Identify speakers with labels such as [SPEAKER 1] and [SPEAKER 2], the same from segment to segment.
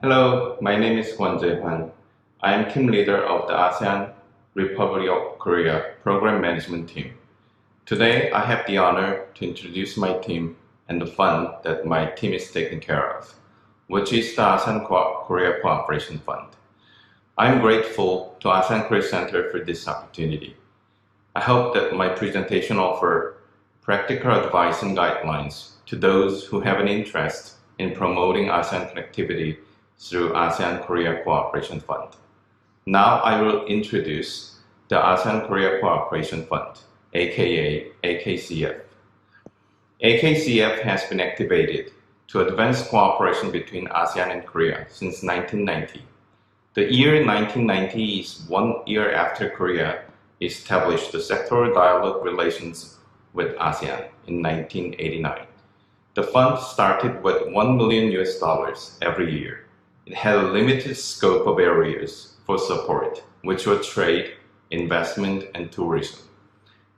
[SPEAKER 1] Hello, my name is Jae-hwan. I am team leader of the ASEAN Republic of Korea Program Management Team. Today, I have the honor to introduce my team and the fund that my team is taking care of, which is the ASEAN-Korea Cooperation Fund. I am grateful to ASEAN-Korea Center for this opportunity. I hope that my presentation offers practical advice and guidelines to those who have an interest in promoting ASEAN connectivity through ASEAN-Korea Cooperation Fund. Now I will introduce the ASEAN-Korea Cooperation Fund, aka AKCF. AKCF has been activated to advance cooperation between ASEAN and Korea since 1990. The year 1990 is 1 year after Korea established the sectoral dialogue relations with ASEAN in 1989. The fund started with $1 million every year. It had a limited scope of areas for support, which were trade, investment, and tourism.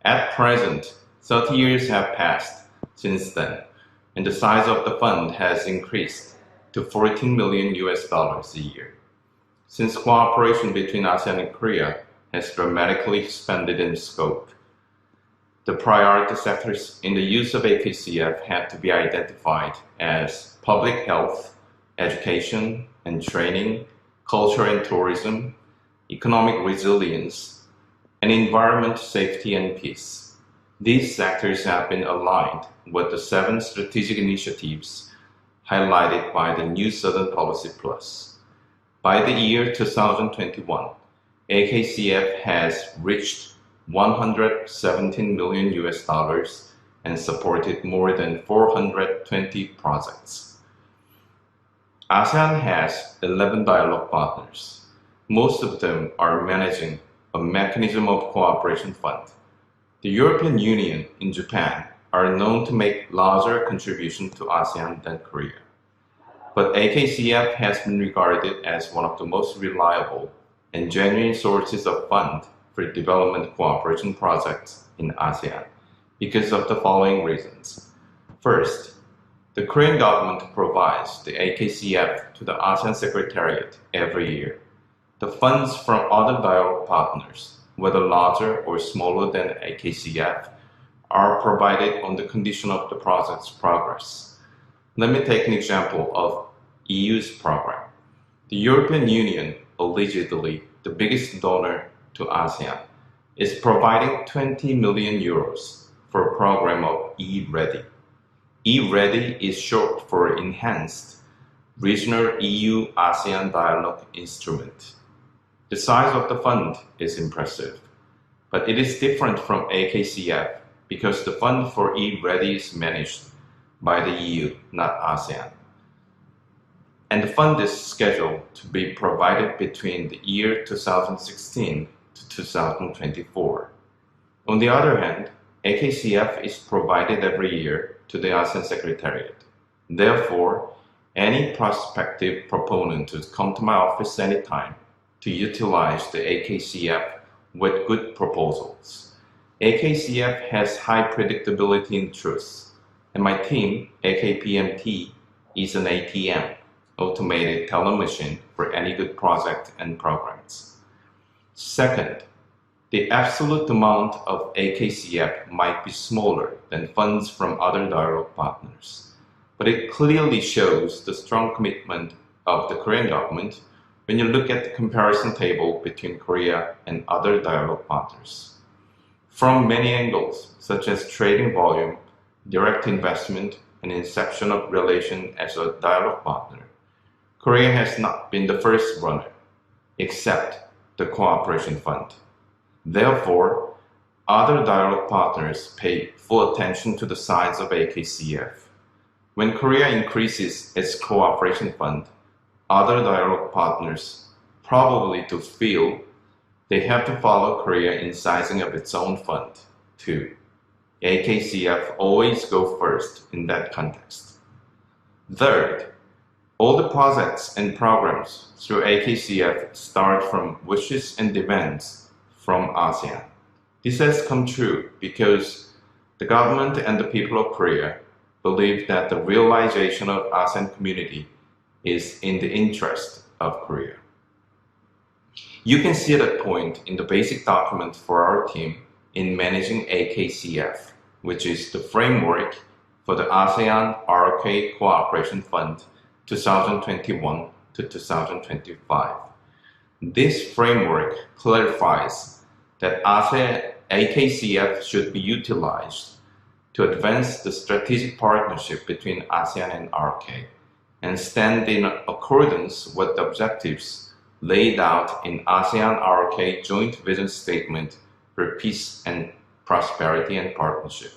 [SPEAKER 1] At present, 30 years have passed since then, and the size of the fund has increased to $14 million a year. Since cooperation between ASEAN and Korea has dramatically expanded in scope, the priority sectors in the use of AKCF had to be identified as public health, education and training, culture and tourism, economic resilience, and environment, safety, and peace. These sectors have been aligned with the 7 strategic initiatives highlighted by the New Southern Policy Plus. By the year 2021, AKCF has reached $117 million and supported more than 420 projects. ASEAN has 11 dialogue partners. Most of them are managing a mechanism of cooperation fund. The European Union and Japan are known to make larger contributions to ASEAN than Korea. But AKCF has been regarded as one of the most reliable and genuine sources of fund for development cooperation projects in ASEAN because of the following reasons. First, the Korean government provides the AKCF to the ASEAN Secretariat every year. The funds from other dialogue partners, whether larger or smaller than AKCF, are provided on the condition of the project's progress. Let me take an example of EU's program. The European Union, allegedly the biggest donor to ASEAN, is providing 20 million euros for a program of E-Ready. E-Ready is short for Enhanced Regional EU-ASEAN Dialogue Instrument. The size of the fund is impressive, but it is different from AKCF because the fund for E-Ready is managed by the EU, not ASEAN. And the fund is scheduled to be provided between the year 2016 to 2024. On the other hand, AKCF is provided every year to the ASEAN Secretariat. Therefore, any prospective proponent would come to my office anytime to utilize the AKCF with good proposals. AKCF has high predictability and truth, and my team, AKPMT, is an ATM, automated teller machine for any good project and programs. Second, the absolute amount of AKCF might be smaller than funds from other dialogue partners, but it clearly shows the strong commitment of the Korean government when you look at the comparison table between Korea and other dialogue partners. From many angles, such as trading volume, direct investment, and inception of relation as a dialogue partner, Korea has not been the first runner, except the Cooperation Fund. Therefore, other dialogue partners pay full attention to the size of AKCF. When Korea increases its Cooperation Fund, other dialogue partners probably do feel they have to follow Korea in sizing of its own fund, too. AKCF always go first in that context. Third, all the projects and programs through AKCF start from wishes and demands from ASEAN. This has come true because the government and the people of Korea believe that the realization of ASEAN community is in the interest of Korea. You can see that point in the basic document for our team in managing AKCF, which is the framework for the ASEAN-ROK Cooperation Fund 2021 to 2025. This framework clarifies that AKCF should be utilized to advance the strategic partnership between ASEAN and ROK and stand in accordance with the objectives laid out in ASEAN-ROK Joint Vision Statement for Peace and Prosperity and Partnership,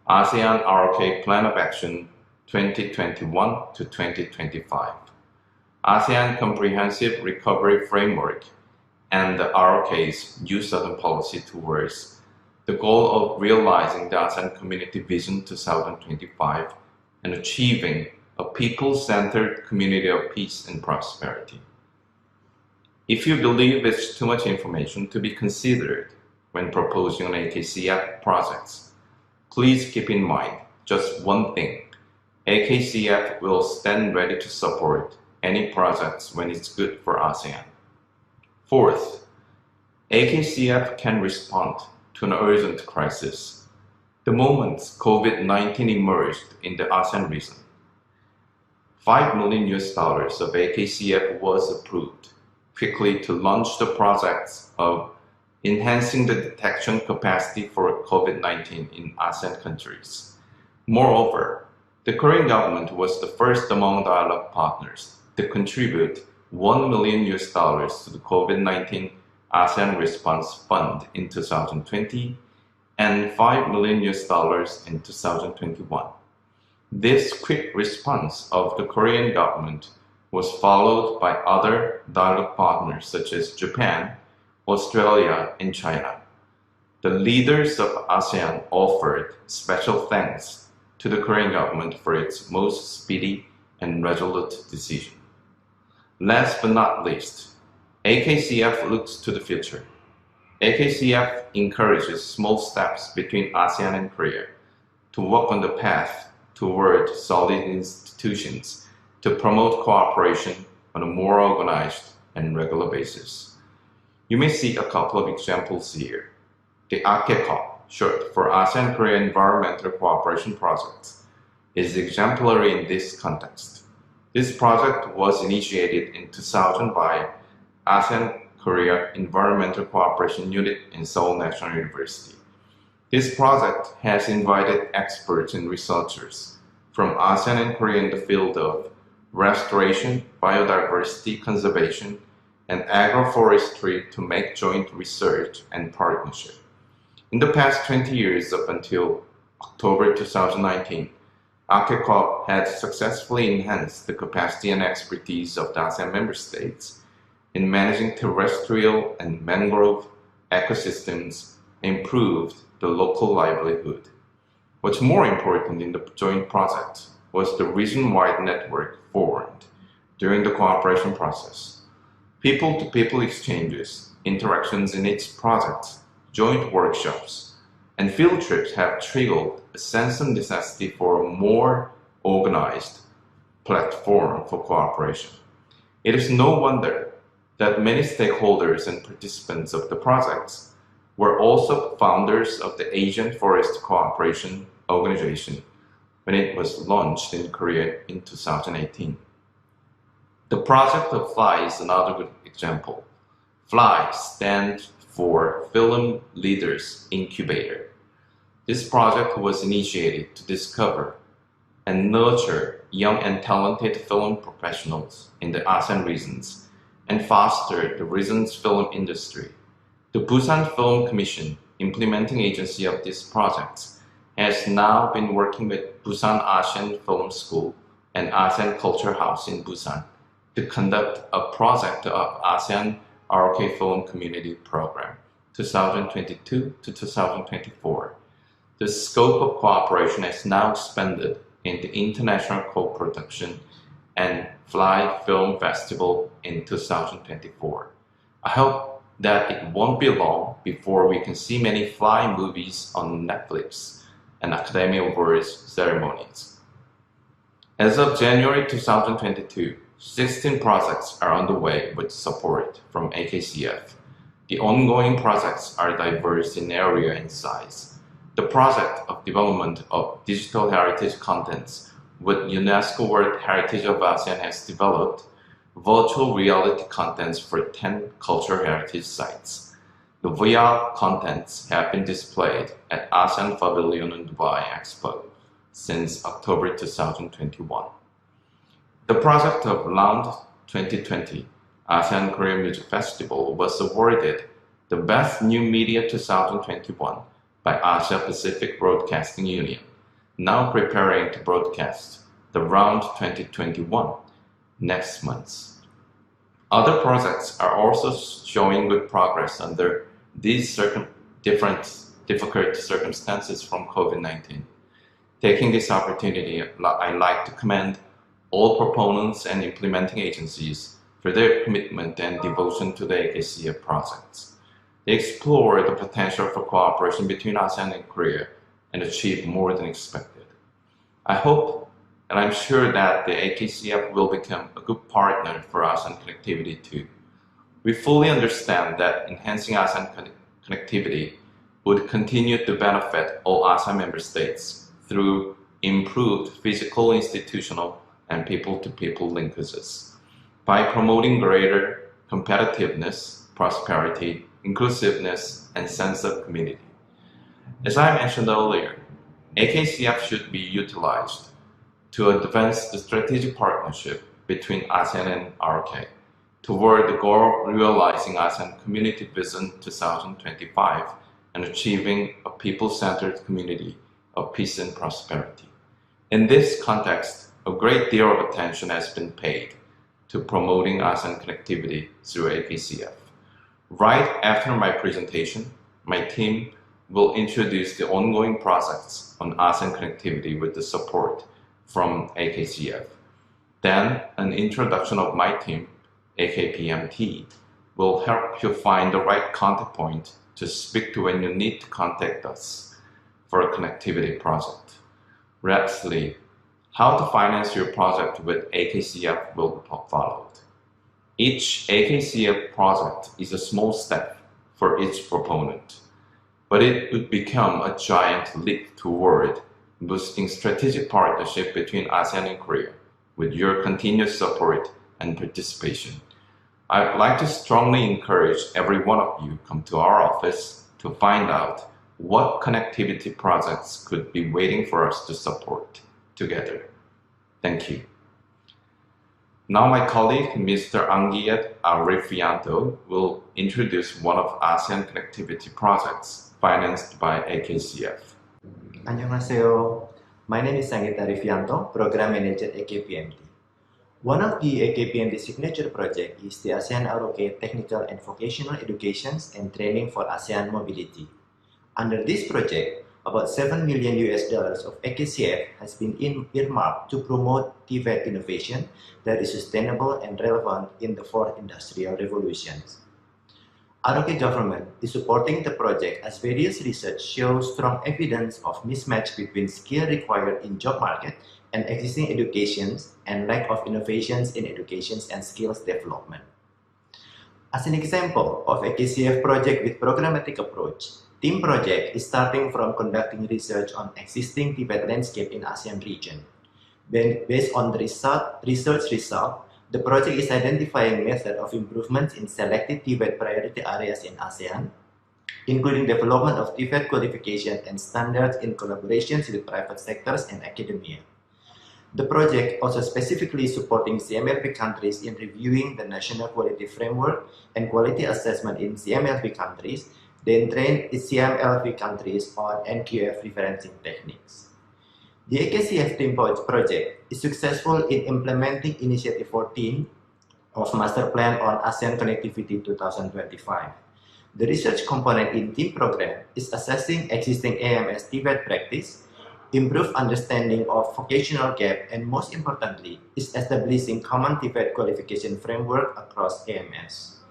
[SPEAKER 1] ASEAN-ROK Plan of Action 2021 to 2025, ASEAN Comprehensive Recovery Framework, and the ROK's New Southern Policy towards the goal of realizing the ASEAN Community Vision 2025 and achieving a people-centered community of peace and prosperity. If you believe it's too much information to be considered when proposing an AKCF projects, please keep in mind just one thing. AKCF will stand ready to support any projects when it's good for ASEAN. Fourth, AKCF can respond to an urgent crisis the moment COVID-19 emerged in the ASEAN region. $5 million of AKCF was approved quickly to launch the projects of enhancing the detection capacity for COVID-19 in ASEAN countries. Moreover, the Korean government was the first among dialogue partners to contribute $1 million to the COVID-19 ASEAN Response Fund in 2020 and $5 million in 2021. This quick response of the Korean government was followed by other dialogue partners such as Japan, Australia, and China. The leaders of ASEAN offered special thanks to the Korean government for its most speedy and resolute decision. Last but not least, AKCF looks to the future. AKCF encourages small steps between ASEAN and Korea to walk on the path toward solid institutions to promote cooperation on a more organized and regular basis. You may see a couple of examples here. The ICAK, short for ASEAN-Korea Environmental Cooperation Project, is exemplary in this context. This project was initiated in 2000 by ASEAN-Korea Environmental Cooperation Unit in Seoul National University. This project has invited experts and researchers from ASEAN and Korea in the field of restoration, biodiversity conservation, and agroforestry to make joint research and partnership. In the past 20 years up until October 2019, AKCF had successfully enhanced the capacity and expertise of the ASEAN member states in managing terrestrial and mangrove ecosystems, improved the local livelihood. What's more important in the joint project was the region-wide network formed during the cooperation process. People-to-people exchanges, interactions in each project, joint workshops, and field trips have triggered a sense of necessity for a more organized platform for cooperation. It is no wonder that many stakeholders and participants of the projects were also founders of the Asian Forest Cooperation Organization when it was launched in Korea in 2018. The project of FLY is another good example. FLY stands for Film Leaders Incubator. This project was initiated to discover and nurture young and talented film professionals in the ASEAN regions and foster the region's film industry. The Busan Film Commission, implementing agency of this project, has now been working with Busan Asian Film School and ASEAN Culture House in Busan to conduct a project of ASEAN-ROK Film Community Program 2022 to 2024. The scope of cooperation has now expanded into international co-production and FLY Film Festival in 2024. I hope that it won't be long before we can see many FLY movies on Netflix and Academy Awards ceremonies. As of January 2022, 16 projects are underway with support from AKCF. The ongoing projects are diverse in area and size. The project of development of digital heritage contents with UNESCO World Heritage of ASEAN has developed virtual reality contents for 10 cultural heritage sites. The VR contents have been displayed at ASEAN Pavilion in Dubai Expo since October 2021. The project of Leng 2020 ASEAN-Korea Music Festival was awarded the Best New Media 2021 by Asia Pacific Broadcasting Union, now preparing to broadcast the Round 2021 next month. Other projects are also showing good progress under these difficult circumstances from COVID-19. Taking this opportunity, I'd like to commend all proponents and implementing agencies for their commitment and devotion to the AKCF projects. They explore the potential for cooperation between ASEAN and Korea and achieve more than expected. I hope and I'm sure that the AKCF will become a good partner for ASEAN connectivity too. We fully understand that enhancing ASEAN connectivity would continue to benefit all ASEAN member states through improved physical, institutional, and people-to-people linkages. By promoting greater competitiveness, prosperity, inclusiveness, and sense of community. As I mentioned earlier, AKCF should be utilized to advance the strategic partnership between ASEAN and ROK toward the goal of realizing ASEAN Community Vision 2025 and achieving a people-centered community of peace and prosperity. In this context, a great deal of attention has been paid to promoting ASEAN connectivity through AKCF. Right after my presentation, my team will introduce the ongoing projects on ASEAN connectivity with the support from AKCF. Then, an introduction of my team, AKPMT, will help you find the right contact point to speak to when you need to contact us for a connectivity project. Lastly, how to finance your project with AKCF will be followed. Each AKCF project is a small step for each proponent, but it would become a giant leap toward boosting strategic partnership between ASEAN and Korea with your continuous support and participation. I'd like to strongly encourage every one of you come to our office to find out what connectivity projects could be waiting for us to support together. Thank you. Now my colleague, Mr. Anggiat Arifianto, will introduce one of ASEAN connectivity projects financed by AKCF.
[SPEAKER 2] 안녕하세요. My name is Anggiat Arifianto, Program Manager AKPMT. One of the AKPMT signature project is the ASEAN-ROK Technical and Vocational Education and Training for ASEAN Mobility. Under this project, about $7 million of AKCF has been earmarked to promote TVET innovation that is sustainable and relevant in the fourth industrial revolutions. ROK government is supporting the project as various research shows strong evidence of mismatch between skill required in job market and existing educations and lack of innovations in educations and skills development. As an example of AKCF project with programmatic approach, Team Project is starting from conducting research on existing TVET landscape in ASEAN region. Based on the research result, the project is identifying method of improvements in selected TVET priority areas in ASEAN, including development of TVET qualification and standards in collaborations with private sectors and academia. The project also specifically supporting CMLP countries in reviewing the national quality framework and quality assessment in CMLP countries, then train CMLP countries on NQF referencing techniques. The AKCF Team project is successful in implementing Initiative 14 of Master Plan on ASEAN Connectivity 2025. The research component in Team program is assessing existing AMS TVET practice, improve understanding of vocational gap, and most importantly, is establishing common TVET qualification framework across AMS.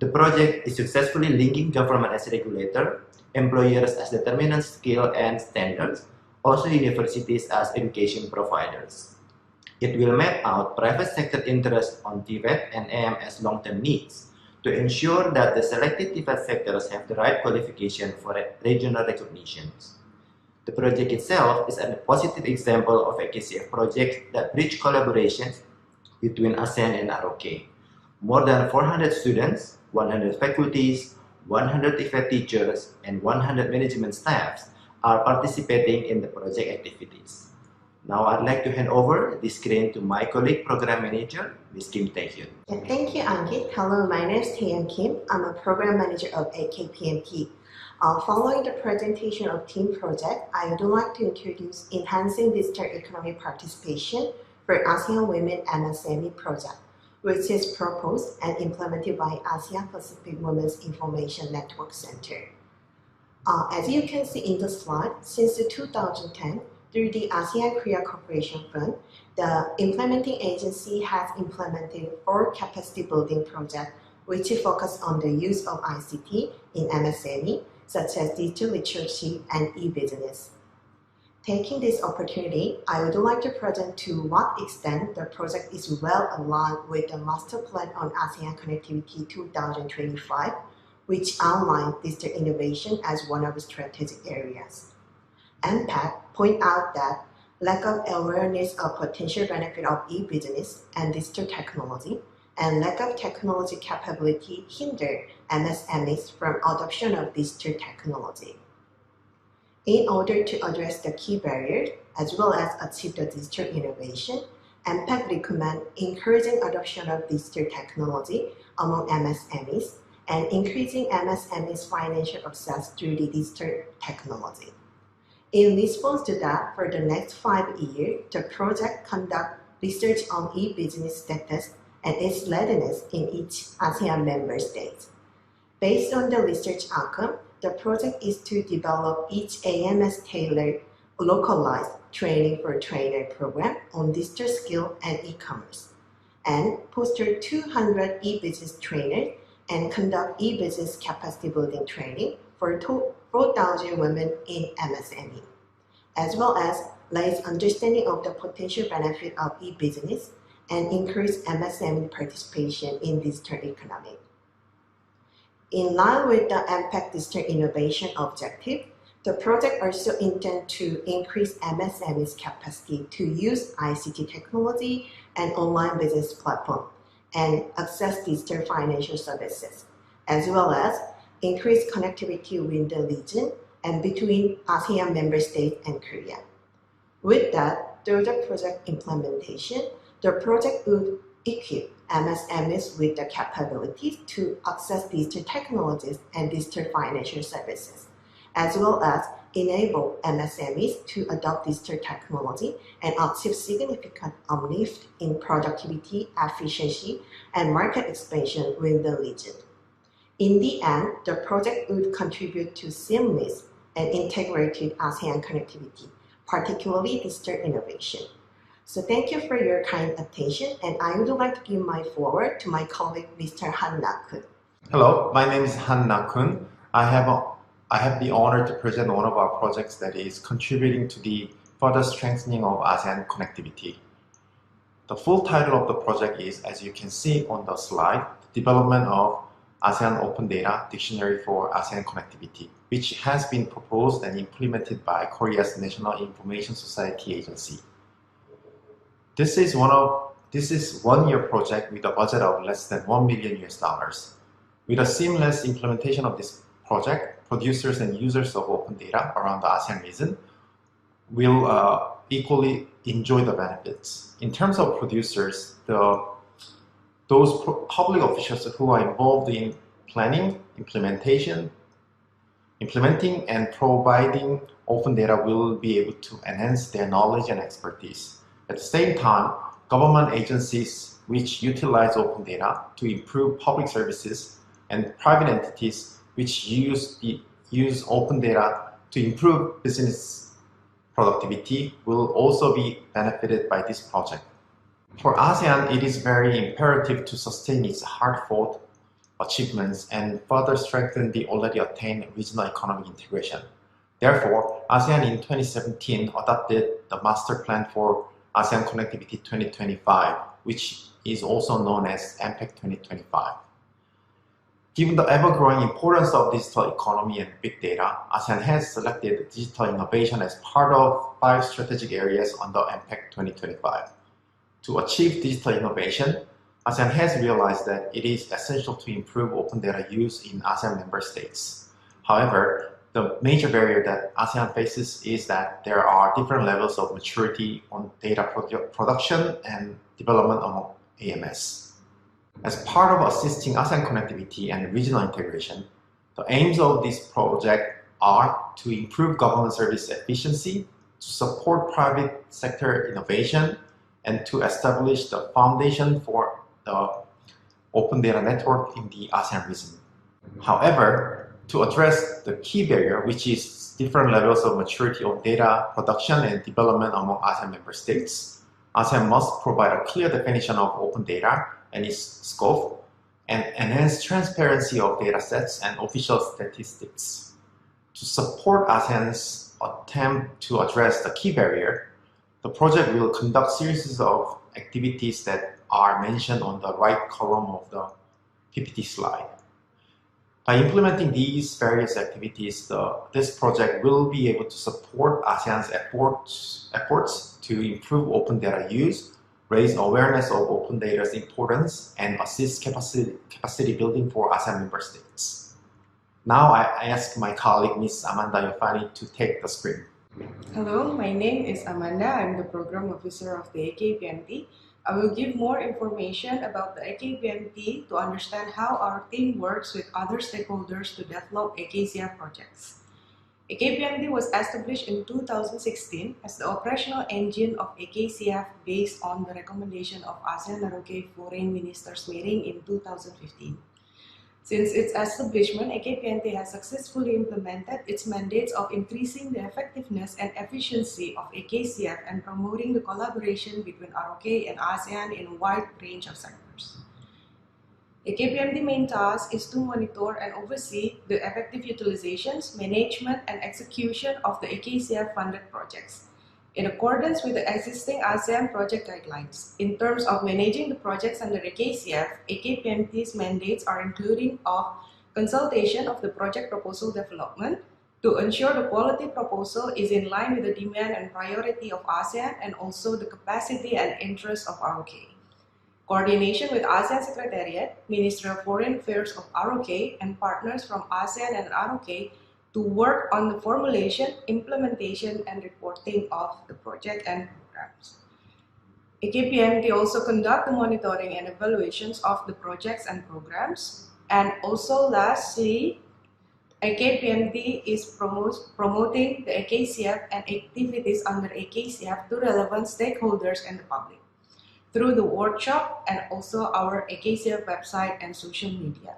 [SPEAKER 2] The project is successfully linking government as regulator, employers as determinant skill and standards, also universities as education providers. It will map out private sector interests on TVET and AMS long-term needs to ensure that the selected TVET sectors have the right qualification for regional recognitions. The project itself is a positive example of AKCF projects that bridge collaborations between ASEAN and ROK. More than 400 students, 100 faculties, 100 TVET teachers, and 100 management staffs are participating in the project activities. Now I'd like to hand over the screen to my colleague, Program Manager, Ms. Kim Tae-hyun.
[SPEAKER 3] Thank you, Ankit. Hello, my name is Tae-hyun Kim. I'm a Program Manager of AKPMT. Following the presentation of team project, I would like to introduce Enhancing Digital Economic Participation for ASEAN Women MSME project, which is proposed and implemented by ASEAN Pacific Women's Information Network Center. As you can see in the slide, since 2010, through the ASEAN-Korea Cooperation Fund, the implementing agency has implemented 4 capacity building projects which focus on the use of ICT in MSME, such as digital literacy and e-business. Taking this opportunity, I would like to present to what extent the project is well aligned with the Master Plan on ASEAN Connectivity 2025, which outlines digital innovation as one of the strategic areas. MPAC point out that lack of awareness of potential benefit of e-business and digital technology and lack of technology capability hinder MSMEs from adoption of digital technology. In order to address the key barriers as well as achieve the digital innovation, MPAC recommend encouraging adoption of digital technology among MSMEs and increasing MSMEs' financial access through the digital technology. In response to that, for the next 5 years, the project conducts research on e-business status and its readiness in each ASEAN member state. Based on the research outcome, the project is to develop each AMS tailored, localized training for trainer program on digital skill and e-commerce, and foster 200 e-business trainers and conduct e-business capacity building training for 4,000 women in MSME, as well as raise understanding of the potential benefit of e-business and increase MSME participation in digital economy. In line with the MPAC digital innovation objective, the project also intends to increase MSME's capacity to use ICT technology and online business platform and access digital financial services, as well as increase connectivity within the region and between ASEAN member states and Korea. With that, through the project implementation, the project would equip MSMEs with the capabilities to access digital technologies and digital financial services, as well as enable MSMEs to adopt digital technology and achieve significant uplift in productivity, efficiency, and market expansion within the region. In the end, the project would contribute to seamless and integrated ASEAN connectivity, particularly digital innovation. So thank you for your kind attention, and I would like to give my forward to my colleague, Mr. Han Na-kun.
[SPEAKER 4] Hello, my name is Han Na-kun. I have the honor to present one of our projects that is contributing to the further strengthening of ASEAN connectivity. The full title of the project is, as you can see on the slide, Development of ASEAN Open Data Dictionary for ASEAN Connectivity, which has been proposed and implemented by Korea's National Information Society Agency. This is one-year project with a budget of less than $1 million. With a seamless implementation of this project, producers and users of open data around the ASEAN region will equally enjoy the benefits. In terms of producers, those public officials who are involved in planning, implementing and providing open data will be able to enhance their knowledge and expertise. At the same time, government agencies which utilize open data to improve public services and private entities which use open data to improve business productivity will also be benefited by this project. For ASEAN, it is very imperative to sustain its hard-fought achievements and further strengthen the already attained regional economic integration. Therefore, ASEAN in 2017 adopted the Master Plan for ASEAN Connectivity 2025, which is also known as MPEC 2025. Given the ever-growing importance of digital economy and big data, ASEAN has selected digital innovation as part of 5 strategic areas under MPEC 2025. To achieve digital innovation, ASEAN has realized that it is essential to improve open data use in ASEAN member states. However, the major barrier that ASEAN faces is that there are different levels of maturity on data production and development among AMS. As part of assisting ASEAN connectivity and regional integration, the aims of this project are to improve government service efficiency, to support private sector innovation, and to establish the foundation for the open data network in the ASEAN region. However, to address the key barrier, which is different levels of maturity of data production and development among ASEAN member states, ASEAN must provide a clear definition of open data and its scope, and enhance transparency of data sets and official statistics. To support ASEAN's attempt to address the key barrier, the project will conduct series of activities that are mentioned on the right column of the PPT slide. By implementing these various activities, this project will be able to support ASEAN's efforts to improve open data use, raise awareness of open data's importance, and assist capacity building for ASEAN member states. Now I ask my colleague, Ms. Amanda Yofani, to take the screen.
[SPEAKER 5] Hello, my name is Amanda. I'm the Program Officer of the AKPMT. I will give more information about the AKPMT to understand how our team works with other stakeholders to develop AKCF projects. AKPMT was established in 2016 as the operational engine of AKCF based on the recommendation of ASEAN-ROK Foreign Ministers meeting in 2015. Since its establishment, AKPMT has successfully implemented its mandates of increasing the effectiveness and efficiency of AKCF and promoting the collaboration between ROK and ASEAN in a wide range of sectors. AKPMT's main task is to monitor and oversee the effective utilizations, management, and execution of the AKCF funded projects in accordance with the existing ASEAN project guidelines. In terms of managing the projects under AKCF, AKPMT's mandates are including of consultation of the project proposal development to ensure the quality proposal is in line with the demand and priority of ASEAN and also the capacity and interest of ROK. Coordination with ASEAN Secretariat, Ministry of Foreign Affairs of ROK, and partners from ASEAN and ROK to work on the formulation, implementation, and reporting of the project and programs. AKPMT also conduct the monitoring and evaluations of the projects and programs. And also lastly, AKPMT is promoting the AKCF and activities under AKCF to relevant stakeholders and the public through the workshop and also our AKCF website and social media.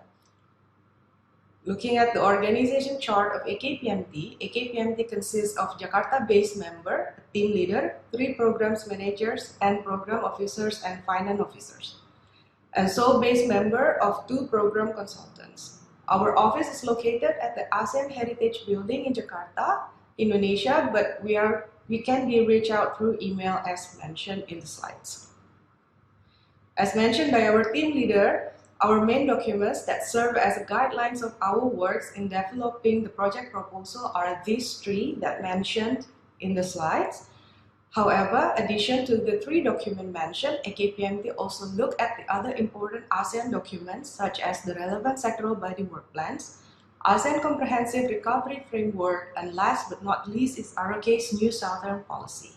[SPEAKER 5] Looking at the organization chart of AKPMT, AKPMT consists of Jakarta-based member, a team leader, 3 programs managers, and program officers and finance officers, and Seoul-based member of 2 program consultants. Our office is located at the ASEAN Heritage Building in Jakarta, Indonesia, but we can be reached out through email as mentioned in the slides. As mentioned by our team leader, our main documents that serve as guidelines of our works in developing the project proposal are these 3 that mentioned in the slides. However, in addition to the 3 documents mentioned, AKPMT also look at the other important ASEAN documents such as the relevant sectoral body work plans, ASEAN Comprehensive Recovery Framework, and last but not least is ROK's New Southern Policy.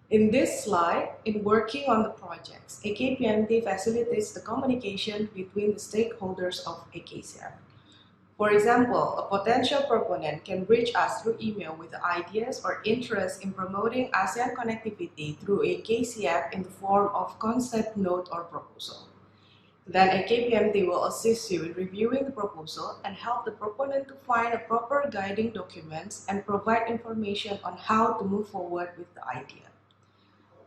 [SPEAKER 5] In this slide, in working on the projects, AKPMT facilitates the communication between the stakeholders of AKCF. For example, a potential proponent can reach us through email with ideas or interest in promoting ASEAN connectivity through AKCF in the form of concept note or proposal. Then AKPMT will assist you in reviewing the proposal and help the proponent to find a proper guiding documents and provide information on how to move forward with the idea.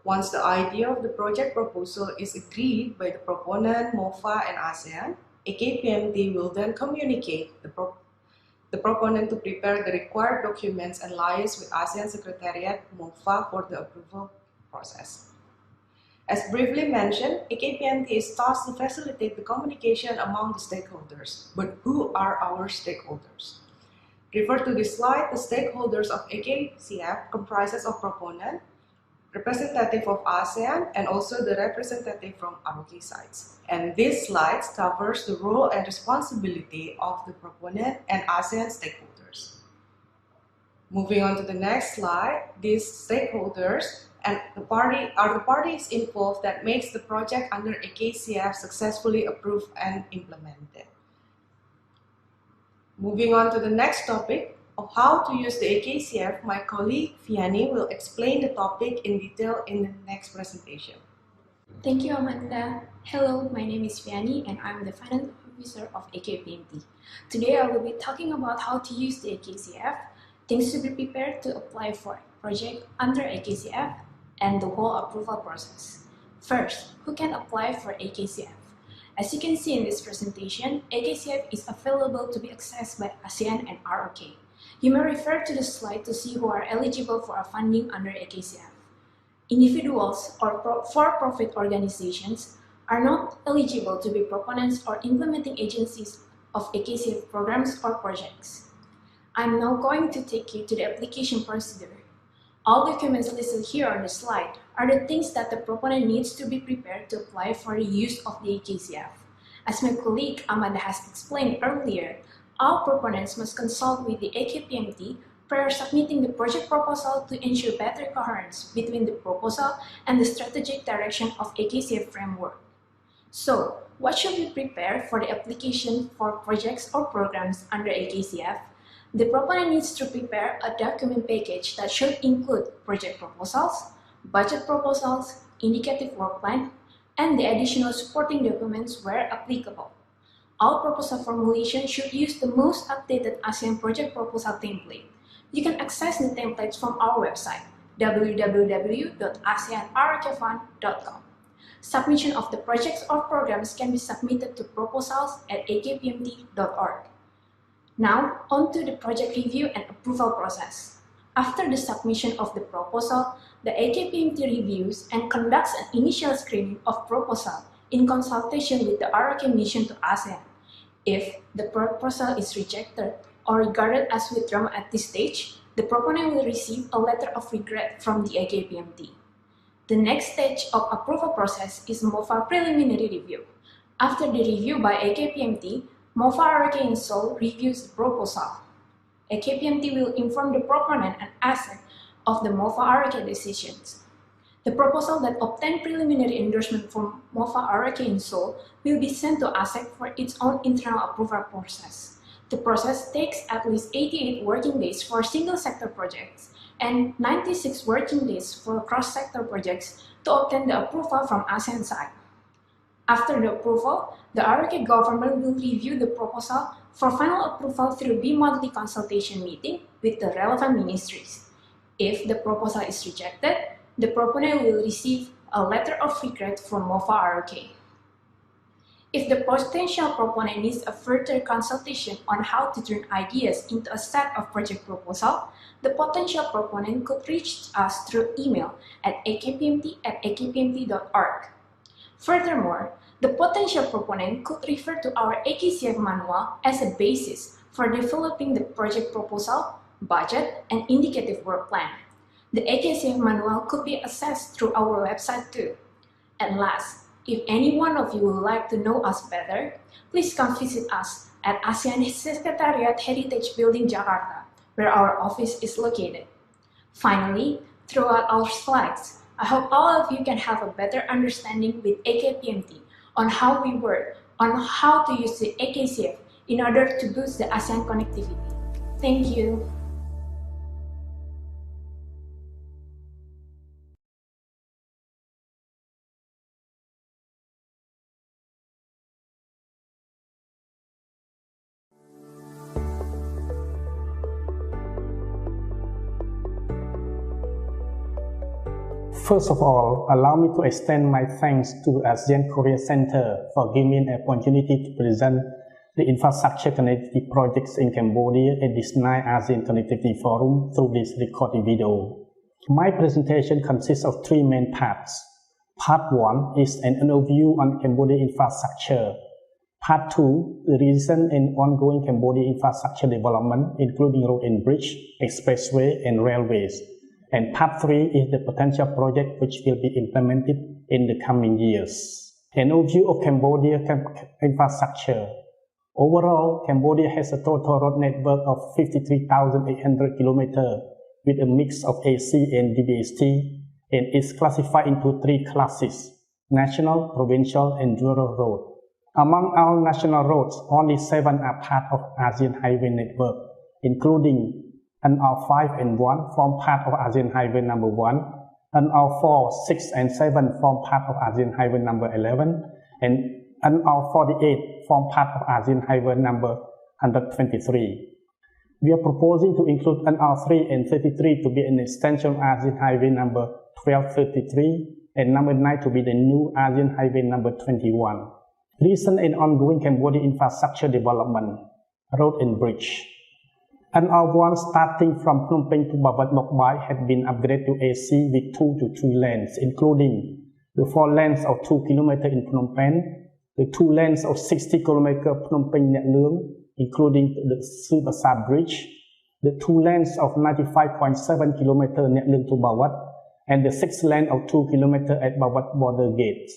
[SPEAKER 5] Once the idea of the project proposal is agreed by the proponent, MOFA, and ASEAN, AKPMT will then communicate the proponent to prepare the required documents and liaise with ASEAN Secretariat MOFA for the approval process. As briefly mentioned, AKPMT is tasked to facilitate the communication among the stakeholders. But who are our stakeholders? Refer to this slide. The stakeholders of AKCF comprises of proponent, representative of ASEAN, and also the representative from ROK sides. And this slide covers the role and responsibility of the proponent and ASEAN stakeholders. Moving on to the next slide, these stakeholders and the parties involved that makes the project under AKCF successfully approved and implemented. Moving on to the next topic of how to use the AKCF, my colleague Vianney will explain the topic in detail in the next presentation.
[SPEAKER 6] Thank you, Amanda. Hello, my name is Vianney and I'm the Finance Officer of AKPMT. Today I will be talking about how to use the AKCF, things to be prepared to apply for a project under AKCF, and the whole approval process. First, who can apply for AKCF? As you can see in this presentation, AKCF is available to be accessed by ASEAN and ROK. You may refer to the slide to see who are eligible for a funding under AKCF. Individuals or for-profit organizations are not eligible to be proponents or implementing agencies of AKCF programs or projects. I'm now going to take you to the application procedure. All documents listed here on the slide are the things that the proponent needs to be prepared to apply for the use of the AKCF. As my colleague Amanda has explained earlier, all proponents must consult with the AKPMT prior submitting the project proposal to ensure better coherence between the proposal and the strategic direction of AKCF framework. So, what should we prepare for the application for projects or programs under AKCF? The proponent needs to prepare a document package that should include project proposals, budget proposals, indicative work plan, and the additional supporting documents where applicable. All proposal formulation should use the most updated ASEAN project proposal template. You can access the templates from our website, www.asean-rokfund.com. Submission of the projects or programs can be submitted to proposals@akpmt.org. Now, on to the project review and approval process. After the submission of the proposal, the AKPMT reviews and conducts an initial screening of proposal in consultation with the ROK mission to ASEAN. If the proposal is rejected or regarded as withdrawn at this stage, the proponent will receive a letter of regret from the AKPMT. The next stage of approval process is MOFA preliminary review. After the review by AKPMT, MOFA ROK in Seoul reviews the proposal. AKPMT will inform the proponent and ASEAN of the MOFA ROK decisions. The proposal that obtained preliminary endorsement from MOFA ROK in Seoul will be sent to ASEAN for its own internal approval process. The process takes at least 88 working days for single sector projects and 96 working days for cross-sector projects to obtain the approval from ASEAN side. After the approval, the ROK government will review the proposal for final approval through bi-monthly consultation meeting with the relevant ministries. If the proposal is rejected, the proponent will receive a letter of regret from MOFA ROK. If the potential proponent needs a further consultation on how to turn ideas into a set of project proposal, the potential proponent could reach us through email at akpmt@akpmt.org. Furthermore, the potential proponent could refer to our AKCF manual as a basis for developing the project proposal, budget, and indicative work plan. The AKCF manual could be accessed through our website too. And last, if any one of you would like to know us better, please come visit us at ASEAN Secretariat Heritage Building, Jakarta, where our office is located. Finally, throughout our slides, I hope all of you can have a better understanding with AKPMT on how we work, on how to use the AKCF in order to boost the ASEAN connectivity. Thank you.
[SPEAKER 7] First of all, allow me to extend my thanks to ASEAN-Korea Center for giving me an opportunity to present the infrastructure connectivity projects in Cambodia at this 9th ASEAN Connectivity Forum through this recording video. My presentation consists of three main parts. Part 1 is an overview on Cambodia infrastructure. Part 2, the recent and ongoing Cambodia infrastructure development, including road and bridge, expressway, and railways. And Part 3 is the potential project which will be implemented in the coming years. An overview of Cambodia infrastructure. Overall, Cambodia has a total road network of 53,800 km with a mix of AC and DBST, and is classified into three classes: national, provincial, and rural road. Among all national roads, only 7 are part of ASEAN Highway Network, including NR5 and 1 form part of ASEAN Highway number 1, NR4, 6 and 7 form part of ASEAN Highway number 11, and NR48 form part of ASEAN Highway number 123. We are proposing to include NR3 and 33 to be an extension of ASEAN Highway number 1233 and number 9 to be the new ASEAN Highway number 21. Recent and ongoing Cambodia infrastructure development, road and bridge. NR1 starting from Phnom Penh to Babat Mokbai had been upgraded to AC with 2 to 3 lanes, including the 4 lanes of 2 km in Phnom Penh, the 2 lanes of 60 km Phnom Penh Net Luang, including the Subasab Bridge, the 2 lanes of 95.7 km Net Luang to Bawat, and the 6 lane of 2 km at Bawat border gate.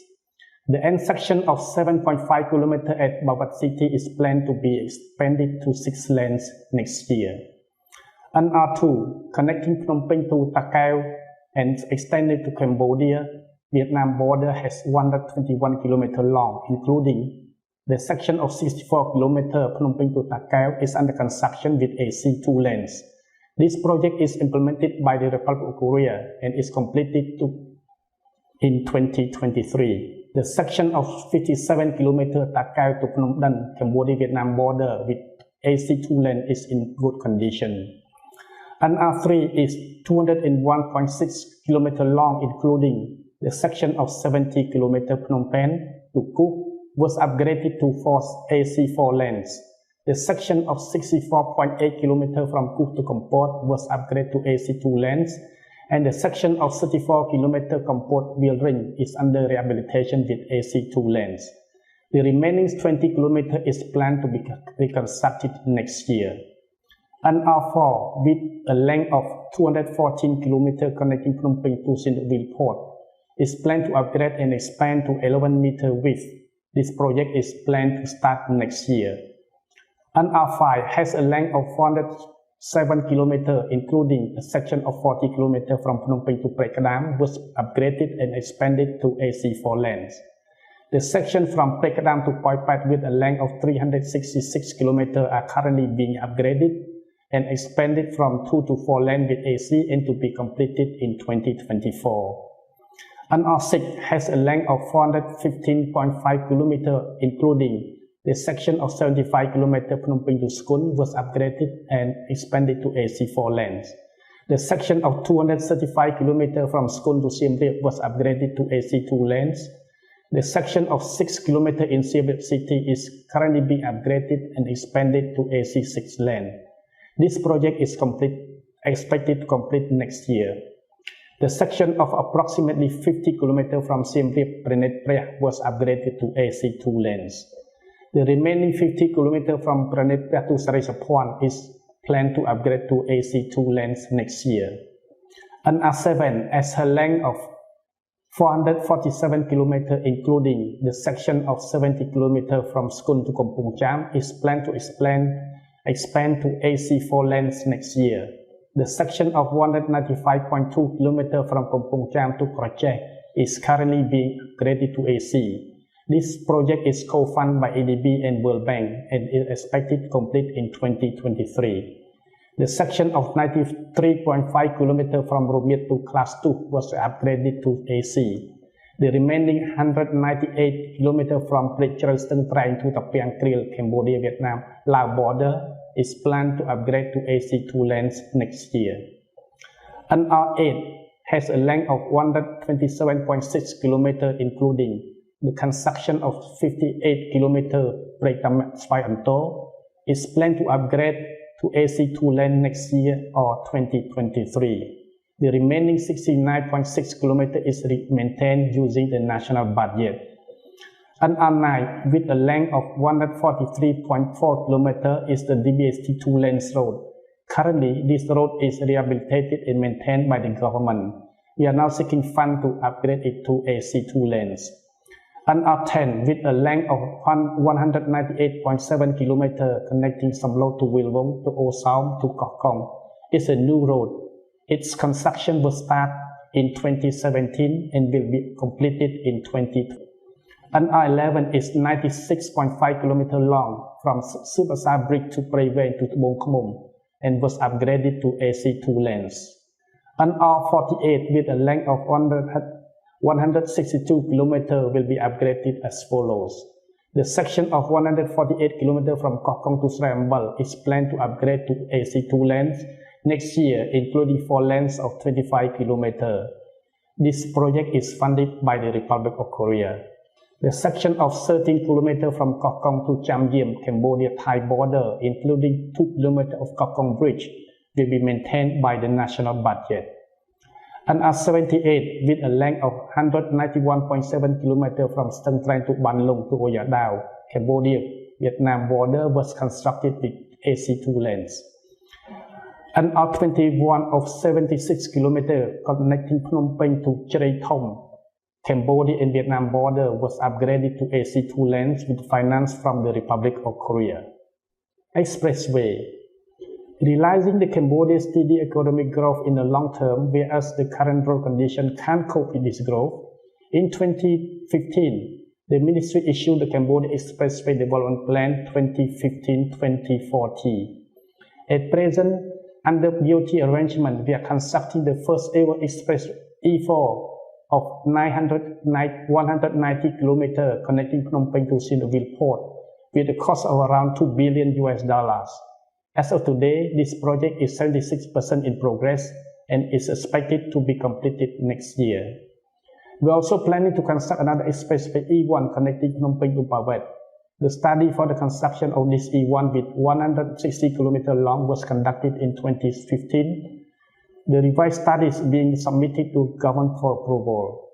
[SPEAKER 7] The end section of 7.5 km at Bawat city is planned to be expanded to 6 lanes next year. NR2 connecting Phnom Penh to Takeo and extended to Cambodia, Vietnam border has 121 km long, including the section of 64 km Phnom Penh to Takeo is under construction with AC 2 lanes. This project is implemented by the Republic of Korea and is completed in 2023. The section of 57 km Takeo to Phnom Penh, Cambodia-Vietnam border with AC 2 lane is in good condition. NR3 is 201.6 km long, including the section of 70 km Phnom Penh to Cook was upgraded to 4 AC 4 lanes. The section of 64.8 km from Cook to Kampot was upgraded to AC 2 lanes, and the section of 34 km Kampot Wheel Ring is under rehabilitation with AC 2 lanes. The remaining 20 km is planned to be reconstructed next year. NR4 with a length of 214 km connecting Phnom Penh to Sihanoukville Port is planned to upgrade and expand to 11-meter width. This project is planned to start next year. NR5 has a length of 407 km, including a section of 40 km from Phnom Penh to Prekadam was upgraded and expanded to AC 4 lanes. The section from Prekadam to Poipat with a length of 366 km are currently being upgraded and expanded from 2 to 4 lanes with AC and to be completed in 2024. NR6 has a length of 415.5 km, including the section of 75 km Phnom Penh to Skun was upgraded and expanded to AC 4 lanes. The section of 235 km from Skun to Siem Reap was upgraded to AC 2 lanes. The section of 6 km in Siem Reap city is currently being upgraded and expanded to AC 6 lane. This project is expected to complete next year. The section of approximately 50 km from Siem Reap Prenet Preh was upgraded to AC 2 lanes. The remaining 50 km from Prenet Preh to Sarai Saphuan is planned to upgrade to AC 2 lanes next year. NR7 has a length of 447 km, including the section of 70 km from Skun to Kompong Cham is planned to expand to AC 4 lanes next year. The section of 195.2 km from Kompong Cham to Kroche is currently being upgraded to AC. This project is co-funded by ADB and World Bank and is expected to complete in 2023. The section of 93.5 km from Rumiet to Class 2 was upgraded to AC. The remaining 198 km from Pletchersteng Train to Tapiang Kriel, Cambodia-Vietnam Lao border is planned to upgrade to AC 2 lanes next year. NR8 has a length of 127.6 km, including The construction of 58-kilometer break Anto is planned to upgrade to AC2 lane next year or 2023. The remaining 69.6 km is maintained using the national budget. An R9 with a length of 143.4 km is the DBST 2-lane road. Currently, this road is rehabilitated and maintained by the government. We are now seeking funds to upgrade it to AC2 lanes. An R10 with a length of 198.7 km connecting Samlo to Wilwong to Osaum to Koh Kong is a new road. Its construction will start in 2017 and will be completed in 2020. An R11 is 96.5 km long from Subasa Bridge to Preven to Bong Khmum and was upgraded to AC2 lanes. An R48 with a length of 162 km will be upgraded as follows. The section of 148 km from Koh Kong to Srambal is planned to upgrade to AC2 lanes next year, including 4 lanes of 25 km. This project is funded by the Republic of Korea. The section of 13 km from Koh Kong to Cham Diem, Cambodia-Thai border, including 2 km of Koh Kong Bridge, will be maintained by the national budget. An R78 with a length of 191.7 km from Stang Train to Ban Lung to Oya Dao, Cambodia-Vietnam border was constructed with AC2 lanes. An R21 of 76 km connecting Phnom Penh to Chray Thom, Cambodia and Vietnam border was upgraded to AC2 lanes with finance from the Republic of Korea. Expressway. Realizing the Cambodia's steady economic growth in the long term, whereas the current road condition can't cope with this growth, in 2015, the ministry issued the Cambodia Expressway Development Plan 2015-2040. At present, under BOT arrangement, we are constructing the first ever express E4 of 190 km connecting Phnom Penh to Sihanoukville Port with a cost of around $2 billion. As of today, this project is 76% in progress and is expected to be completed next year. We are also planning to construct another expressway E1 connecting Phnom Penh to Pavet. The study for the construction of this E1 with 160 km long was conducted in 2015. The revised study is being submitted to government for approval.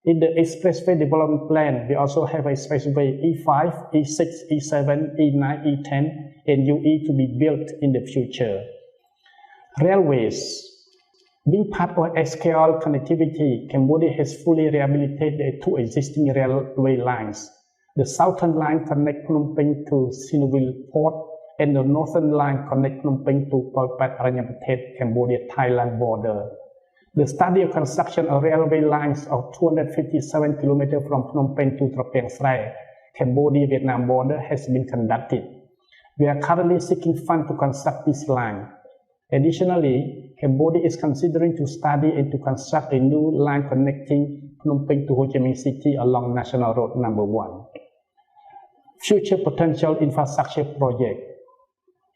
[SPEAKER 7] In the expressway development plan, we also have expressway E5, E6, E7, E9, E10, and UE to be built in the future. Railways. Being part of SKL connectivity, Cambodia has fully rehabilitated the 2 existing railway lines. The southern line connects Phnom Penh to Sihanoukville Port, and the northern line connects Phnom Penh to Poipat Aranyapathet, Cambodia-Thailand border. The study of construction of railway lines of 257 km from Phnom Penh to Trapeang Srai, Cambodia-Vietnam border has been conducted. We are currently seeking funds to construct this line. Additionally, Cambodia is considering to study and to construct a new line connecting Phnom Penh to Ho Chi Minh City along National Road Number 1. Future potential infrastructure project.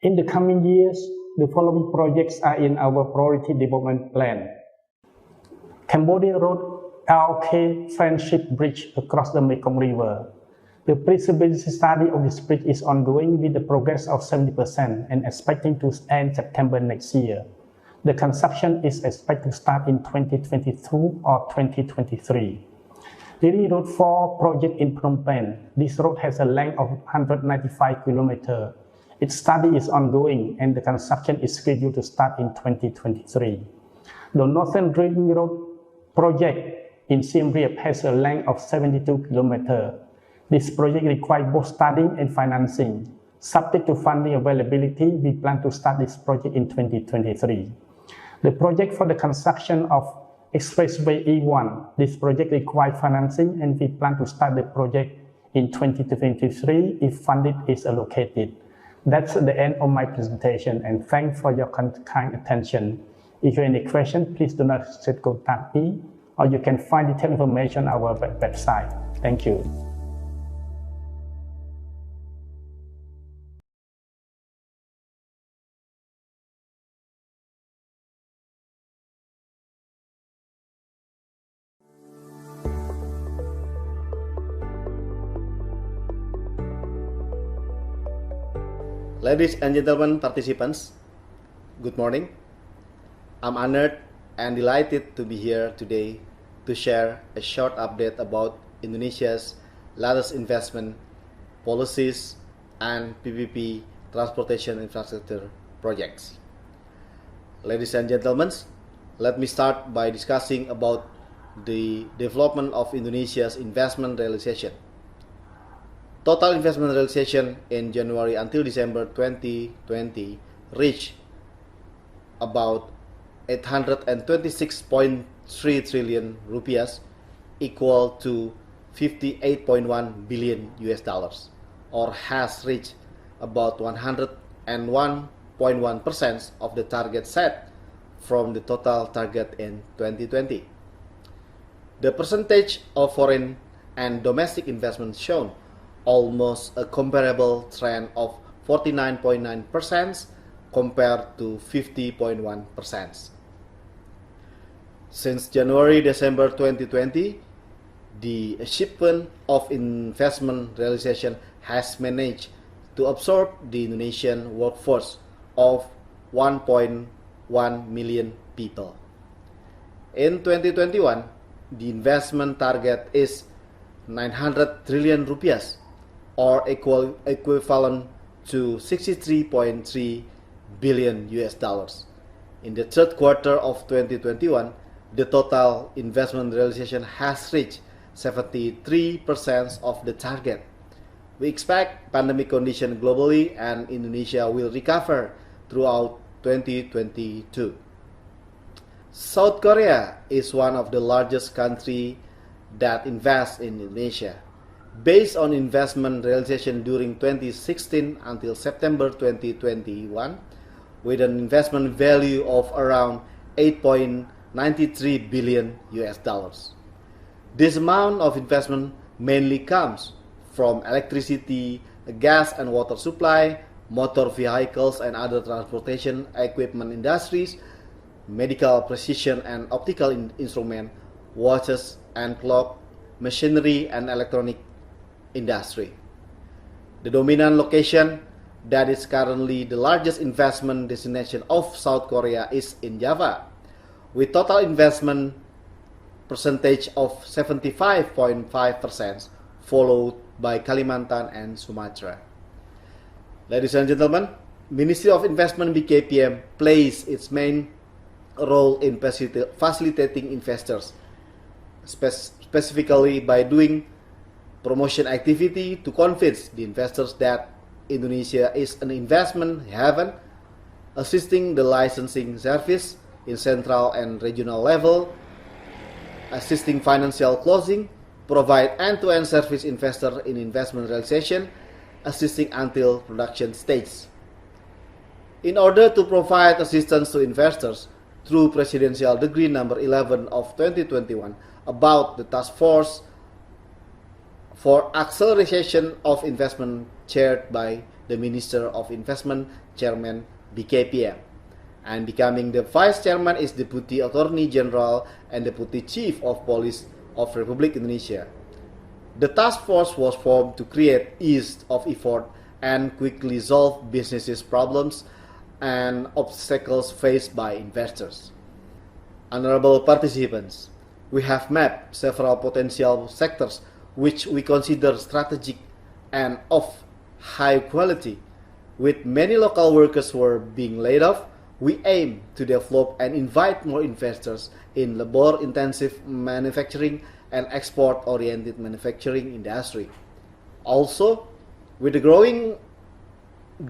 [SPEAKER 7] In the coming years, the following projects are in our priority development plan. Cambodia Road ROK Friendship Bridge across the Mekong River. The feasibility study of this bridge is ongoing with a progress of 70% and expecting to end September next year. The construction is expected to start in 2022 or 2023. Lily Road 4 project in Phnom Penh. This road has a length of 195 km. Its study is ongoing and the construction is scheduled to start in 2023. The Northern Ring Road project in Siem Reap has a length of 72 km. This project requires both studying and financing. Subject to funding availability, we plan to start this project in 2023. The project for the construction of Expressway E1. This project requires financing and we plan to start the project in 2023 if funding is allocated. That's the end of my presentation and thanks for your kind attention. If you have any questions, please do not hesitate to contact me or you can find detailed information on our website. Thank you.
[SPEAKER 8] Ladies and gentlemen participants, good morning. I'm honored and delighted to be here today to share a short update about Indonesia's latest investment policies and PPP transportation infrastructure projects. Ladies and gentlemen, let me start by discussing about the development of Indonesia's investment realization. Total investment realization in January until December 2020 reached about 826.3 trillion rupiahs, equal to 58.1 billion US dollars, or has reached about 101.1% of the target set from the total target in 2020. The percentage of foreign and domestic investment shown almost a comparable trend of 49.9% compared to 50.1%. Since January-December 2020, the achievement of investment realization has managed to absorb the Indonesian workforce of 1.1 million people. In 2021, the investment target is 900 trillion rupiahs, or equivalent to 63.3 billion US dollars. In the third quarter of 2021, the total investment realization has reached 73% of the target. We expect pandemic conditions globally and Indonesia will recover throughout 2022. South Korea is one of the largest countries that invests in Indonesia. Based on investment realization during 2016 until September 2021, with an investment value of around 8.93 billion US dollars. This amount of investment mainly comes from electricity, gas and water supply, motor vehicles and other transportation equipment industries, medical precision and optical instrument, watches and clock, machinery and electronic industry. The dominant location that is currently the largest investment destination of South Korea is in Java, with total investment percentage of 75.5%, followed by Kalimantan and Sumatra. Ladies and gentlemen, Ministry of Investment BKPM plays its main role in facilitating investors, specifically by doing promotion activity to convince the investors that Indonesia is an investment haven, assisting the licensing service in central and regional level, assisting financial closing, provide end-to-end service investor in investment realization, assisting until production stage. In order to provide assistance to investors through Presidential Decree number 11 of 2021 about the task force for acceleration of investment chaired by the Minister of Investment, Chairman BKPM, and becoming the Vice Chairman is Deputy Attorney General and Deputy Chief of Police of Republic Indonesia. The task force was formed to create ease of effort and quickly solve businesses problems and obstacles faced by investors. Honorable participants, we have mapped several potential sectors which we consider strategic and of high quality. With many local workers who are being laid off, we aim to develop and invite more investors in labor-intensive manufacturing and export-oriented manufacturing industry. Also, with the growing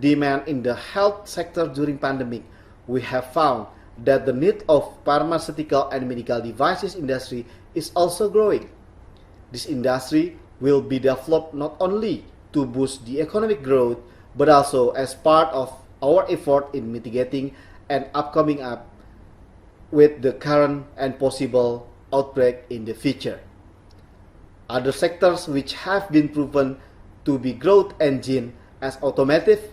[SPEAKER 8] demand in the health sector during pandemic, we have found that the need of pharmaceutical and medical devices industry is also growing. This industry will be developed not only to boost the economic growth, but also as part of our effort in mitigating and upcoming up with the current and possible outbreak in the future. Other sectors which have been proven to be growth engine as automotive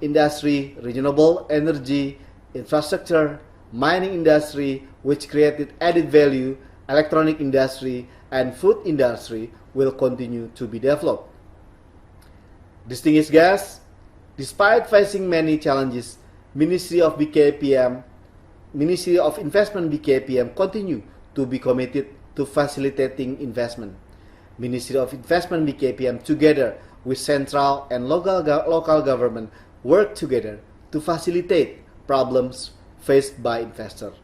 [SPEAKER 8] industry, renewable energy, infrastructure, mining industry, which created added value, electronic industry, and food industry will continue to be developed. Distinguished guests, Despite facing many challenges, Ministry of Investment BKPM continue to be committed to facilitating investment. Ministry of Investment BKPM together with central and local government work together to facilitate problems faced by investors.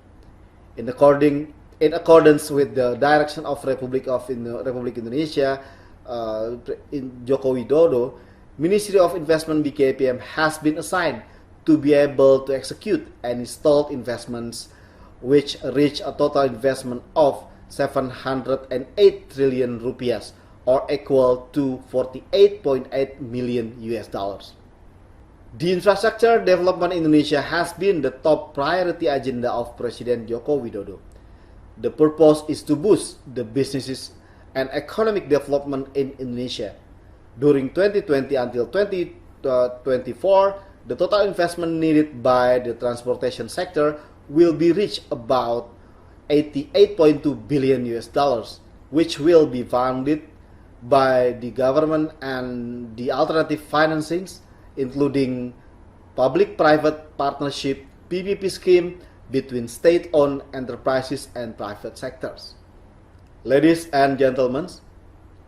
[SPEAKER 8] In accordance with the direction of Republic Indonesia, Joko Widodo, Ministry of Investment BKPM has been assigned to be able to execute and install investments which reach a total investment of 708 trillion rupiahs or equal to 48.8 million US dollars. The infrastructure development in Indonesia has been the top priority agenda of President Joko Widodo. The purpose is to boost the businesses and economic development in Indonesia. During 2020 until 2024, the total investment needed by the transportation sector will be reached about 88.2 billion US dollars, which will be funded by the government and the alternative financings, including public-private partnership PPP scheme between state-owned enterprises and private sectors. Ladies and gentlemen,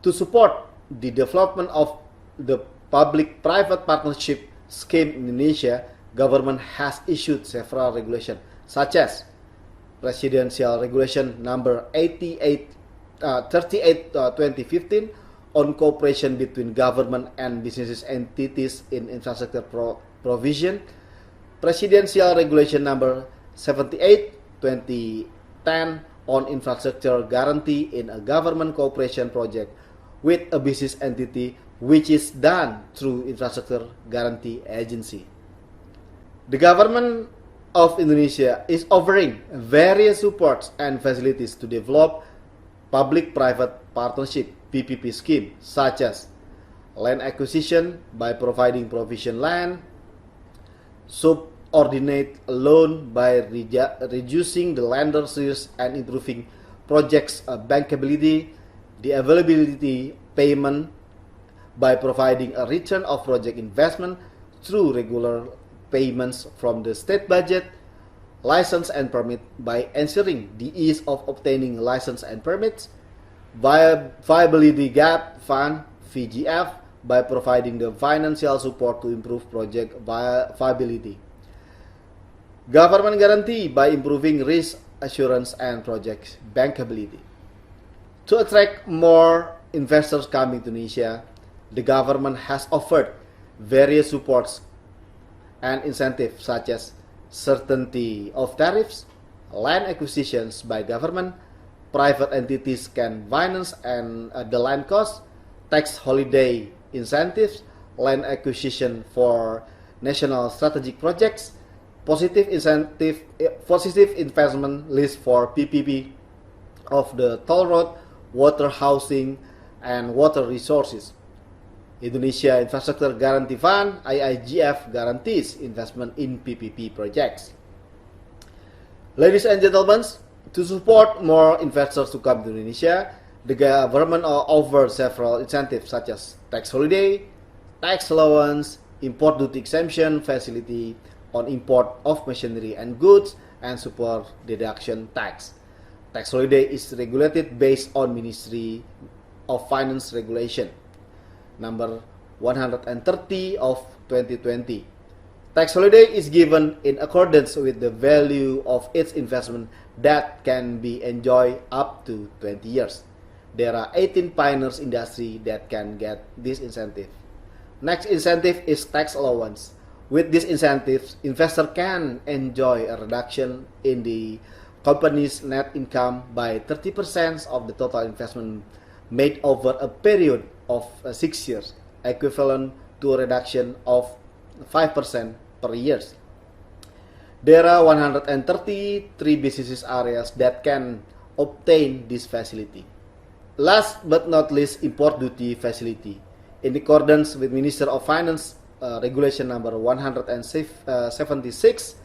[SPEAKER 8] to support the development of the public-private partnership scheme in Indonesia, government has issued several regulations, such as Presidential Regulation Number 38/2015 on cooperation between government and business entities in infrastructure provision, Presidential Regulation Number 78/2010 on infrastructure guarantee in a government cooperation project with a business entity which is done through infrastructure guarantee agency. The government of Indonesia is offering various supports and facilities to develop public-private partnership PPP scheme, such as land acquisition by providing provision land, subordinate loan by reducing the lender's risk and improving projects' bankability, the availability payment by providing a return of project investment through regular payments from the state budget, license and permit by ensuring the ease of obtaining license and permits, viability gap fund (VGF) by providing the financial support to improve project viability, government guarantee by improving risk assurance and project bankability. To attract more investors coming to Indonesia, the government has offered various supports and incentives such as certainty of tariffs, land acquisitions by government, private entities can finance and the land cost, tax holiday incentives, land acquisition for national strategic projects, positive investment list for PPP of the toll road, water, housing, and water resources. Indonesia Infrastructure Guarantee Fund (IIGF) guarantees investment in PPP projects. Ladies and gentlemen, to support more investors to come to Indonesia, the government offers several incentives such as tax holiday, tax allowance, import duty exemption facility on import of machinery and goods, and super deduction tax. Tax holiday is regulated based on Ministry of Finance Regulation Number 130 of 2020. Tax holiday is given in accordance with the value of its investment that can be enjoyed up to 20 years. There are 18 pioneers industry that can get this incentive. Next incentive is tax allowance. With this incentive, investor can enjoy a reduction in the company's net income by 30% of the total investment made over a period of 6 years, equivalent to a reduction of 5% per year. There are 133 business areas that can obtain this facility. Last but not least, import duty facility. In accordance with Minister of Finance Regulation Number 176,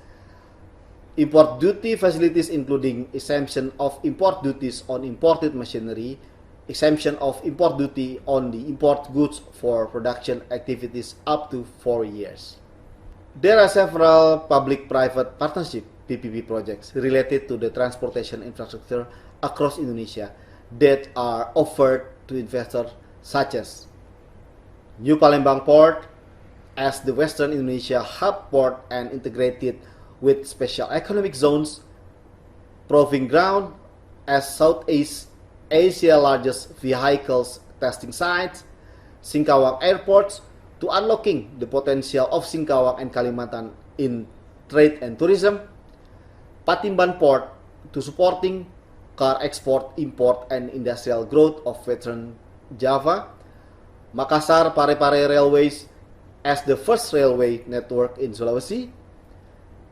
[SPEAKER 8] import duty facilities including exemption of import duties on imported machinery, exemption of import duty on the import goods for production activities up to 4 years. There are several public-private partnership PPP projects related to the transportation infrastructure across Indonesia that are offered to investors, such as New Palembang Port as the Western Indonesia hub port and integrated with special economic zones, proving ground as Southeast Asia's largest vehicles testing sites, Singkawang airports to unlocking the potential of Singkawang and Kalimantan in trade and tourism, Patimban Port to supporting car export, import, and industrial growth of Western Java, Makassar Parepare Railways as the first railway network in Sulawesi,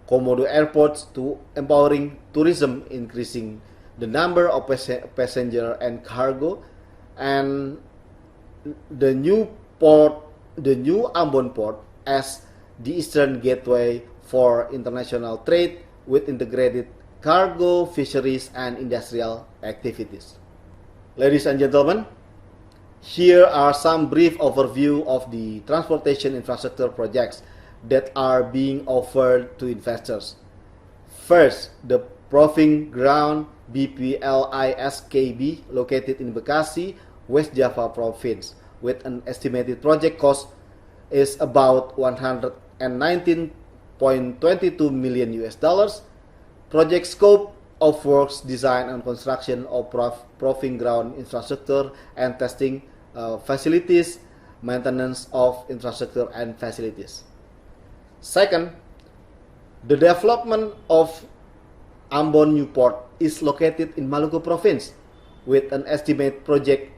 [SPEAKER 8] Komodo airports to empowering tourism, increasing the number of passenger and cargo, and the new Ambon port as the eastern gateway for international trade with integrated cargo, fisheries, and industrial activities. Ladies and gentlemen, here are some brief overview of the transportation infrastructure projects that are being offered to investors. First, the Proving Ground BPLISKB located in Bekasi, West Java Province, with an estimated project cost is about 119.22 million US dollars. Project scope of works, design and construction of proving ground infrastructure and testing facilities, maintenance of infrastructure and facilities. Second, the development of Ambon New Port is located in Maluku Province with an estimated project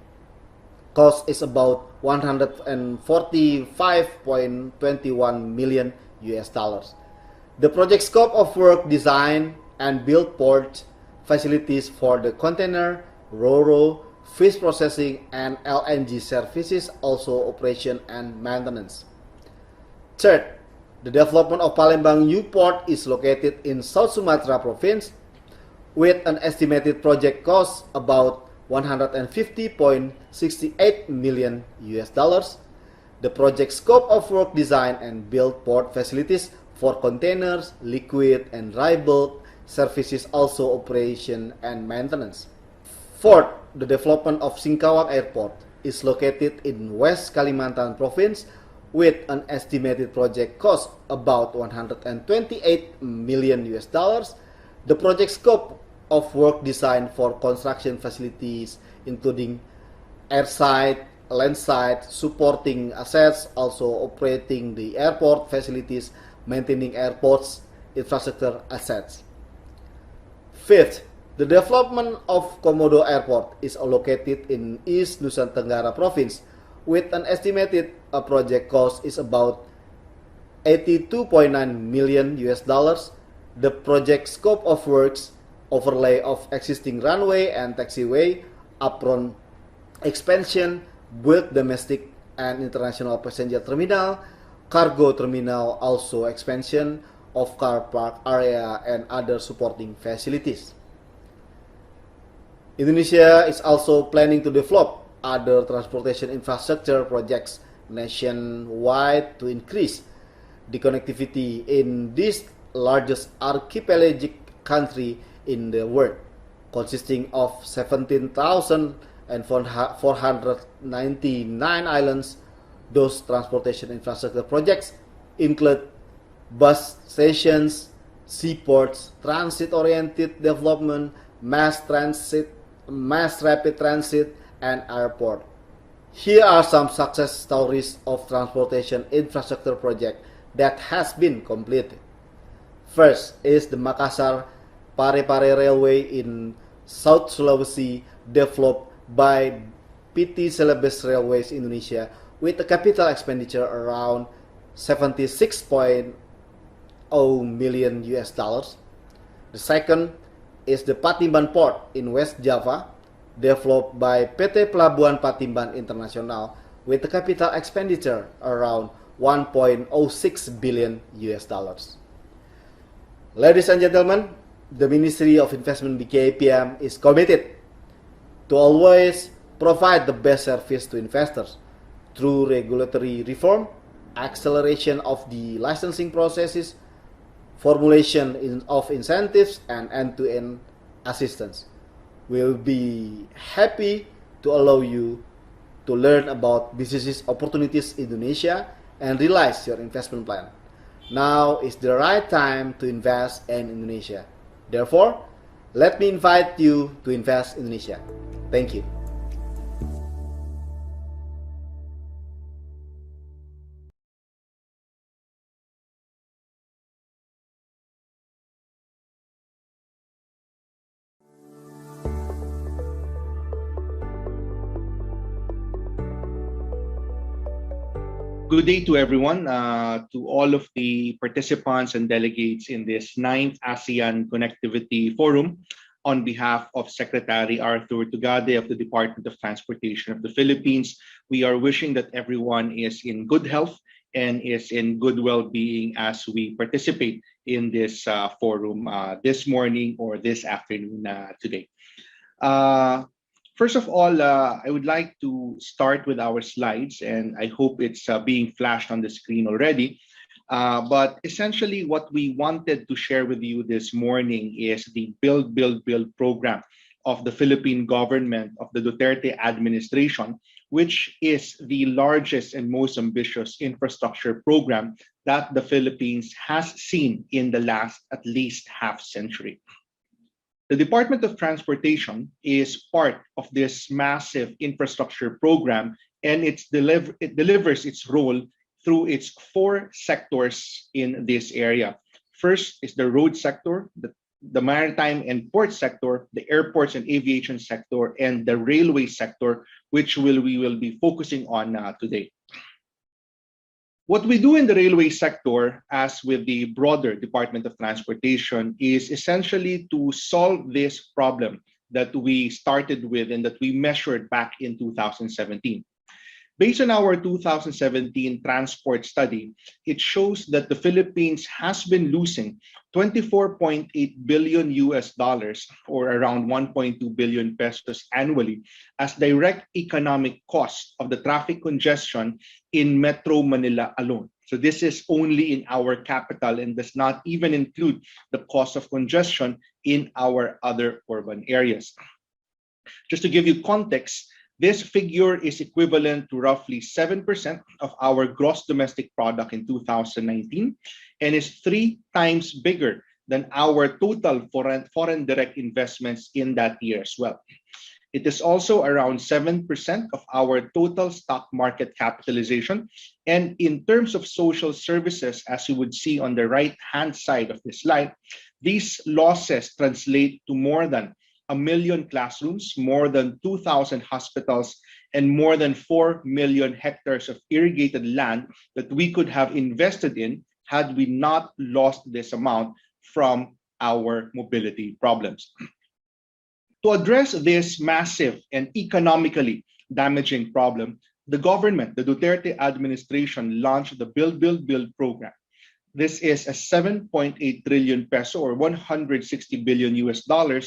[SPEAKER 8] cost is about 145.21 million US dollars. The project scope of work, design and build port facilities for the container, ro-ro, fish processing and LNG services, also operation and maintenance. Third, the development of Palembang New Port is located in South Sumatra Province with an estimated project cost about 150.68 million US dollars. The project scope of work, design and build port facilities for containers, liquid and dry bulk services, also operation and maintenance. Fourth, the development of Singkawang Airport is located in West Kalimantan Province with an estimated project cost about 128 million US dollars. The project scope of work, design for construction facilities including airside, landside, supporting assets, also operating the airport facilities, maintaining airports, infrastructure assets. Fifth, the development of Komodo Airport is located in East Nusa Tenggara Province with an estimated project cost is about 82.9 million US dollars. The project scope of works, overlay of existing runway and taxiway, apron expansion, build domestic and international passenger terminal, cargo terminal, also expansion of car park area and other supporting facilities. Indonesia is also planning to develop other transportation infrastructure projects nationwide to increase the connectivity in this largest archipelagic country in the world, consisting of 17,499 islands. Those transportation infrastructure projects include bus stations, seaports, transit-oriented development, mass rapid transit, and airport. Here are some success stories of transportation infrastructure project that has been completed. First is the Makassar Parepare Railway in South Sulawesi, developed by PT Celebes Railways Indonesia with a capital expenditure around 76.0 million US dollars. The second is the Patimban Port in West Java, developed by PT Pelabuhan Patimban International with a capital expenditure around 1.06 billion US dollars. Ladies and gentlemen, the Ministry of Investment BKPM is committed to always provide the best service to investors through regulatory reform, acceleration of the licensing processes, formulation of incentives, and end-to-end assistance. We'll be happy to allow you to learn about business opportunities in Indonesia and realize your investment plan. Now is the right time to invest in Indonesia. Therefore, let me invite you to invest in Indonesia. Thank you.
[SPEAKER 9] Good day to everyone, to all of the participants and delegates in this 9th ASEAN Connectivity Forum. On behalf of Secretary Arthur Tugade of the Department of Transportation of the Philippines, we are wishing that everyone is in good health and is in good well-being as we participate in this forum this morning or this afternoon today. First of all, I would like to start with our slides, and I hope it's being flashed on the screen already. But essentially, what we wanted to share with you this morning is the Build, Build, Build program of the Philippine government, of the Duterte administration, which is the largest and most ambitious infrastructure program that the Philippines has seen in the last at least half century. The Department of Transportation is part of this massive infrastructure program, and it delivers its role through its 4 sectors in this area. First is the road sector, the maritime and port sector, the airports and aviation sector, and the railway sector, which we will be focusing on today. What we do in the railway sector, as with the broader Department of Transportation, is essentially to solve this problem that we started with and that we measured back in 2017. Based on our 2017 transport study, it shows that the Philippines has been losing $24.8 billion or around 1.2 billion pesos annually as direct economic cost of the traffic congestion in Metro Manila alone. So this is only in our capital and does not even include the cost of congestion in our other urban areas. Just to give you context, this figure is equivalent to roughly 7% of our gross domestic product in 2019 and is 3 times bigger than our total foreign direct investments in that year as well. It is also around 7% of our total stock market capitalization. And in terms of social services, as you would see on the right-hand side of this slide, these losses translate to more than 1 million classrooms, more than 2,000 hospitals, and more than 4 million hectares of irrigated land that we could have invested in had we not lost this amount from our mobility problems. To address this massive and economically damaging problem, the government, the Duterte administration, launched the Build, Build, Build program. This is a 7.8 trillion peso or $160 billion,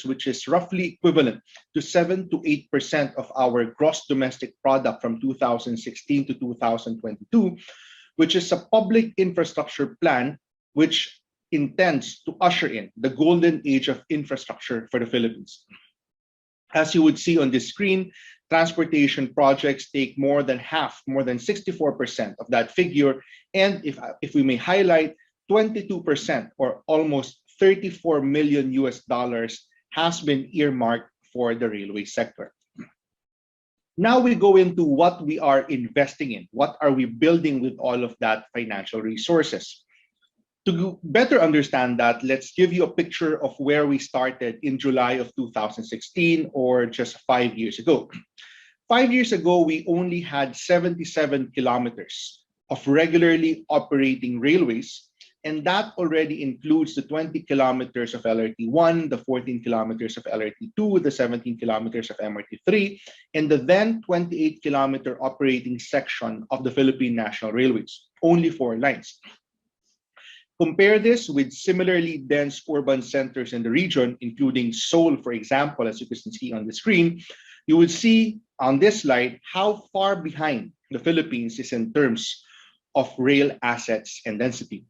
[SPEAKER 9] which is roughly equivalent to 7 to 8% of our gross domestic product from 2016 to 2022, which is a public infrastructure plan which intends to usher in the golden age of infrastructure for the Philippines. As you would see on this screen, transportation projects take more than half, more than 64% of that figure. And if we may highlight, 22% or almost $34 million has been earmarked for the railway sector. Now we go into what we are investing in. What are we building with all of that financial resources? To better understand that, let's give you a picture of where we started in July of 2016 or just 5 years ago. 5 years ago, we only had 77 kilometers of regularly operating railways, and that already includes the 20 kilometers of LRT1, the 14 kilometers of LRT2, the 17 kilometers of MRT3, and the then 28-kilometer operating section of the Philippine National Railways, only 4 lines. Compare this with similarly dense urban centers in the region, including Seoul, for example, as you can see on the screen. You will see on this slide how far behind the Philippines is in terms of rail assets and density.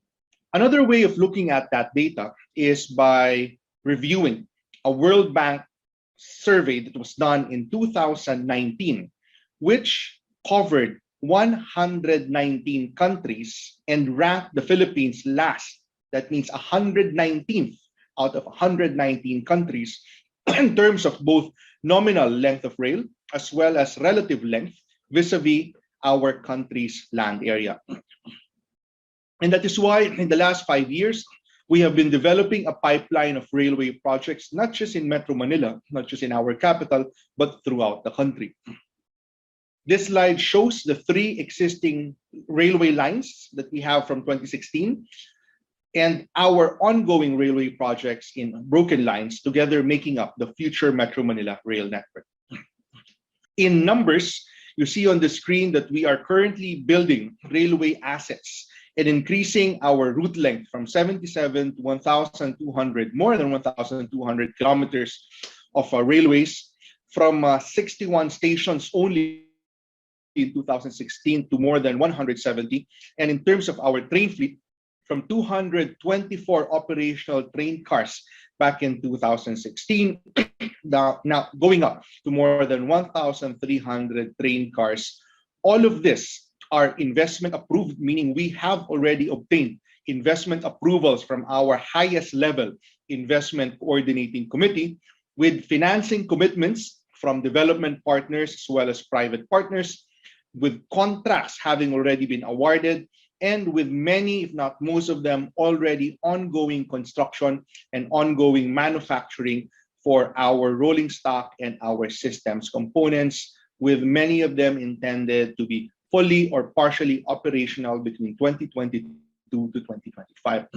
[SPEAKER 9] Another way of looking at that data is by reviewing a World Bank survey that was done in 2019, which covered 119 countries and ranked the Philippines last. That means 119th out of 119 countries in terms of both nominal length of rail as well as relative length vis-a-vis our country's land area. And that is why in the last 5 years, we have been developing a pipeline of railway projects, not just in Metro Manila, not just in our capital, but throughout the country. This slide shows the 3 existing railway lines that we have from 2016 and our ongoing railway projects in broken lines, together making up the future Metro Manila rail network. In numbers, you see on the screen that we are currently building railway assets and increasing our route length from 77 to 1,200, more than 1,200 kilometers of railways, from 61 stations only in 2016 to more than 170. And in terms of our train fleet, from 224 operational train cars back in 2016, now going up to more than 1,300 train cars. All of this are investment approved, meaning we have already obtained investment approvals from our highest level investment coordinating committee, with financing commitments from development partners as well as private partners, with contracts having already been awarded, and with many, if not most of them, already ongoing construction and ongoing manufacturing for our rolling stock and our systems components, with many of them intended to be fully or partially operational between 2022 to 2025.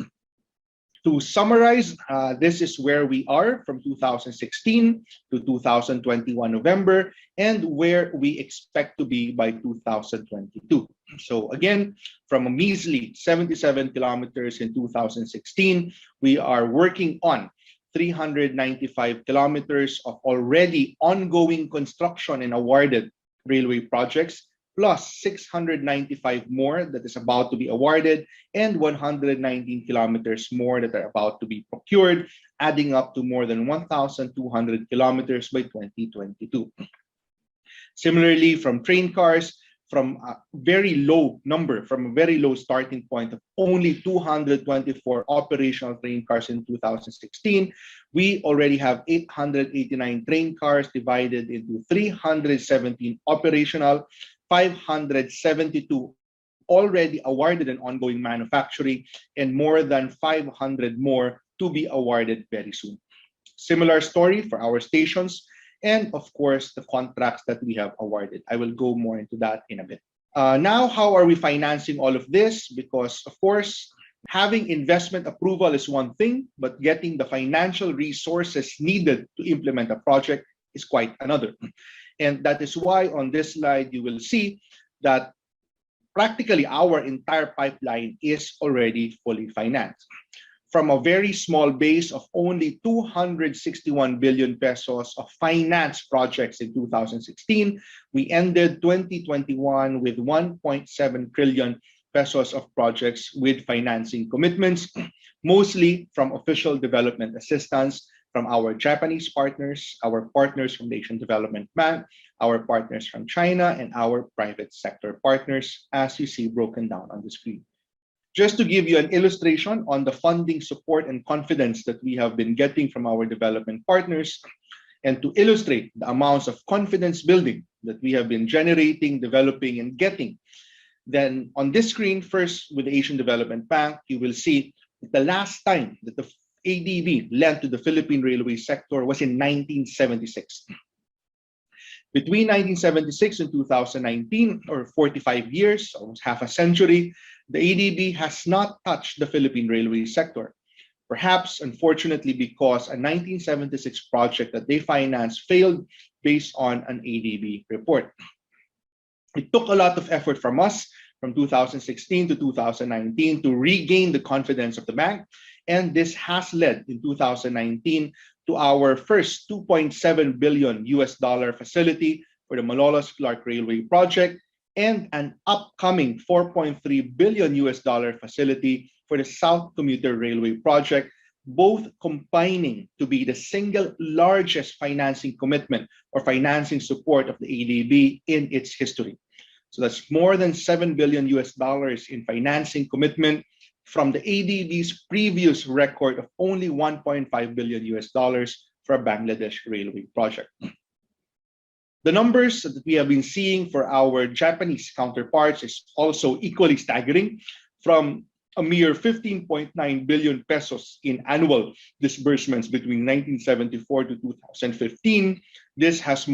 [SPEAKER 9] To summarize, this is where we are from 2016 to 2021 November, and where we expect to be by 2022. So again, from a measly 77 kilometers in 2016, we are working on 395 kilometers of already ongoing construction and awarded railway projects, plus 695 more that is about to be awarded, and 119 kilometers more that are about to be procured, adding up to more than 1,200 kilometers by 2022. Similarly, from train cars, from a very low number, from a very low starting point of only 224 operational train cars in 2016, we already have 889 train cars divided into 317 operational, 572 already awarded and ongoing manufacturing, and more than 500 more to be awarded very soon. Similar story for our stations, and of course, the contracts that we have awarded. I will go more into that in a bit. Now, how are we financing all of this? Because, of course, having investment approval is one thing, but getting the financial resources needed to implement a project is quite another. And that is why on this slide, you will see that practically our entire pipeline is already fully financed. From a very small base of only 261 billion pesos of finance projects in 2016, we ended 2021 with 1.7 trillion pesos of projects with financing commitments, mostly from official development assistance from our Japanese partners, our partners from the Asian Development Bank, our partners from China, and our private sector partners, as you see broken down on the screen. Just to give you an illustration on the funding support and confidence that we have been getting from our development partners, and to illustrate the amounts of confidence building that we have been generating, developing, and getting, then on this screen, first with the Asian Development Bank, you will see that the last time that the ADB lent to the Philippine railway sector was in 1976. Between 1976 and 2019, or 45 years, almost half a century, the ADB has not touched the Philippine railway sector. Perhaps, unfortunately, because a 1976 project that they financed failed based on an ADB report. It took a lot of effort from us from 2016 to 2019 to regain the confidence of the bank. And this has led in 2019 to our first $2.7 billion facility for the Malolos-Clark Railway project, and an upcoming $4.3 billion facility for the South Commuter Railway project, both combining to be the single largest financing commitment or financing support of the ADB in its history. So that's more than $7 billion in financing commitment from the ADB's previous record of only $1.5 billion for a Bangladesh railway project. The numbers that we have been seeing for our Japanese counterparts is also equally staggering. From a mere 15.9 billion pesos in annual disbursements between 1974 to 2015, this has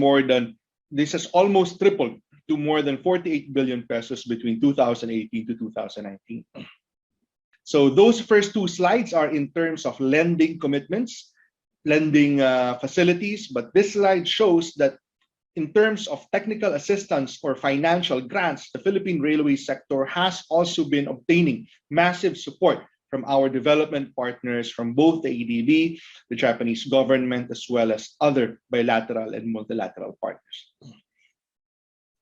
[SPEAKER 9] almost tripled to more than 48 billion pesos between 2018 to 2019. So those first two slides are in terms of lending commitments, lending facilities, but this slide shows that in terms of technical assistance or financial grants, the Philippine railway sector has also been obtaining massive support from our development partners from both the ADB, the Japanese government, as well as other bilateral and multilateral partners.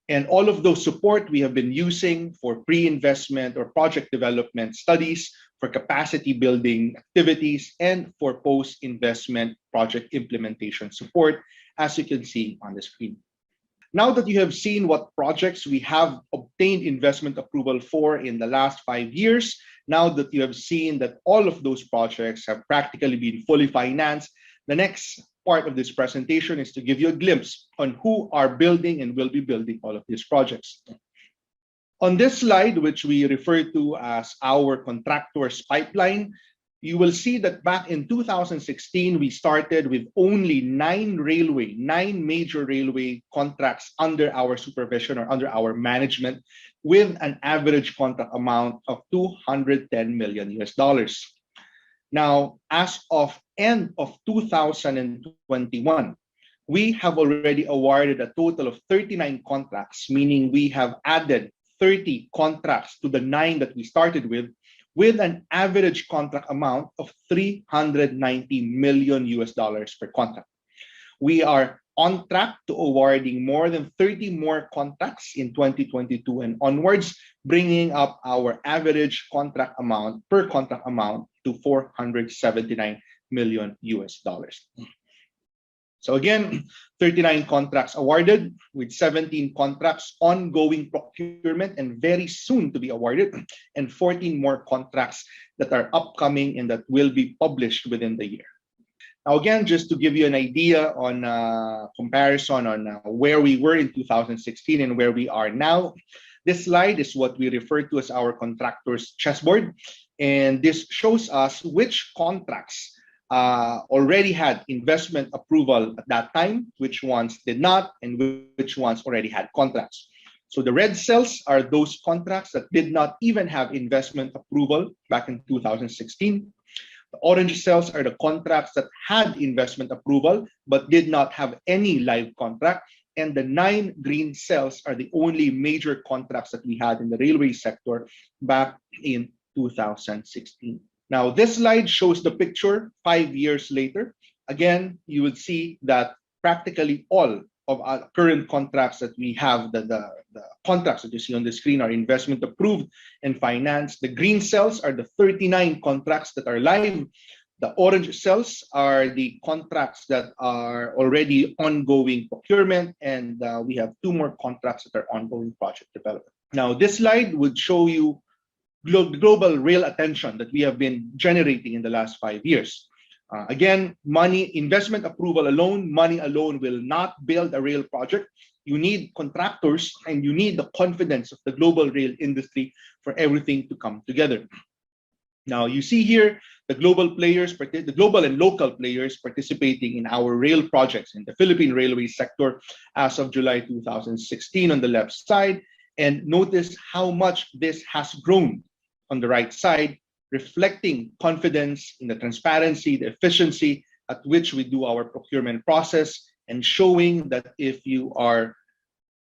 [SPEAKER 9] And all of those support we have been using for pre-investment or project development studies, for capacity building activities, and for post-investment project implementation support, as you can see on the screen. Now that you have seen what projects we have obtained investment approval for in the last 5 years, now that you have seen that all of those projects have practically been fully financed, the next part of this presentation is to give you a glimpse on who are building and will be building all of these projects. On this slide, which we refer to as our contractors pipeline, you will see that back in 2016, we started with only 9 major railway contracts under our supervision or under our management, with an average contract amount of $210 million. Now, as of end of 2021, we have already awarded a total of 39 contracts, meaning we have added 30 contracts to the 9 that we started with an average contract amount of $390 million per contract. We are on track to awarding more than 30 more contracts in 2022 and onwards, bringing up our average contract amount per contract amount to $479 million. So again, 39 contracts awarded, with 17 contracts ongoing procurement and very soon to be awarded, and 14 more contracts that are upcoming and that will be published within the year. Now again, just to give you an idea on comparison on where we were in 2016 and where we are now, this slide is what we refer to as our contractors chessboard, and this shows us which contracts already had investment approval at that time, which ones did not, and which ones already had contracts. So the red cells are those contracts that did not even have investment approval back in 2016. The orange cells are the contracts that had investment approval but did not have any live contract. And the 9 green cells are the only major contracts that we had in the railway sector back in 2016. Now, this slide shows the picture 5 years later. Again, you will see that practically all of our current contracts that we have, the contracts that you see on the screen, are investment approved and financed. The green cells are the 39 contracts that are live. The orange cells are the contracts that are already ongoing procurement, and we have 2 more contracts that are ongoing project development. Now, this slide would show you global rail attention that we have been generating in the last 5 years. Again, investment approval alone, money alone will not build a rail project. You need contractors and you need the confidence of the global rail industry for everything to come together. Now, you see here the global and local players participating in our rail projects in the Philippine railway sector as of July 2016 on the left side. And notice how much this has grown on the right side, reflecting confidence in the transparency, the efficiency at which we do our procurement process, and showing that if you are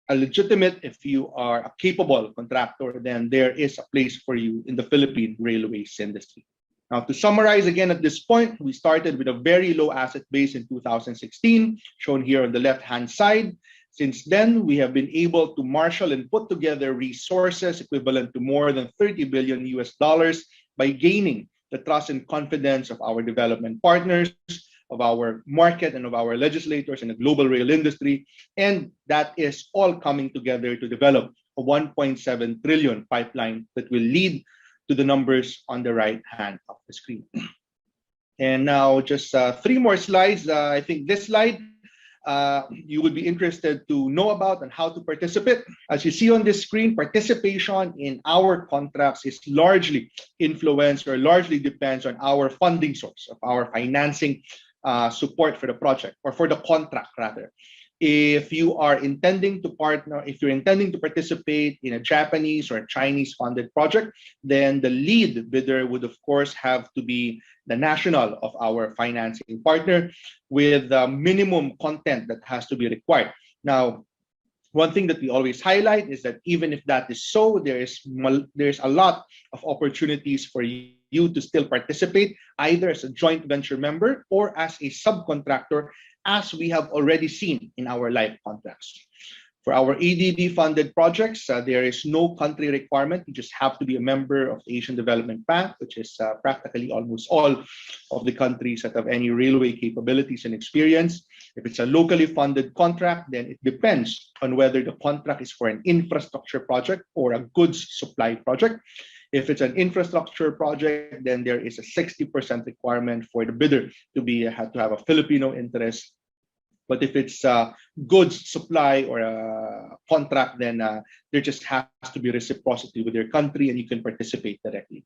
[SPEAKER 9] a legitimate, if you are a capable contractor, then there is a place for you in the Philippine railways industry. Now, to summarize again at this point, we started with a very low asset base in 2016, shown here on the left-hand side. Since then, we have been able to marshal and put together resources equivalent to more than 30 billion US dollars by gaining the trust and confidence of our development partners, of our market, and of our legislators in the global rail industry. And that is all coming together to develop a 1.7 trillion pipeline that will lead to the numbers on the right hand of the screen. And now just 3 more slides. I think this slide you would be interested to know about and how to participate. As you see on this screen, participation in our contracts is largely influenced or largely depends on our funding source of our financing support for the project, or for the contract rather. If you are intending to partner, if you're intending to participate in a Japanese or a Chinese funded project, then the lead bidder would of course have to be the national of our financing partner, with minimum content that has to be required. Now, one thing that we always highlight is that even if that is so, there's a lot of opportunities for you to still participate, either as a joint venture member or as a subcontractor, as we have already seen in our live contracts. For our ADB funded projects, there is no country requirement. You just have to be a member of the Asian Development Bank, which is practically almost all of the countries that have any railway capabilities and experience. If it's a locally funded contract, then it depends on whether the contract is for an infrastructure project or a goods supply project. If it's an infrastructure project, then there is a 60% requirement for the bidder to have a Filipino interest. But if it's goods supply or a contract, then there just has to be reciprocity with your country and you can participate directly.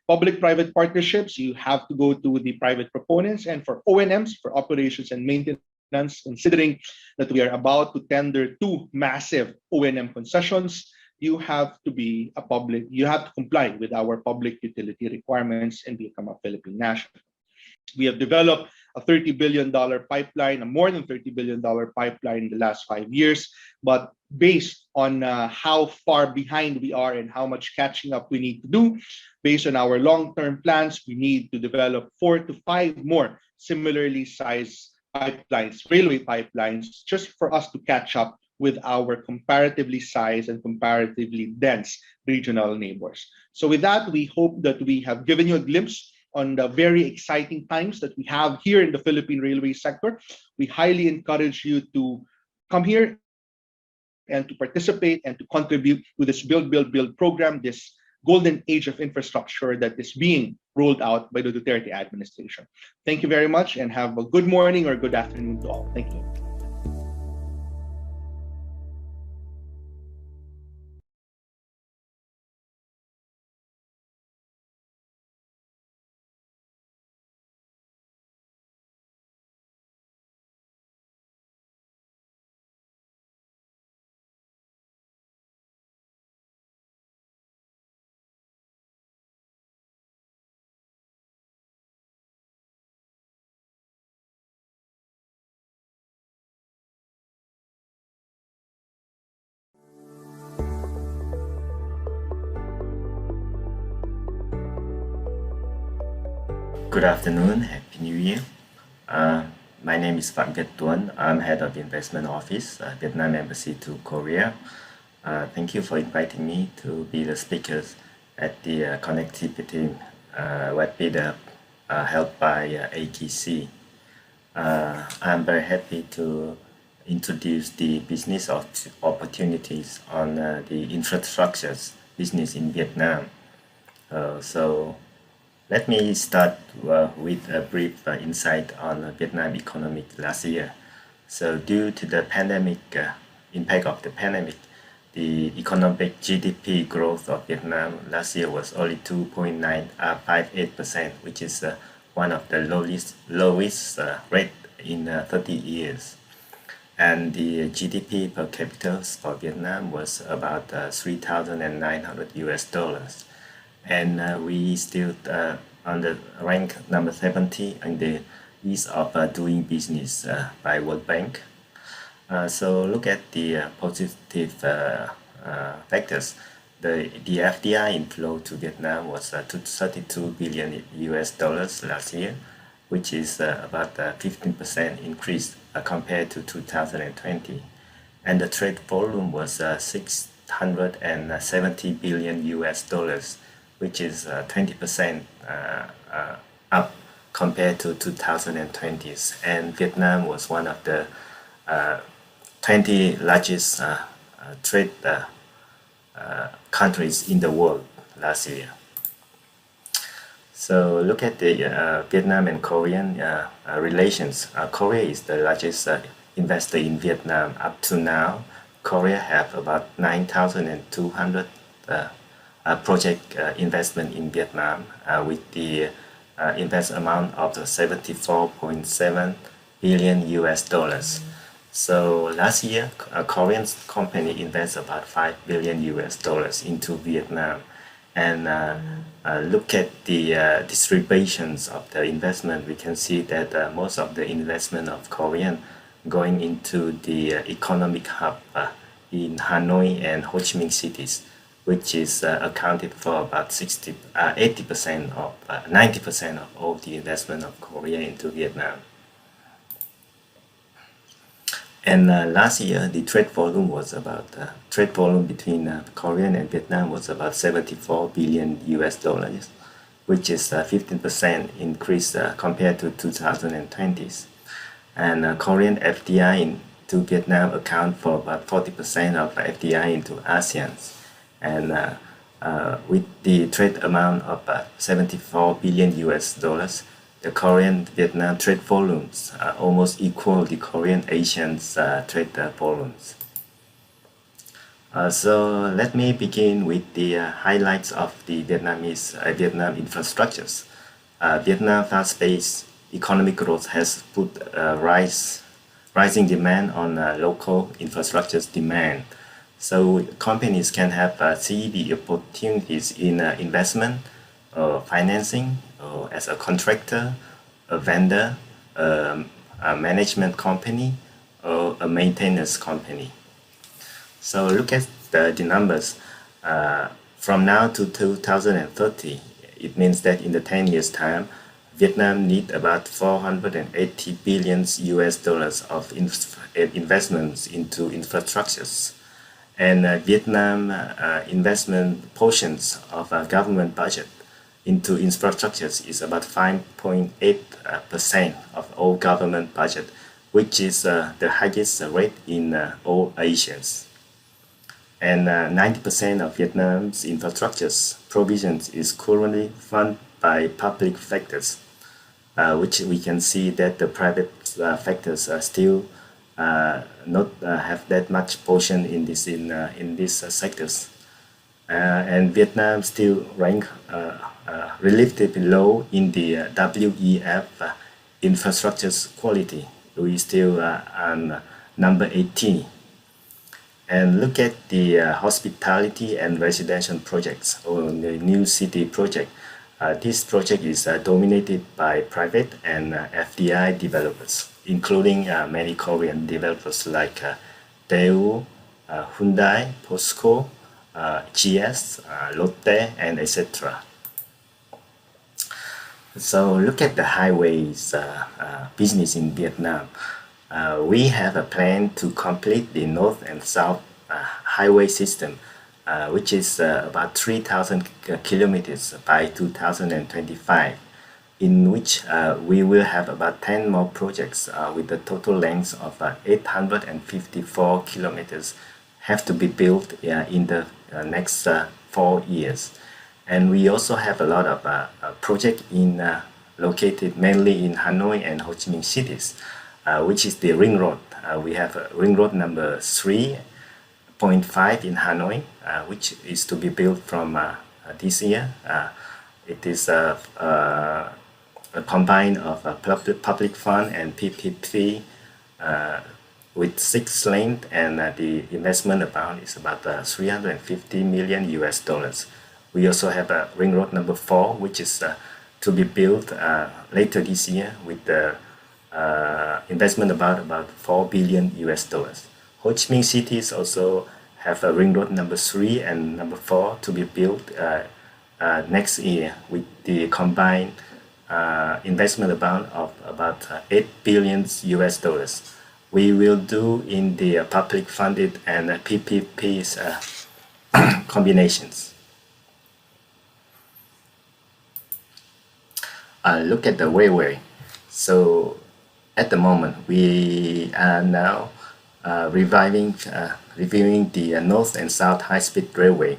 [SPEAKER 9] Public-private partnerships, you have to go to the private proponents. And for O&Ms, for operations and maintenance, considering that we are about to tender 2 massive O&M concessions, you have to comply with our public utility requirements and become a Philippine national. We have developed a $30 billion pipeline, a more than $30 billion pipeline in the last 5 years. But based on how far behind we are and how much catching up we need to do, based on our long-term plans, we need to develop 4 to 5 more similarly sized pipelines, railway pipelines, just for us to catch up with our comparatively sized and comparatively dense regional neighbors. So with that, we hope that we have given you a glimpse on the very exciting times that we have here in the Philippine railway sector. We highly encourage you to come here and to participate and to contribute to this Build, Build, Build program, this golden age of infrastructure that is being rolled out by the Duterte administration. Thank you very much and have a good morning or good afternoon to all. Thank you.
[SPEAKER 10] Good afternoon, Happy New Year. My name is Pham Tuan. I'm head of investment office, Vietnam Embassy to Korea. Thank you for inviting me to be the speaker at the connectivity webinar held by AKCF. I'm very happy to introduce the business opportunities on the infrastructure business in Vietnam. So let me start with a brief insight on Vietnam economy last year. So due to the pandemic, impact of the pandemic, the economic GDP growth of Vietnam last year was only 2.958%, which is one of the lowest rate in 30 years. And the GDP per capita for Vietnam was about $3,900. And we still on the rank number 70 on the ease of doing business by World Bank. So look at the positive factors. The FDI inflow to Vietnam was $32 billion last year, which is about 15% increase compared to 2020. and the trade volume was 670 billion US dollars, which is 20% up compared to 2020s. And Vietnam was one of the 20 largest trade countries in the world last year. So look at the Vietnam and Korean relations. Korea is the largest investor in Vietnam up to now. Korea have about 9,200 project investment in Vietnam with the invest amount of 74.7 billion US dollars. So last year, a Korean company invested about 5 billion US dollars into Vietnam. And look at the distributions of the investment, we can see that most of the investment of Korean going into the economic hub in Hanoi and Ho Chi Minh cities, which is accounted for about 80% of 90% of all the investment of Korea into Vietnam. And last year, the trade volume was about trade volume between Korea and Vietnam was about 74 billion US dollars, which is 15% increase compared to 2020s. And Korean FDI into Vietnam account for about 40% of FDI into ASEAN. And with the trade amount of 74 billion US dollars, the Korean-Vietnam trade volumes almost equal the Korean-Asian's trade volumes. So let me begin with the highlights of the Vietnam infrastructures. Vietnam fast-paced economic growth has put rising demand on local infrastructure's demand. So companies can have see the opportunities in investment, financing, as a contractor, a vendor, a management company, or a maintenance company. So look at the numbers. From now to 2030, it means that in the 10 years time, Vietnam need about 480 billion US dollars of investments into infrastructures. And Vietnam investment portions of government budget into infrastructures is about 5.8% of all government budget, which is the highest rate in all Asians. And 90% of Vietnam's infrastructures provisions is currently funded by public factors, which we can see that the private factors are still not have that much portion in these sectors. And Vietnam still rank relatively low in the WEF infrastructure's quality. We still on number 18. And look at the hospitality and residential projects or the new city project. This project is dominated by private and FDI developers, including many Korean developers like Daewoo, Hyundai, POSCO, GS, Lotte, and etc. So look at the highways business in Vietnam. We have a plan to complete the north and south highway system, which is about 3,000 kilometers by 2025, in which we will have about 10 more projects with a total length of 854 kilometers have to be built in the next 4 years. And we also have a lot of projects located mainly in Hanoi and Ho Chi Minh cities, which is the ring road. We have ring road number 3.5 in Hanoi, which is to be built from this year. It is a combine of public fund and PPP with 6 lanes, and the investment amount is about 350 million US dollars. We also have a ring road number 4, which is to be built later this year with the investment about 4 billion US dollars. Ho Chi Minh cities also have a ring road number 3 and number 4 to be built next year with the combined investment amount of about 8 billion US dollars. we will do in the public funded and PPPs combinations. Look at the railway. So at the moment, we are now reviewing the North and South high-speed railway,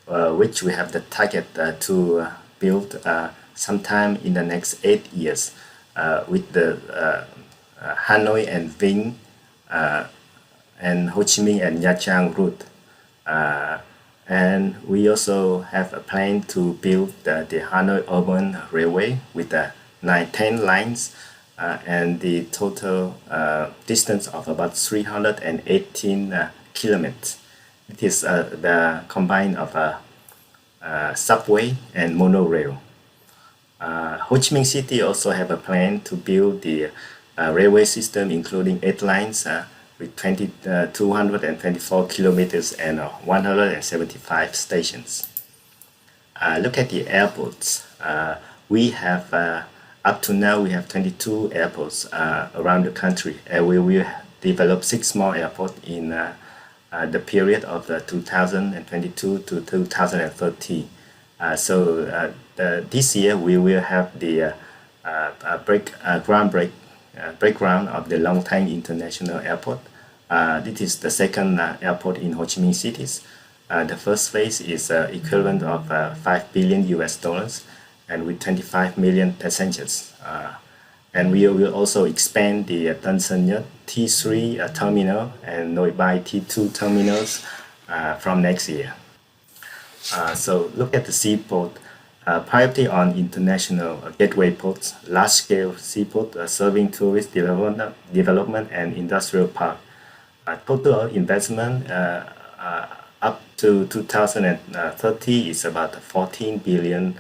[SPEAKER 10] which we have the target to build sometime in the next 8 years with the Hanoi and Vinh and Ho Chi Minh and Nha Trang route. And we also have a plan to build the Hanoi Urban Railway with 10 lines and the total distance of about 318 kilometers. It is the combine of subway and monorail. Ho Chi Minh City also have a plan to build the railway system including 8 lines with 224 kilometers and 175 stations. Look at the airports. We have, up to now, we have 22 airports around the country. We will develop 6 more airports in the period of 2022 to 2030. So this year we will have the breakground of the Long Thanh International Airport. This is the second airport in Ho Chi Minh cities. The first phase is equivalent of $5 billion and with 25 million passengers. And we will also expand the Tân Sơn Nhất T3 terminal and Nội Bài T2 terminals from next year. So look at the seaport. Priority on international gateway ports, large-scale seaport serving tourist development and industrial park. Total investment up to 2030 is about $14 billion,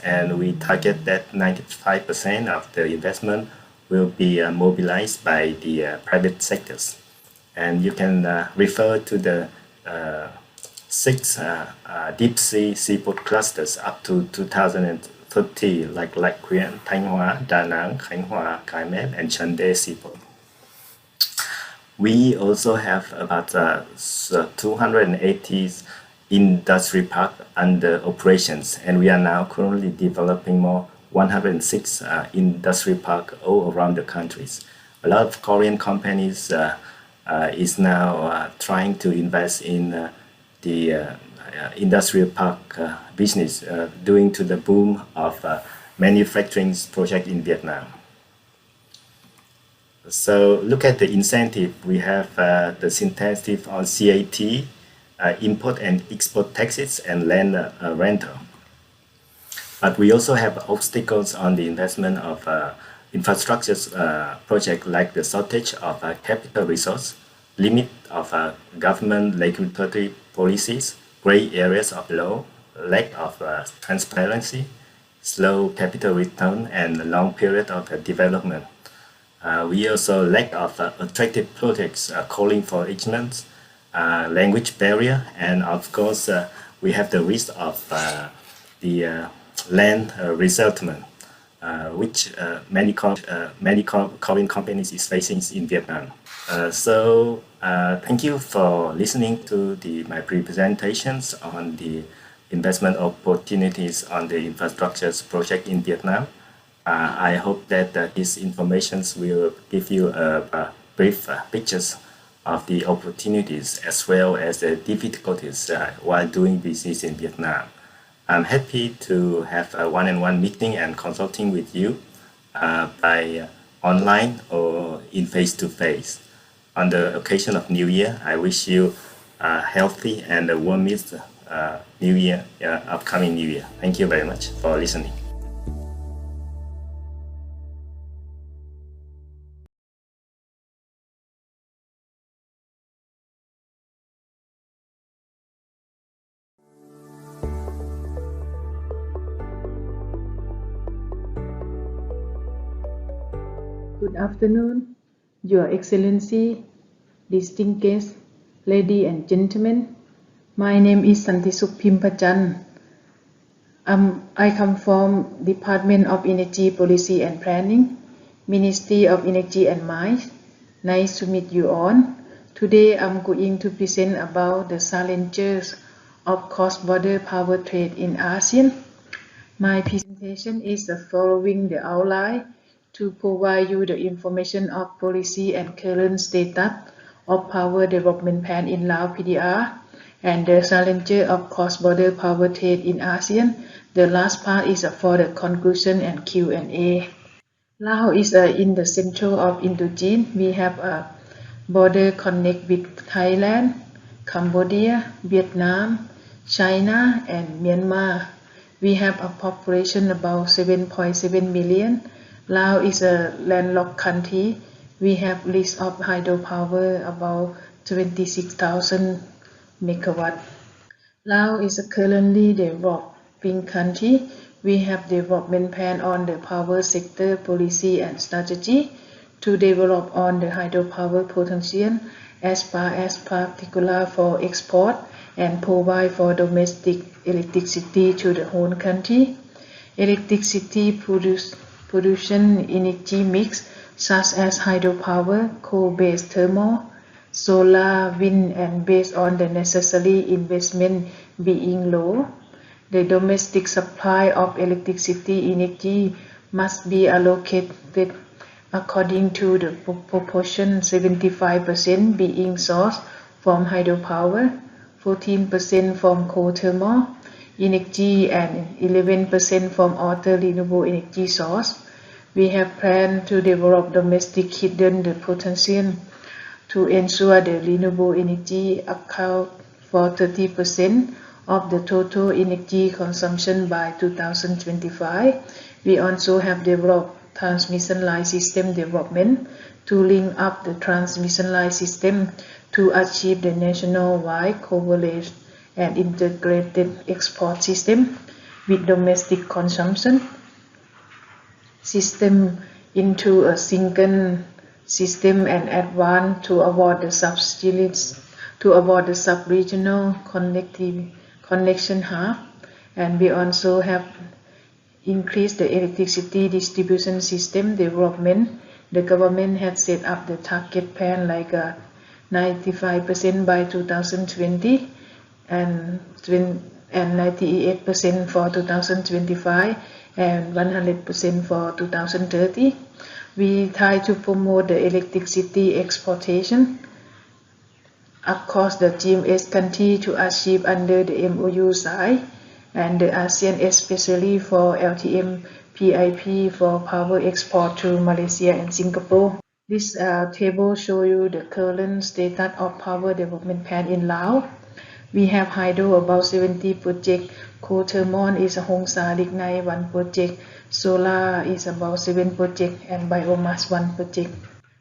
[SPEAKER 10] and we target that 95% of the investment will be mobilized by the private sectors. And you can refer to the 6 deep sea seaport clusters up to 2030, like Kwon, Thanh Hóa, Da Nang, Khánh Hòa, Cái Mép, and Trần Đề seaport. We also have about 280 industry parks under operations, and we are now currently developing more 106 industry parks all around the countries. A lot of Korean companies is now trying to invest in the industrial park business, due to the boom of manufacturing project in Vietnam. So look at the incentive. We have the incentive on CAT, import and export taxes, and land rental. But we also have obstacles on the investment of infrastructure project, like the shortage of capital resource, limit of government regulatory policies, gray areas of law, lack of transparency, slow capital return, and long period of development. We also lack of attractive projects calling for ignorance, language barrier, and of course we have the risk of the land resettlement, which many Korean companies is facing in Vietnam. So thank you for listening to my presentations on the investment opportunities on the infrastructure project in Vietnam. I hope that these informations will give you a brief pictures of the opportunities as well as the difficulties while doing business in Vietnam. I'm happy to have a one-on-one meeting and consulting with you by online or in face-to-face. On the occasion of New Year, I wish you a healthy and a warmest New Year, upcoming New Year. Thank you very much for listening.
[SPEAKER 11] Good afternoon, Your Excellency, distinguished ladies and gentlemen. My name is Santisuk Pimpachan. I come from Department of Energy Policy and Planning, Ministry of Energy and Mines, Nice to meet you all. Today I'm going to present about the challenges of cross-border power trade in ASEAN. My presentation is following the outline to provide you the information of policy and current status of Power Development Plan in Laos PDR and the challenges of cross-border power trade in ASEAN. The last part is for the conclusion and Q&A. Laos is in the center of Indochina. We have a border connect with Thailand, Cambodia, Vietnam, China and Myanmar. We have a population about 7.7 million. Laos is a landlocked country. We have list of hydropower about 26,000 megawatt. Laos is a currently developing country. We have development plan on the power sector policy and strategy to develop on the hydropower potential as far as particular for export and provide for domestic electricity to the whole country. Electricity production energy mix such as hydropower, coal-based thermal, solar, wind and based on the necessary investment being low. The domestic supply of electricity energy must be allocated according to the proportion 75% being sourced from hydropower, 14% from coal thermal energy and 11% from other renewable energy source. We have planned to develop domestic hidden the potential to ensure the renewable energy account for 30% of the total energy consumption by 2025. We also have developed transmission line system development to link up the transmission line system to achieve the nationwide coverage and integrated export system with domestic consumption system into a single system and advance to avoid the sub-regional connection hub. And we also have increased the electricity distribution system development. The government has set up the target plan like 95% by 2020 and 98% for 2025 and 100% for 2030. We try to promote the electricity exportation across the GMS country to achieve under the MOU side and the ASEAN, especially for LTM PIP for power export to Malaysia and Singapore. This table shows you the current status of power development plan in Laos. We have hydro about 70 projects, coal thermal is a Hong Sa Lignite 1 project, solar is about 7 projects and biomass 1 project.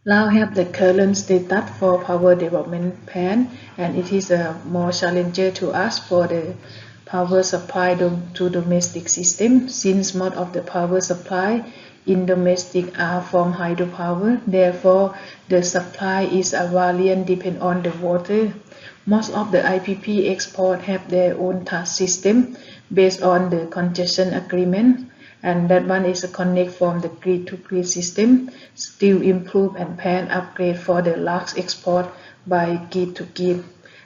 [SPEAKER 11] Laos have the current status for power development plan and it is a more challenging to us for the power supply to domestic system since most of the power supply in domestic are from hydropower. Therefore, the supply is a variant depend on the water. Most of the IPP export have their own tax system based on the concession agreement, and that one is a connect from the grid to grid system, still improve and plan upgrade for the large export by grid to grid.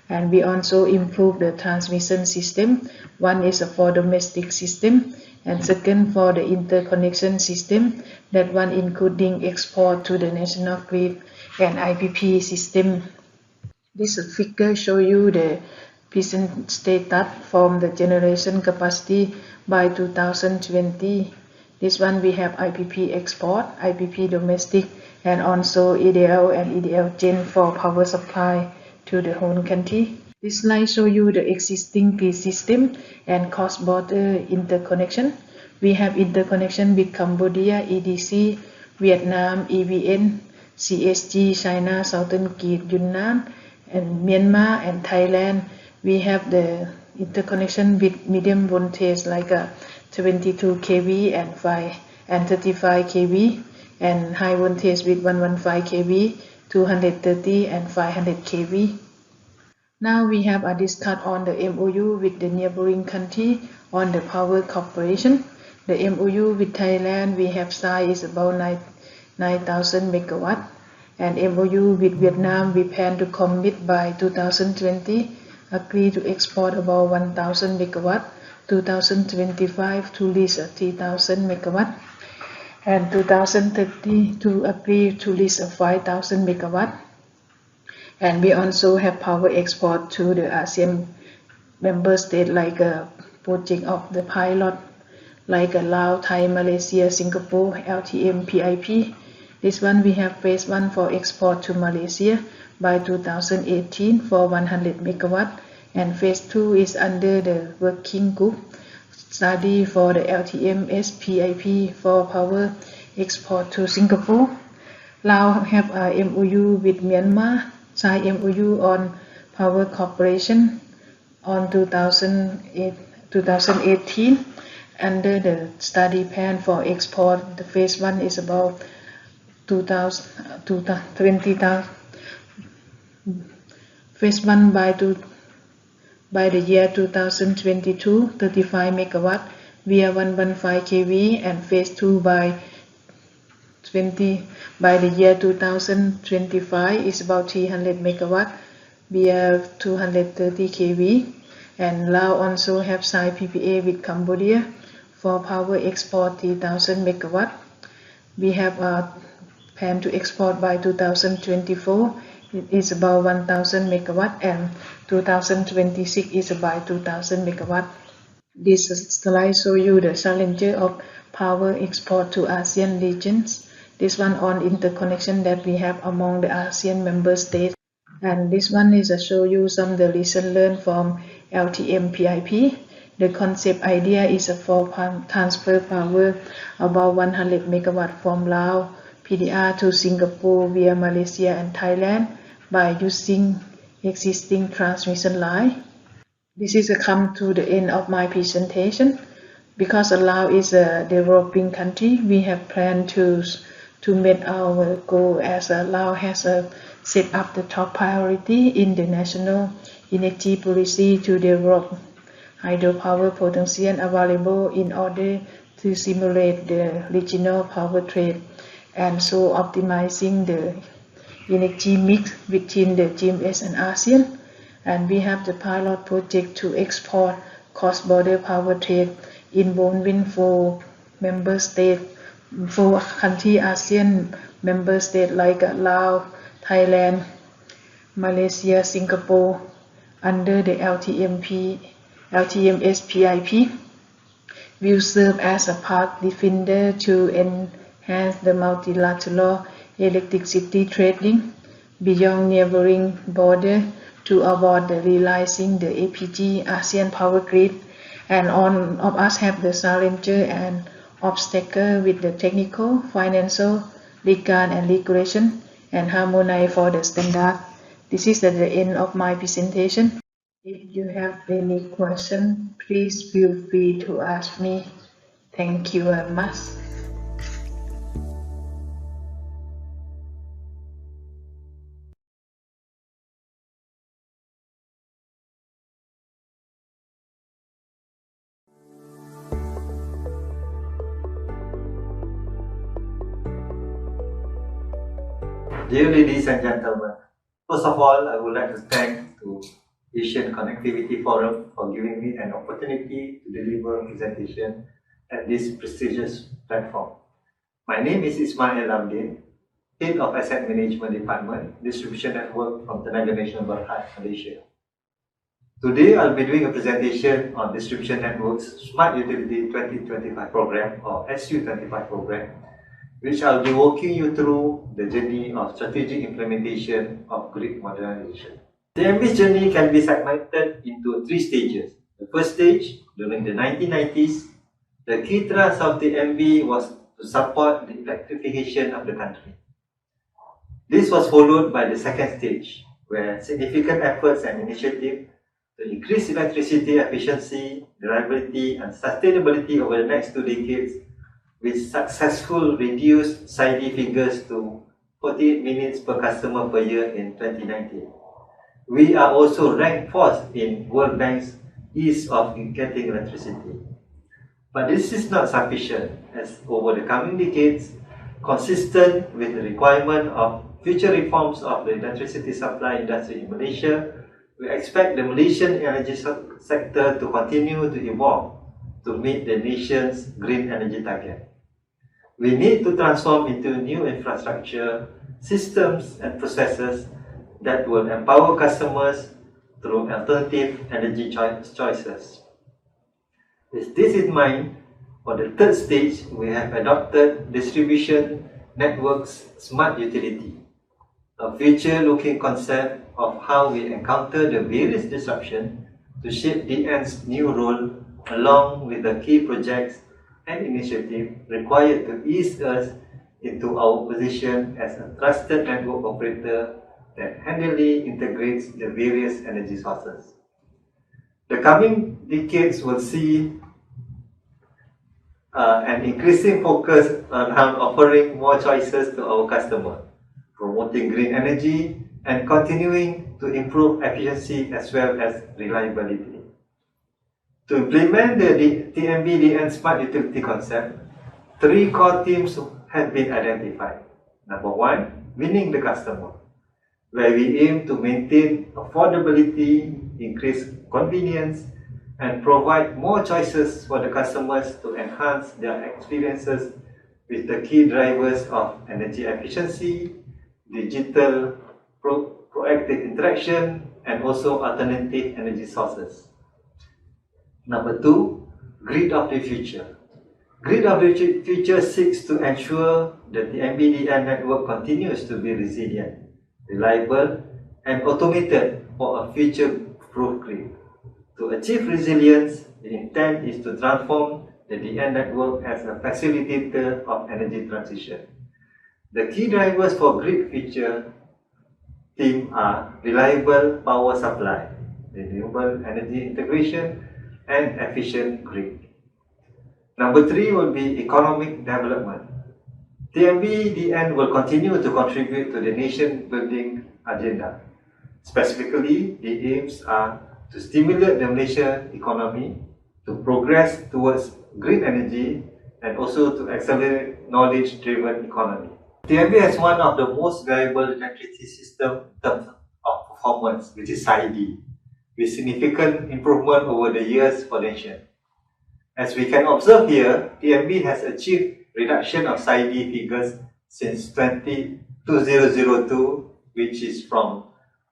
[SPEAKER 11] And we also improve the transmission system. One is for domestic system and second for the interconnection system, that one including export to the national grid and IPP system. This figure shows you the present status from the generation capacity by 2020. This one we have IPP export, IPP domestic, and also EDL and EDL gen for power supply to the whole country. This slide shows you the existing grid system and cross-border interconnection. We have interconnection with Cambodia, EDC, Vietnam, EVN, CSG, China, Southern Grid, Yunnan, and Myanmar and Thailand. We have the interconnection with medium voltage like 22 kV and 35 kV, and high voltage with 115 kV, 230 and 500 kV. Now we have a discussion on the MOU with the neighboring country on the power cooperation. The MOU with Thailand we have signed is about 9,000 megawatt, and MOU with Vietnam, we plan to commit by 2020, agree to export about 1,000 megawatt, 2025 to lease 3,000 megawatt, and 2030 to agree to lease 5,000 megawatt. And we also have power export to the ASEAN member state, like a project of the pilot, like a Laos, Thai, Malaysia, Singapore, LTM, PIP. This one we have phase 1 for export to Malaysia by 2018 for 100 megawatt, and phase 2 is under the working group study for the LTM SPIP for power export to Singapore. Laos have a MOU with Myanmar, signed MOU on power cooperation on 2018 under the study plan for export. The phase 1 is about 20,000. Phase 1 by the year 2022, 35 megawatt via 115 kV, and phase 2 by the year 2025 is about 300 megawatt via 230 kV. And Laos also have signed PPA with Cambodia for power export 3,000 megawatt. We have a plan to export by 2024. It is about 1,000 megawatt, and 2026 is about 2,000 megawatt. This slide shows you the challenger of power export to ASEAN regions. This one on interconnection that we have among the ASEAN member states. And this one is to show you some of the lessons learned from LTM PIP. The concept idea is for transfer power about 100 megawatt from Laos PDR to Singapore via Malaysia and Thailand by using existing transmission line. This is come to the end of my presentation. Because Laos is a developing country, we have planned to meet our goal as Laos has set up the top priority in the national energy policy to develop hydropower potential available in order to stimulate the regional power trade, and so optimizing the energy mix between the GMS and ASEAN. And we have the pilot project to export cross-border power trade involving 4 member states, 4 country ASEAN member states like Laos, Thailand, Malaysia, Singapore under the LTMS PIP. Will serve as a path defender to enhance the multilateral electricity trading beyond neighboring border to avoid realizing the APG ASEAN power grid. And all of us have the challenger and obstacle with the technical, financial, legal and regulation and harmonize for the standard. This is at the end of my presentation. If you have any question, please feel free to ask me. Thank you very much.
[SPEAKER 2] Dear ladies and gentlemen, first of all, I would like to thank to Asian Connectivity Forum for giving me an opportunity to deliver a presentation at this prestigious platform. My name is Ismail Abdin, Head of Asset Management Department, Distribution Network from Tenaga Nasional Berhad, Malaysia. Today, I'll be doing a presentation on Distribution Network's Smart Utility 2025 program, or SU25 program, which I'll be walking you through the journey of strategic implementation of grid modernization. The MB's journey can be segmented into 3 stages. The first stage, during the 1990s, the key thrust of the MB was to support the electrification of the country. This was followed by the second stage, where significant efforts and initiatives to increase electricity efficiency, reliability, and sustainability over the next 2 decades, with successful reduced SAIDI figures to 48 minutes per customer per year in 2019. We are also ranked 4th in World Bank's ease of getting electricity. But this is not sufficient, as over the coming decades, consistent with the requirement of
[SPEAKER 12] future reforms of the electricity supply industry in Malaysia, we expect the Malaysian energy sector to continue to evolve to meet the nation's green energy target. We need to transform into new infrastructure, systems and processes that will empower customers through alternative energy choices. With this in mind, for the third stage, we have adopted distribution networks smart utility, a future-looking concept of how we encounter the various disruptions to shape DN's new role along with the key projects and initiatives required to ease us into our position as a trusted network operator that handily integrates the various energy sources. The coming decades will see an increasing focus on offering more choices to our customers, promoting green energy, and continuing to improve efficiency as well as reliability. To implement the TMB-DN Smart Utility concept, 3 core themes have been identified. Number 1, winning the customer, where we aim to maintain affordability, increase convenience, and provide more choices for the customers to enhance their experiences with the key drivers of energy efficiency, digital proactive interaction, and also alternative energy sources. Number 2, Grid of the Future. Grid of the Future seeks to ensure that the MBDN network continues to be resilient, reliable, and automated for a future-proof grid. To achieve resilience, the intent is to transform the DN network as a facilitator of energy transition. The key drivers for grid future theme are reliable power supply, renewable energy integration, and efficient grid. Number 3 will be economic development. TMB-DN will continue to contribute to the nation-building agenda. Specifically, the aims are to stimulate the Malaysian economy, to progress towards green energy, and also to accelerate knowledge-driven economy. TMB has one of the most reliable electricity systems in terms of performance, which is SAIDI, with significant improvement over the years for the nation. As we can observe here, TMB has achieved reduction of SAIDI figures since 2002, which is from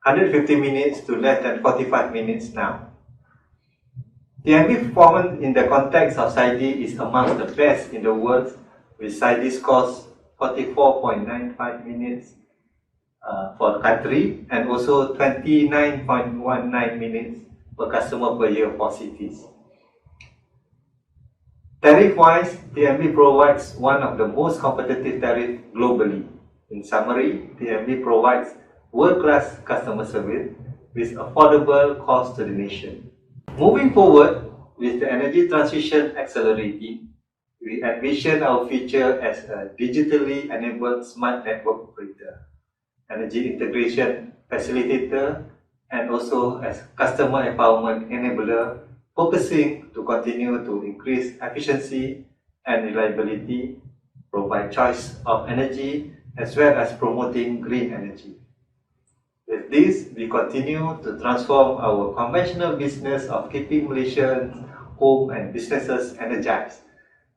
[SPEAKER 12] 150 minutes to less than 45 minutes now. TMB performance in the context of SAIDI is among the best in the world, with SAIDI scores 44.95 minutes for the country and also 29.19 minutes per customer per year for cities. Tariff-wise, TMB provides one of the most competitive tariffs globally. In summary, TMB provides world-class customer service with affordable cost to the nation. Moving forward, with the energy transition accelerating, we envision our future as a digitally enabled smart network operator, energy integration facilitator, and also as customer empowerment enabler, focusing to continue to increase efficiency and reliability, provide choice of energy, as well as promoting green energy. With this, we continue to transform our conventional business of keeping Malaysians, home and businesses energized,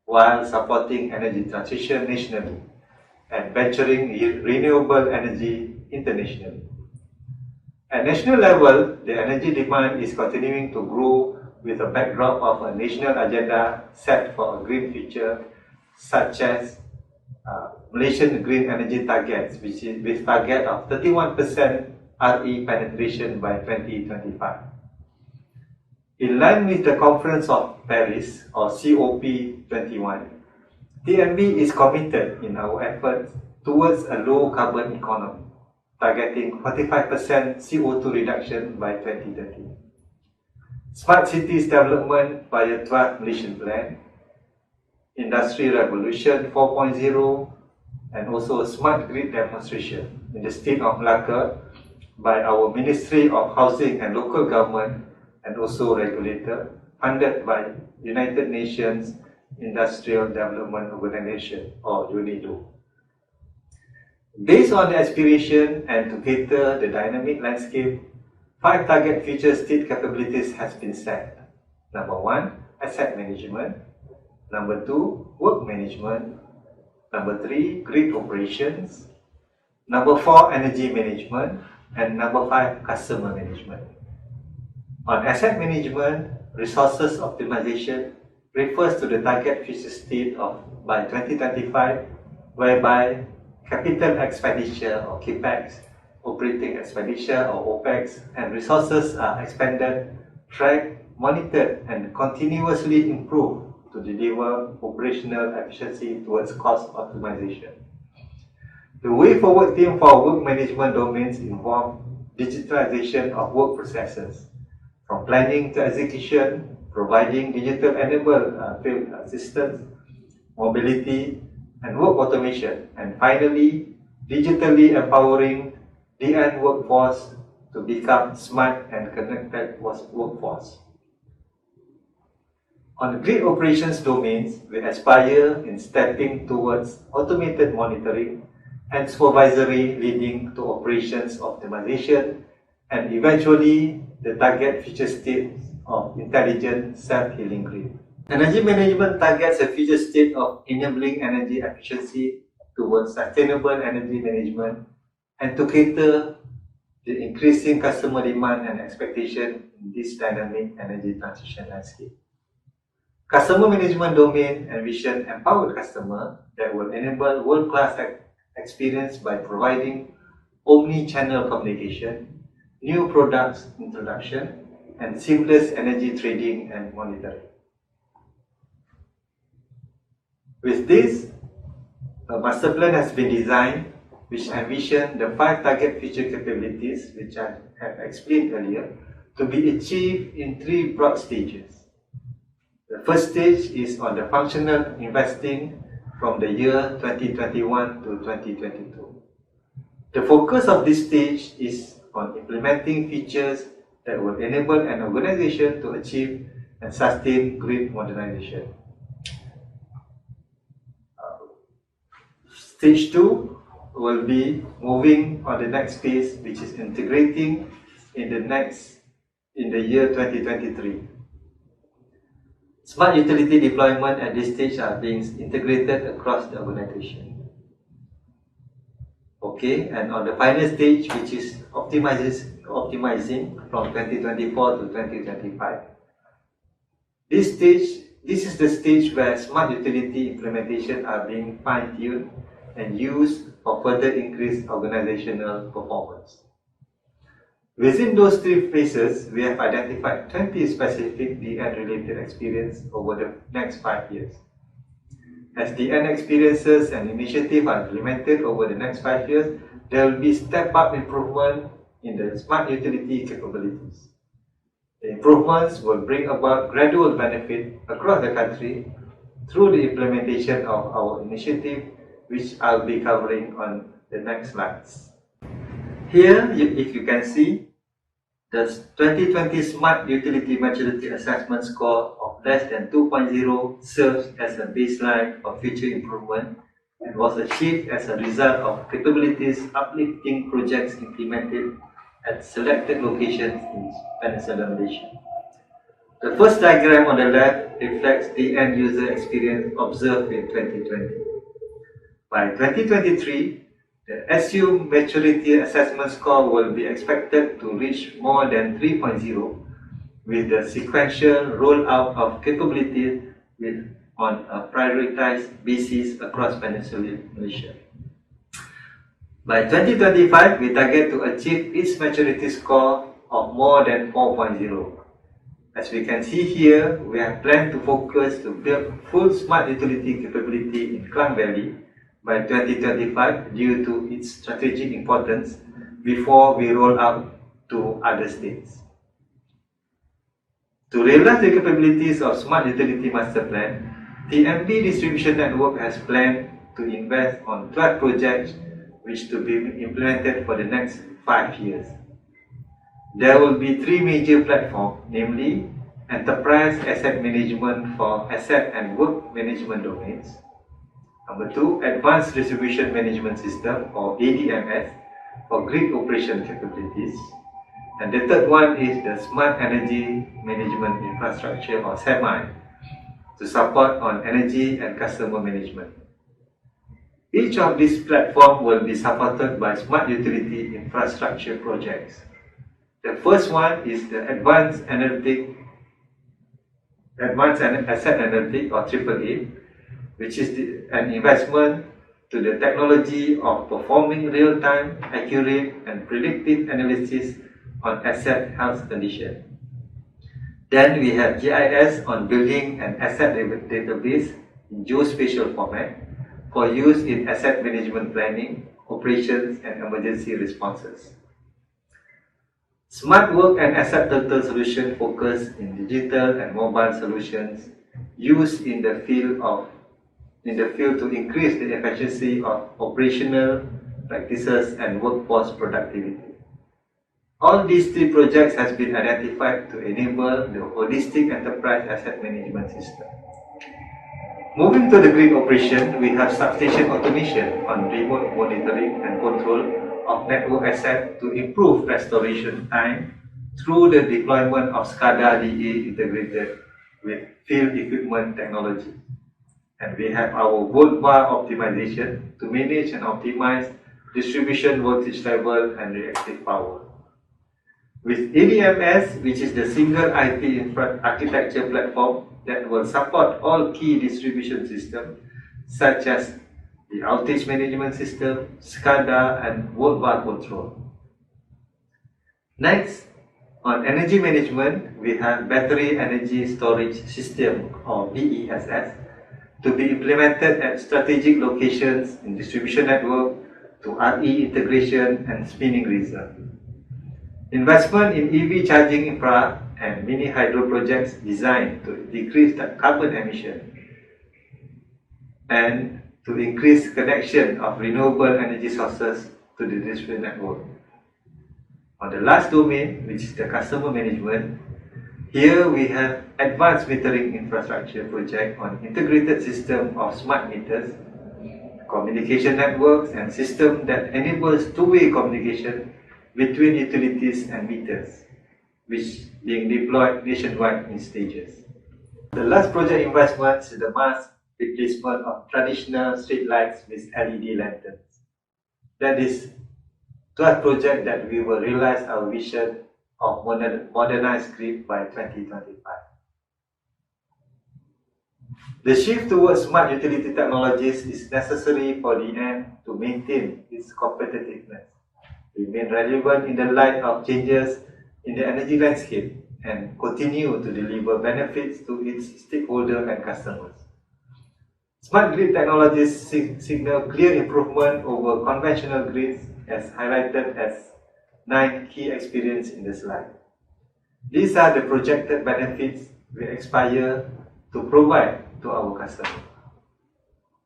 [SPEAKER 12] while supporting energy transition nationally and venturing renewable energy internationally. At national level, the energy demand is continuing to grow with a backdrop of a national agenda set for a green future, such as Malaysian green energy targets, which is with target of 31% RE penetration by 2025. In line with the Conference of Paris, or COP21, TMB is committed in our efforts towards a low carbon economy, targeting 45% CO2 reduction by 2030. Smart cities development via 12 Malaysian Plan, Industry Revolution 4.0, and also smart grid demonstration in the state of Malacca by our Ministry of Housing and Local Government and also regulator, funded by United Nations Industrial Development Organization, or UNIDO. Based on the aspiration and to cater the dynamic landscape, 5 target future state capabilities has been set. Number 1, asset management. Number 2, work management. Number 3, grid operations. Number 4, energy management. And number 5, customer management. On asset management, resources optimization refers to the target future state of by 2025, whereby capital expenditure or CAPEX, operating expenditure or OPEX, and resources are expended, tracked, monitored, and continuously improved to deliver operational efficiency towards cost optimization. The way forward theme for work management domains involve digitalization of work processes, from planning to execution, providing digital-enabled field assistance, mobility, and work automation, and finally, digitally empowering the end workforce to become smart and connected workforce. On the grid operations domains, we aspire in stepping towards automated monitoring and supervisory leading to operations optimization and eventually the target future state of intelligent self-healing grid. Energy management targets a future state of enabling energy efficiency towards sustainable energy management and to cater the increasing customer demand and expectation in this dynamic energy transition landscape. Customer management domain envision empowered customer that will enable world-class experience by providing omni-channel communication, new products introduction, and seamless energy trading and monitoring. With this, a master plan has been designed which envision the 5 target future capabilities which I have explained earlier to be achieved in 3 broad stages. The first stage is on the functional investing from the year 2021 to 2022. The focus of this stage is on implementing features that will enable an organization to achieve and sustain grid modernization. Stage 2 will be moving on the next phase, which is integrating in the year 2023. Smart utility deployment at this stage are being integrated across the organization. Okay, and on the final stage, which is optimizing from 2024 to 2025. This is the stage where smart utility implementation are being fine-tuned and used for further increased organizational performance. Within those 3 phases, we have identified 20 specific DN-related experience over the next 5 years. As DN experiences and initiatives are implemented over the next 5 years, there will be step-up improvement in the smart utility capabilities. The improvements will bring about gradual benefit across the country through the implementation of our initiative, which I'll be covering on the next slides. Here, if you can see, the 2020 Smart Utility Maturity Assessment score of less than 2.0 serves as a baseline for future improvement and was achieved as a result of capabilities uplifting projects implemented at selected locations in Peninsular Malaysia. The first diagram on the left reflects the end user experience observed in 2020. By 2023, the assumed maturity assessment score will be expected to reach more than 3.0 with the sequential rollout of capabilities on a prioritized basis across Peninsular Malaysia. By 2025, we target to achieve its maturity score of more than 4.0. As we can see here, we have planned to focus to build full smart utility capability in Klang Valley by 2025 due to its strategic importance before we roll out to other states. To realize the capabilities of Smart Utility Master Plan, the MP Distribution Network has planned to invest on 12 projects which to be implemented for the next 5 years. There will be 3 major platforms, namely Enterprise Asset Management for asset and work management domains, Number 2, Advanced Distribution Management System or ADMS for grid operation capabilities. And the third one is the Smart Energy Management Infrastructure or SEMI to support on energy and customer management. Each of these platforms will be supported by smart utility infrastructure projects. The first one is the Advanced Asset Analytic or AAA, which is an investment to the technology of performing real-time, accurate and predictive analysis on asset health condition. Then we have GIS on building an asset database in geospatial format for use in asset management planning, operations and emergency responses. Smart work and asset total solution focus in digital and mobile solutions used in the field to increase the efficiency of operational practices and workforce productivity. All these three projects has been identified to enable the holistic enterprise asset management system. Moving to the grid operation, we have substation automation on remote monitoring and control of network assets to improve restoration time through the deployment of SCADA DA integrated with field equipment technology. And we have our volt bar optimization to manage and optimize distribution voltage level and reactive power. With ADMS, which is the single IT architecture platform that will support all key distribution systems such as the outage management system, SCADA and volt bar control. Next, on energy management, we have battery energy storage system or BESS to be implemented at strategic locations in distribution network to RE integration and spinning reserve. Investment in EV charging infra and mini hydro projects designed to decrease the carbon emission and to increase connection of renewable energy sources to the distribution network. On the last domain, which is the customer management, here we have advanced metering infrastructure project on integrated system of smart meters, communication networks and system that enables two-way communication between utilities and meters, which being deployed nationwide in stages. The last project investment is the mass replacement of traditional street lights with LED lanterns. That is 12th project that we will realize our vision of modernized grid by 2025. The shift towards smart utility technologies is necessary for the end to maintain its competitiveness, remain relevant in the light of changes in the energy landscape, and continue to deliver benefits to its stakeholders and customers. Smart grid technologies signal clear improvement over conventional grids as highlighted as 9 key experiences in the slide. These are the projected benefits we aspire to provide to our customers.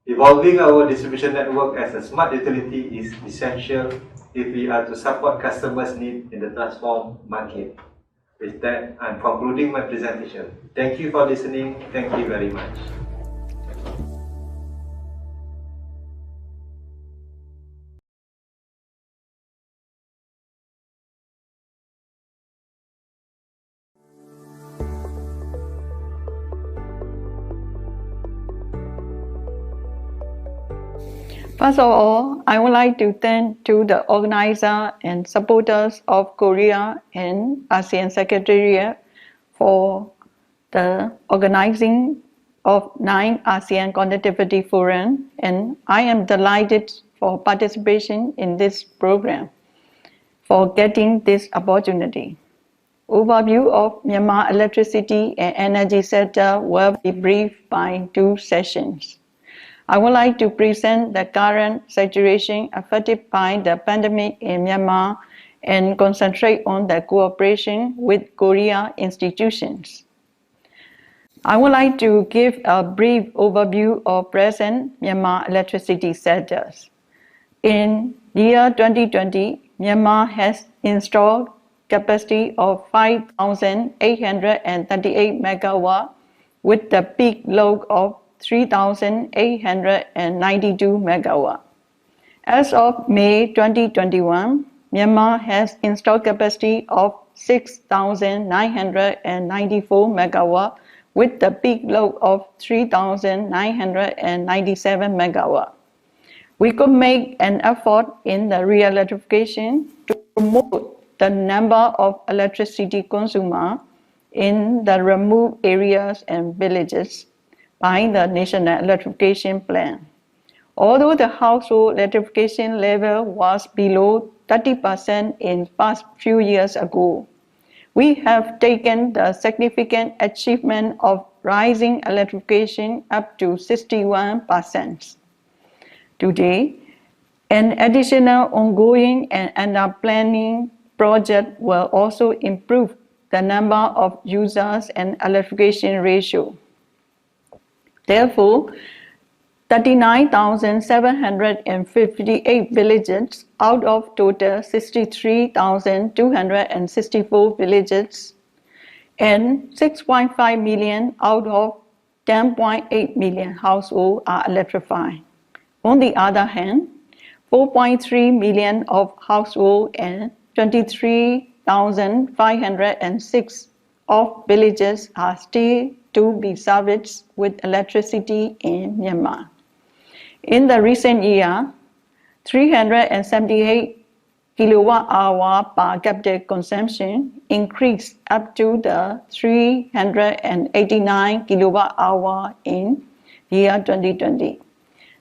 [SPEAKER 12] Evolving our distribution network as a smart utility is essential if we are to support customers' needs in the transformed market. With that, I'm concluding my presentation. Thank you for listening. Thank you very much.
[SPEAKER 13] First of all, I would like to thank to the organizer and supporters of Korea and ASEAN Secretariat for the organizing of 9th ASEAN Connectivity Forum, and I am delighted for participation in this program, for getting this opportunity. Overview of Myanmar electricity and energy sector will be briefed by 2 sessions. I would like to present the current situation affected by the pandemic in Myanmar and concentrate on the cooperation with Korea institutions. I would like to give a brief overview of present Myanmar electricity sectors. In year 2020, Myanmar has installed capacity of 5,838 megawatt with the peak load of 3,892 megawatt. As of May 2021, Myanmar has installed capacity of 6,994 megawatt with the peak load of 3,997 megawatt. We could make an effort in the re-electrification to promote the number of electricity consumers in the remote areas and villages by the National Electrification Plan. Although the household electrification level was below 30% in past few years ago, we have taken the significant achievement of rising electrification up to 61%. Today, an additional ongoing and under planning project will also improve the number of users and electrification ratio. Therefore, 39,758 villages out of total 63,264 villages and 6.5 million out of 10.8 million households are electrified. On the other hand, 4.3 million of households and 23,506 of villages are still to be serviced with electricity in Myanmar. In the recent year, 378 kilowatt-hour per capita consumption increased up to the 389 kilowatt-hour in year 2020.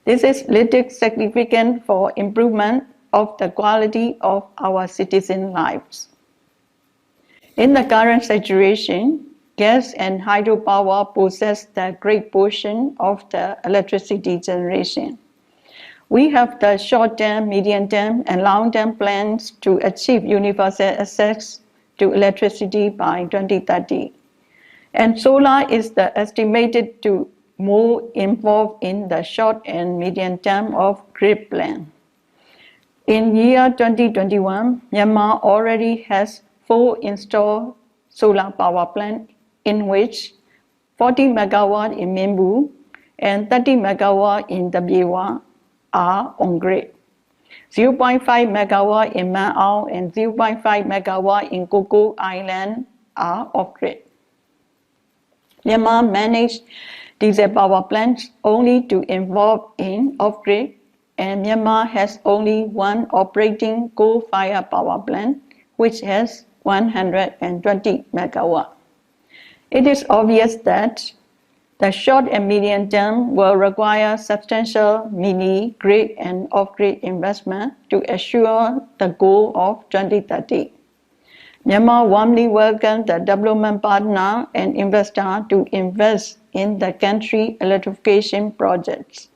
[SPEAKER 13] This is little significant for improvement of the quality of our citizens' lives. In the current situation, gas and hydropower possess the great portion of the electricity generation. We have the short-term, medium-term, and long-term plans to achieve universal access to electricity by 2030. And solar is estimated to more involved in the short and medium term of grid plan. In year 2021, Myanmar already has 4 installed solar power plants, in which 40 megawatt in Minbu and 30 megawatt in Dabyewa are on grid. 0.5 megawatt in Manao and 0.5 megawatt in Coco Island are off grid. Myanmar managed diesel power plants only to involve in off grid, and Myanmar has only 1 operating coal-fired power plant, which has 120 megawatt. It is obvious that the short and medium term will require substantial mini-grid and off-grid investment to assure the goal of 2030. Myanmar warmly welcomes the development partner and investor to invest in the country electrification projects.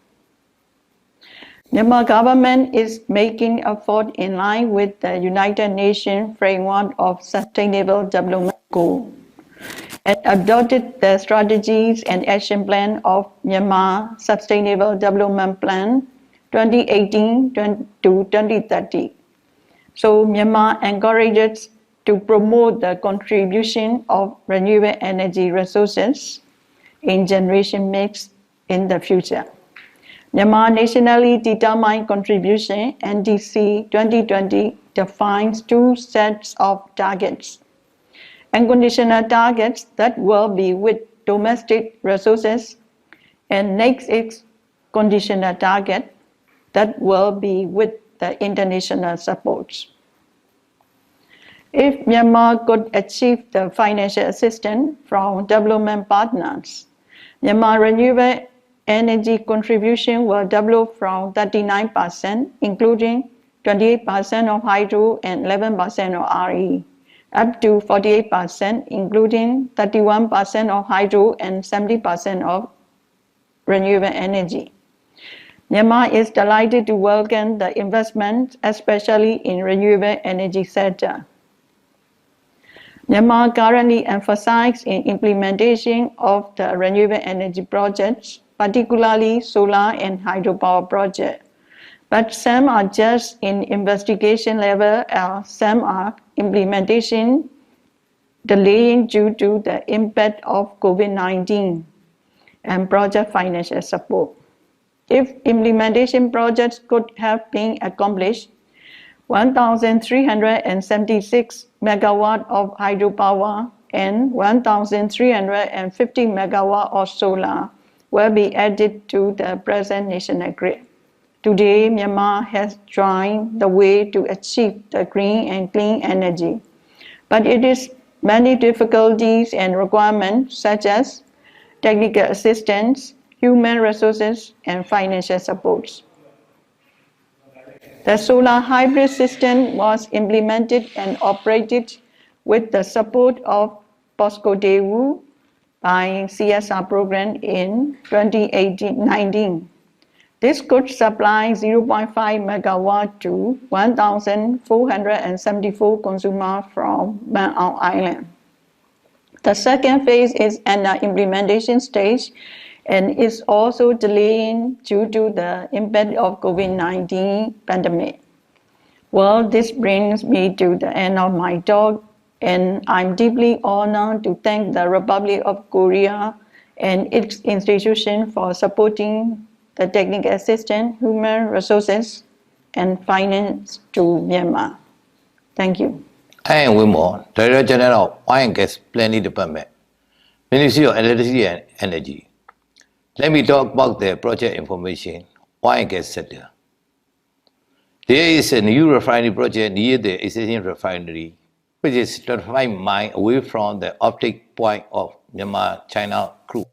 [SPEAKER 13] Myanmar government is making effort in line with the United Nations framework of Sustainable Development Goals and adopted the strategies and action plan of Myanmar Sustainable Development Plan 2018 to 2030. So Myanmar encourages to promote the contribution of renewable energy resources in generation mix in the future. Myanmar Nationally Determined Contribution NDC 2020 defines 2 sets of targets: unconditional targets that will be with domestic resources, and next is conditional target that will be with the international supports. If Myanmar could achieve the financial assistance from development partners, Myanmar renewable energy contribution will double from 39%, including 28% of hydro and 11% of RE, up to 48%, including 31% of hydro and 70% of renewable energy. Myanmar is delighted to welcome the investment, especially in renewable energy sector. Myanmar currently emphasizes in implementation of the renewable energy projects, particularly solar and hydropower projects. But some are just in investigation level, or some are implementation delaying due to the impact of COVID-19. and project financial support. If implementation projects could have been accomplished, 1,376 megawatt of hydropower and 1,350 megawatt of solar will be added to the present national grid. Today, Myanmar has joined the way to achieve the green and clean energy, but it is many difficulties and requirements such as technical assistance, human resources, and financial supports. The solar hybrid system was implemented and operated with the support of POSCO Daewoo by CSR program in 2019. This could supply 0.5 megawatt to 1,474 consumers from Mount Island. The second phase is an implementation stage and is also delaying due to the impact of COVID-19 pandemic. Well, this brings me to the end of my talk, and I'm deeply honored to thank the Republic of Korea and its institutions for supporting the technical assistance, human resources, and finance to Myanmar. Thank you.
[SPEAKER 14] I am Wilmore, Director General of Oil and Gas Planning Department, Ministry of Electricity and Energy. Let me talk about the project information, oil and gas sector. There is a new refinery project near the ASEAN refinery, which is 25 miles away from the optic point of Myanmar-China crude.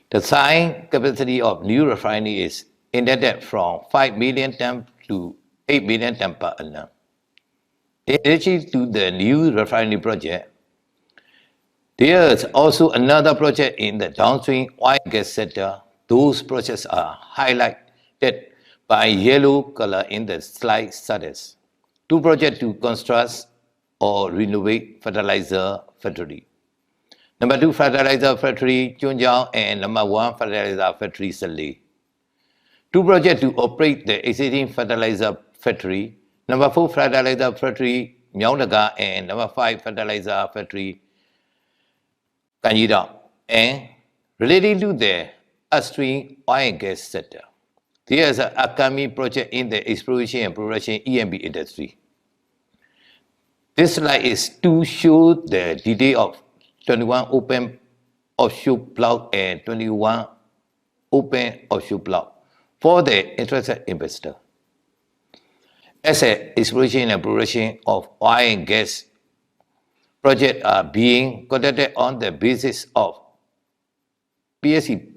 [SPEAKER 14] The design capacity of new refinery is intended from 5 million tons to 8 million tons per annum. In addition to the new refinery project, there is also another project in the downstream oil and gas sector. Those projects are highlighted by yellow color in the slide status. 2 projects to construct or renovate fertilizer factory. Number 2 fertilizer factory, Chunjiao, and number 1 fertilizer factory, Saleh. 2 projects to operate the existing fertilizer factory. Number 4 fertilizer factory, Myaungnaga, and number 5 fertilizer factory, Kanjida. And related to the upstream oil and gas sector, there is an upcoming project in the exploration and production E&P industry. This slide is to show the detail of 21 open offshore block and 21 open offshore block for the interested investor. As an exploration and production of oil and gas projects are being conducted on the basis of PSC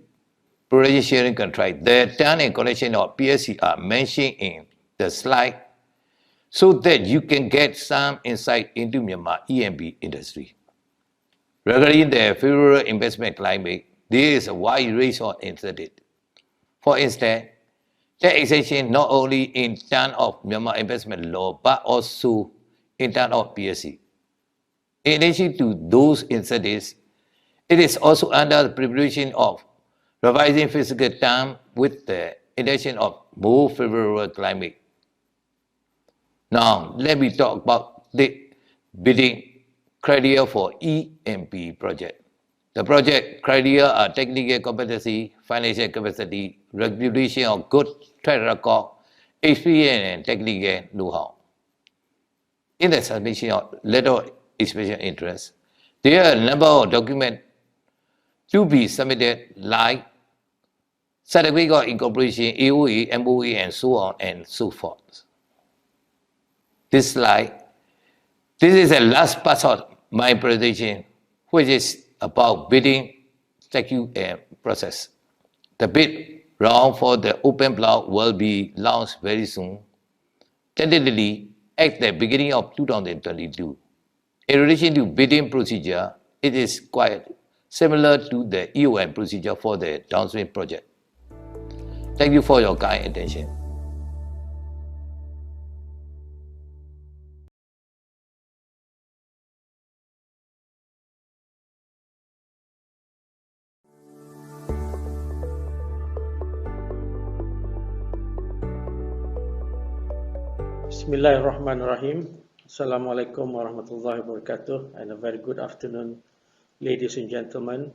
[SPEAKER 14] production sharing contract. The term and condition of PSC are mentioned in the slide so that you can get some insight into Myanmar E&P industry. Regarding the favorable investment climate, there is a wide range of incentives. For instance, taxation not only in terms of Myanmar investment law, but also in terms of PSC. In addition to those incentives, it is also under the preparation of revising fiscal term with the intention of more favorable climate. Now, let me talk about the bidding criteria for E&P project. The project criteria are technical competency, financial capacity, reputation of good track record, experience, and technical know-how. In the submission of letter of expression interest, there are a number of documents to be submitted like certificate of incorporation, AOA, MOA, and so on and so forth. This slide, this is the last part of my presentation, which is about bidding statute and process. The bid round for the open block will be launched very soon, tentatively at the beginning of 2022. In relation to bidding procedure, it is quite similar to the EOM procedure for the downstream project. Thank you for your kind attention.
[SPEAKER 15] Bismillahirrahmanirrahim. Assalamualaikum warahmatullahi wabarakatuh, and a very good afternoon, ladies and gentlemen.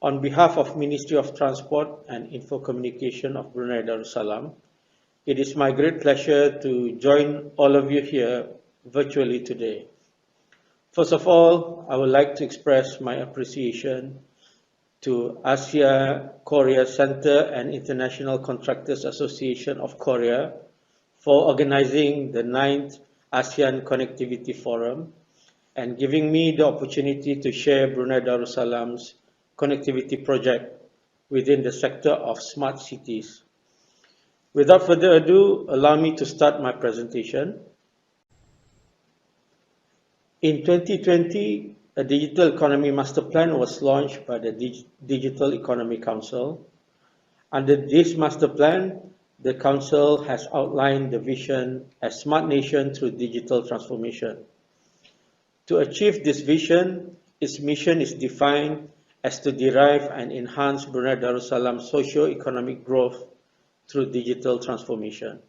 [SPEAKER 15] On behalf of Ministry of Transport and Info Communication of Brunei Darussalam, it is my great pleasure to join all of you here virtually today. First of all, I would like to express my appreciation to ASEAN-Korea Center and International Contractors Association of Korea for organizing the 9th ASEAN Connectivity Forum and giving me the opportunity to share Brunei Darussalam's connectivity project within the sector of smart cities. Without further ado, allow me to start my presentation. In 2020, a Digital Economy Master Plan was launched by the Digital Economy Council. Under this master plan, the Council has outlined the vision as Smart Nation through digital transformation. To achieve this vision, its mission is defined as to derive and enhance Brunei Darussalam's socio-economic growth through digital transformation.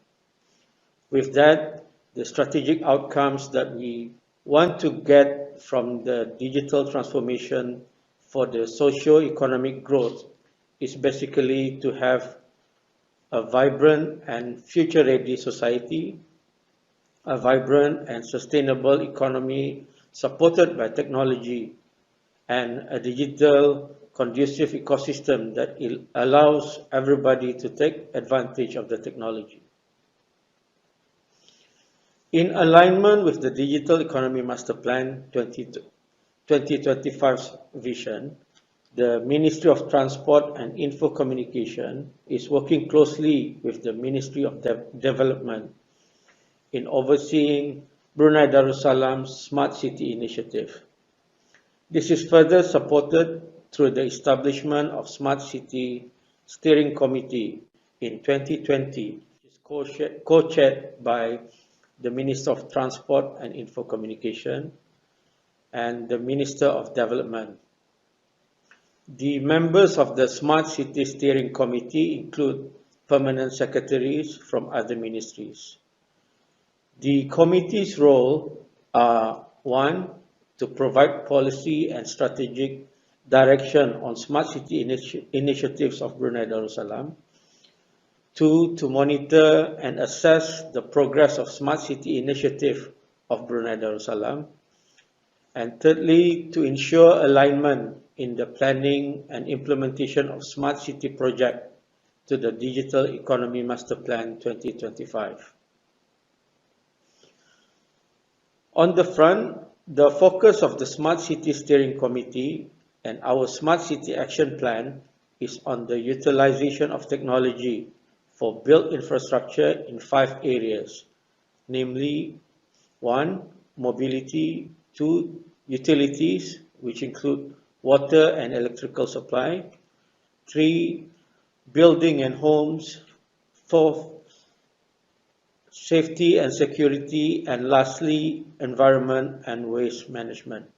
[SPEAKER 15] With that, the strategic outcomes that we want to get from the digital transformation for the socio-economic growth is basically to have a vibrant and future-ready society, a vibrant and sustainable economy supported by technology, and a digital conducive ecosystem that allows everybody to take advantage of the technology. In alignment with the Digital Economy Master Plan 2025's vision, the Ministry of Transport and Info Communication is working closely with the Ministry of Development in overseeing Brunei Darussalam's Smart City Initiative. This is further supported through the establishment of Smart City Steering Committee in 2020, which is co-chaired by the Minister of Transport and Info Communication and the Minister of Development. The members of the Smart City Steering Committee include permanent secretaries from other ministries. The committee's role are: 1, to provide policy and strategic direction on smart city initiatives of Brunei Darussalam; 2, to monitor and assess the progress of smart city initiative of Brunei Darussalam; and thirdly, to ensure alignment in the planning and implementation of smart city project to the Digital Economy Master Plan 2025. On the front, the focus of the Smart City Steering Committee and our Smart City Action Plan is on the utilization of technology for built infrastructure in 5 areas, namely: 1, mobility; 2, utilities, which include water and electrical supply; 3, building and homes; 4, safety and security; and lastly, environment and waste management.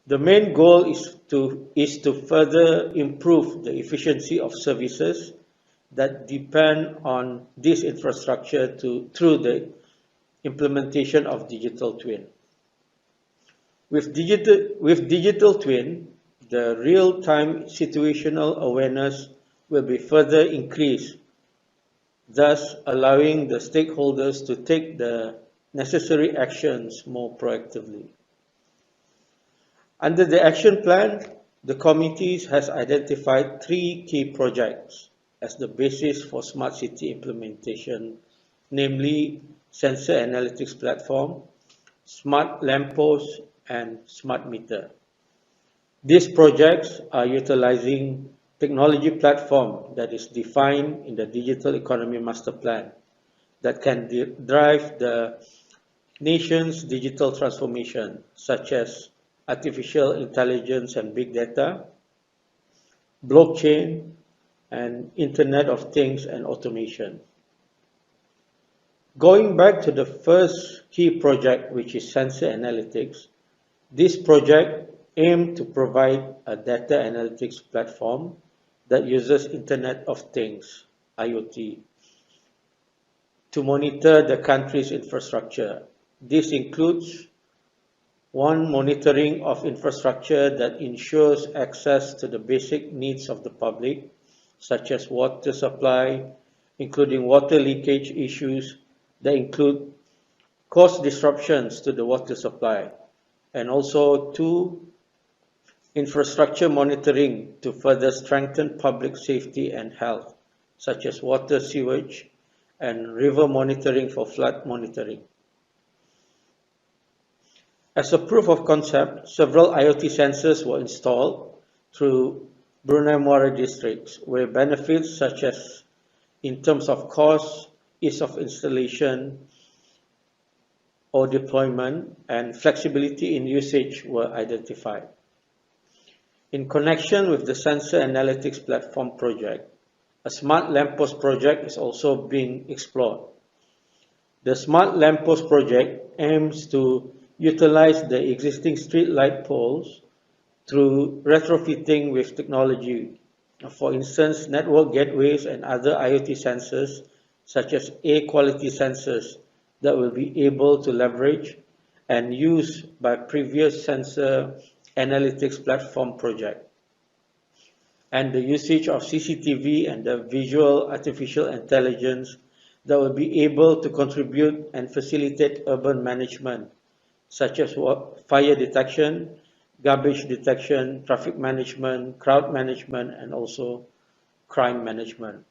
[SPEAKER 15] The main goal is to further improve the efficiency of services that depend on this infrastructure through the implementation of digital twin. With digital twin, the real-time situational awareness will be further increased, thus allowing the stakeholders to take the necessary actions more proactively. Under the action plan, the committee has identified 3 key projects as the basis for smart city implementation, namely sensor analytics platform, smart lamppost, and smart meter. These projects are utilizing technology platform that is defined in the Digital Economy Master Plan that can drive the nation's digital transformation, such as artificial intelligence and big data, blockchain, and Internet of Things and automation. Going back to the first key project, which is sensor analytics, this project aimed to provide a data analytics platform that uses Internet of Things, IoT, to monitor the country's infrastructure. This includes One, monitoring of infrastructure that ensures access to the basic needs of the public, such as water supply, including water leakage issues that include cause disruptions to the water supply. And also, two, infrastructure monitoring to further strengthen public safety and health, such as water, sewage, and river monitoring for flood monitoring. As a proof of concept, several IoT sensors were installed through Brunei Muara districts, where benefits such as in terms of cost, ease of installation or deployment, and flexibility in usage were identified. In connection with the Sensor Analytics Platform project, a smart lamppost project is also being explored. The smart lamppost project aims to utilize the existing street light poles through retrofitting with technology. For instance, network gateways and other IoT sensors, such as air quality sensors, that will be able to leverage and use by previous sensor analytics platform project. And the usage of CCTV and the visual artificial intelligence that will be able to contribute and facilitate urban management, such as fire detection, garbage detection, traffic management, crowd management, and also crime management.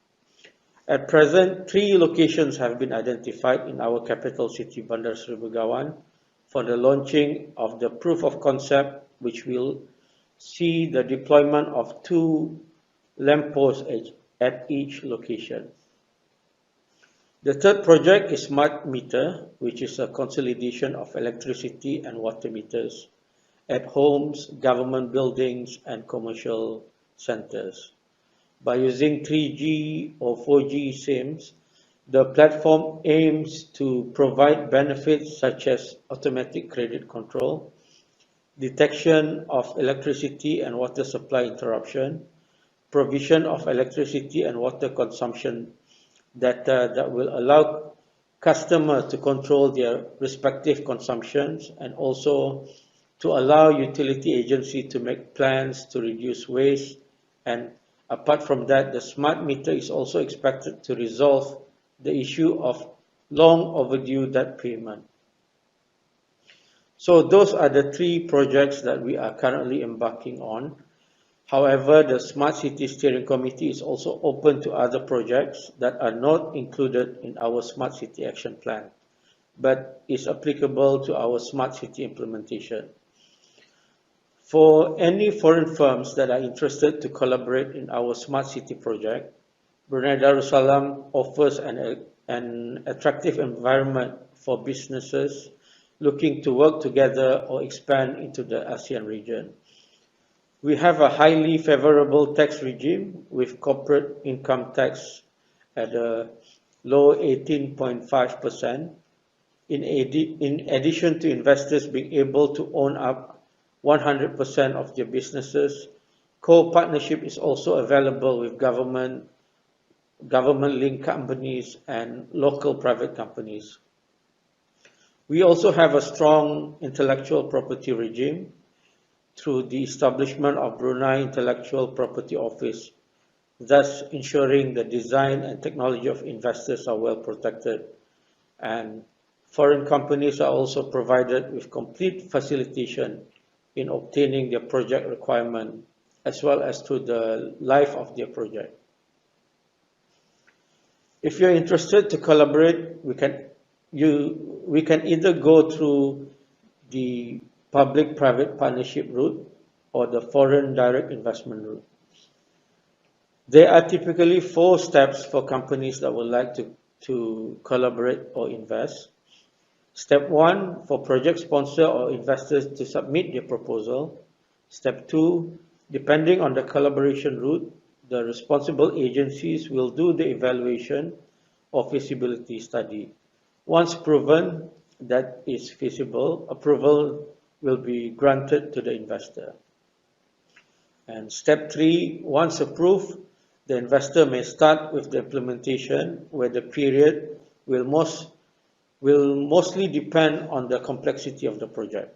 [SPEAKER 15] At present, 3 locations have been identified in our capital city, Bandar Seri Begawan, for the launching of the proof of concept, which will see the deployment of 2 lampposts at each location. The third project is Smart Meter, which is a consolidation of electricity and water meters at homes, government buildings, and commercial centers. By using 3G or 4G SIMs, the platform aims to provide benefits such as automatic credit control, detection of electricity and water supply interruption, provision of electricity and water consumption data that will allow customers to control their respective consumptions, and also to allow utility agency to make plans to reduce waste. And apart from that, the smart meter is also expected to resolve the issue of long overdue debt payment. So those are the 3 projects that we are currently embarking on. However, the Smart City Steering Committee is also open to other projects that are not included in our Smart City Action Plan, but is applicable to our Smart City implementation. For any foreign firms that are interested to collaborate in our Smart City project, Brunei Darussalam offers an attractive environment for businesses looking to work together or expand into the ASEAN region. We have a highly favorable tax regime with corporate income tax at a low 18.5%. In addition to investors being able to own up 100% of their businesses, co-partnership is also available with government-linked companies and local private companies. We also have a strong intellectual property regime through the establishment of Brunei Intellectual Property Office, thus ensuring the design and technology of investors are well protected. And foreign companies are also provided with complete facilitation in obtaining their project requirement, as well as through the life of their project. If you're interested to collaborate, we can either go through the public-private partnership route or the foreign direct investment route. There are typically 4 steps for companies that would like to collaborate or invest. Step 1, for project sponsor or investors to submit their proposal. Step 2, depending on the collaboration route, the responsible agencies will do the evaluation or feasibility study. Once proven that is feasible, approval will be granted to the investor. And step 3, once approved, the investor may start with the implementation, where the period will mostly depend on the complexity of the project.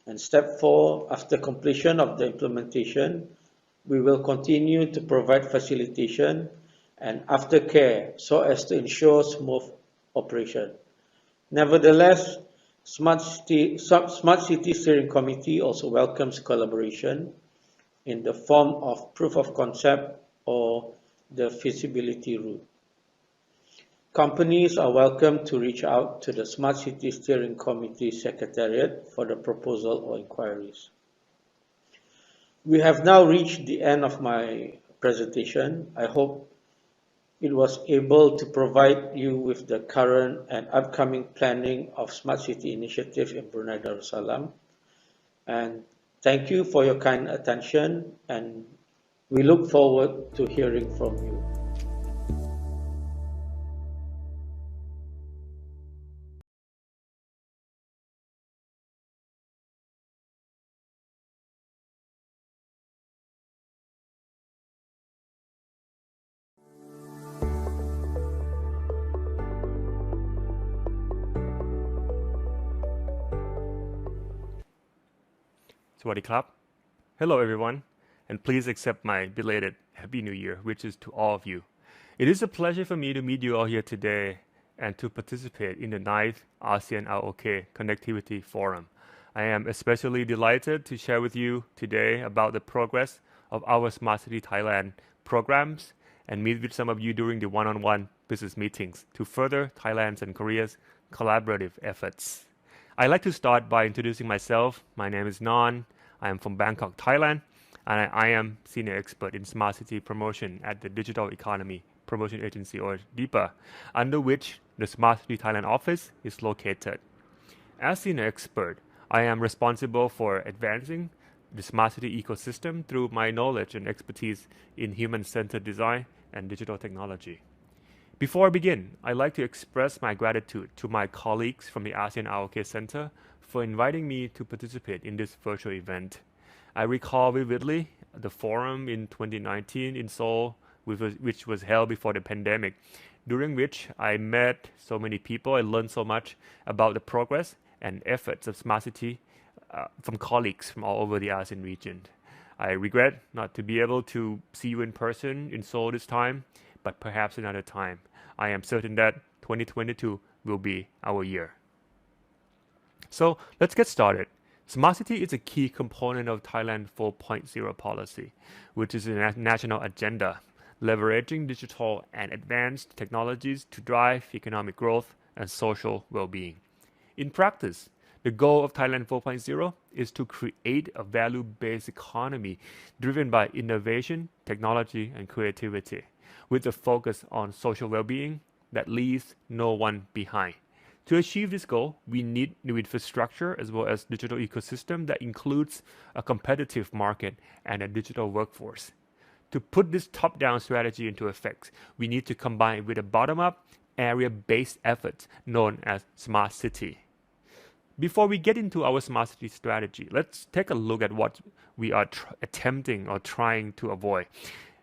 [SPEAKER 15] And step 4, after completion of the implementation, we will continue to provide facilitation and aftercare so as to ensure smooth operation. Nevertheless, Smart City Steering Committee also welcomes collaboration in the form of proof of concept or the feasibility route. Companies are welcome to reach out to the Smart City Steering Committee Secretariat for the proposal or inquiries. We have now reached the end of my presentation. I hope it was able to provide you with the current and upcoming planning of Smart City initiative in Brunei Darussalam. And thank you for your kind attention, and we look forward to hearing from you.
[SPEAKER 16] Sawadee krap. Hello everyone, and please accept my belated Happy New Year wishes to all of you. It is a pleasure for me to meet you all here today and to participate in the 9th ASEAN-ROK Connectivity Forum. I am especially delighted to share with you today about the progress of our Smart City Thailand programs and meet with some of you during the one-on-one business meetings to further Thailand's and Korea's collaborative efforts. I'd like to start by introducing myself. My name is Non. I am from Bangkok, Thailand, and I am senior expert in smart city promotion at the Digital Economy Promotion Agency, or DIPA, under which the Smart City Thailand office is located. As senior expert, I am responsible for advancing the smart city ecosystem through my knowledge and expertise in human-centered design and digital technology. Before I begin, I'd like to express my gratitude to my colleagues from the ASEAN-ROK Center for inviting me to participate in this virtual event. I recall vividly the forum in 2019 in Seoul, which was held before the pandemic, during which I met so many people and learned so much about the progress and efforts of Smart City from colleagues from all over the ASEAN region. I regret not to be able to see you in person in Seoul this time, but perhaps another time. I am certain that 2022 will be our year. So let's get started. Smart City is a key component of Thailand 4.0 policy, which is a national agenda, leveraging digital and advanced technologies to drive economic growth and social well-being. In practice, the goal of Thailand 4.0 is to create a value-based economy driven by innovation, technology, and creativity, with a focus on social well-being that leaves no one behind. To achieve this goal, we need new infrastructure as well as digital ecosystem that includes a competitive market and a digital workforce. To put this top-down strategy into effect, we need to combine it with a bottom-up, area-based effort known as Smart City. Before we get into our Smart City strategy, let's take a look at what we are attempting or trying to avoid.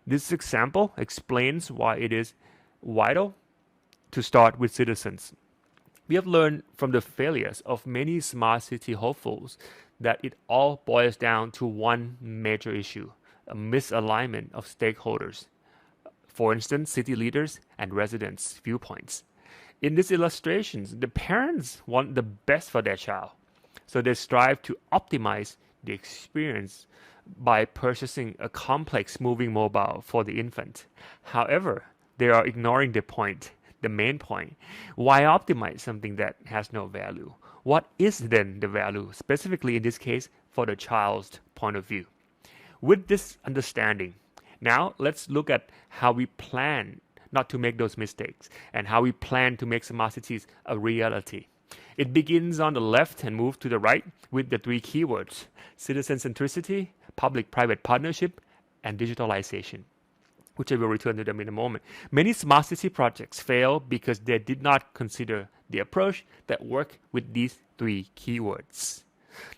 [SPEAKER 16] This example explains why it is vital to start with citizens. We have learned from the failures of many smart city hopefuls that it all boils down to one major issue, a misalignment of stakeholders. For instance, city leaders and residents' viewpoints. In these illustrations, the parents want the best for their child, so they strive to optimize the experience by purchasing a complex moving mobile for the infant. However, they are ignoring the main point. Why optimize something that has no value? What is then the value, specifically in this case, for the child's point of view? With this understanding, now let's look at how we plan not to make those mistakes and how we plan to make smart cities a reality. It begins on the left and moves to the right with the three keywords: citizen centricity, public-private partnership, and digitalization, which I will return to them in a moment. Many smart city projects fail because they did not consider the approach that worked with these three keywords.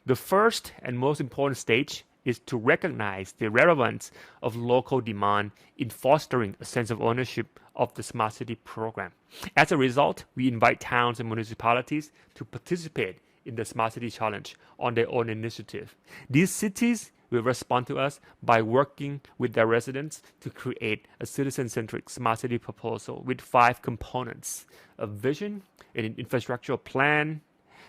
[SPEAKER 16] The first and most important stage is to recognize the relevance of local demand in fostering a sense of ownership of the smart city program. As a result, we invite towns and municipalities to participate in the Smart City Challenge on their own initiative. These cities will respond to us by working with their residents to create a citizen-centric smart city proposal with 5 components: a vision, an infrastructural plan,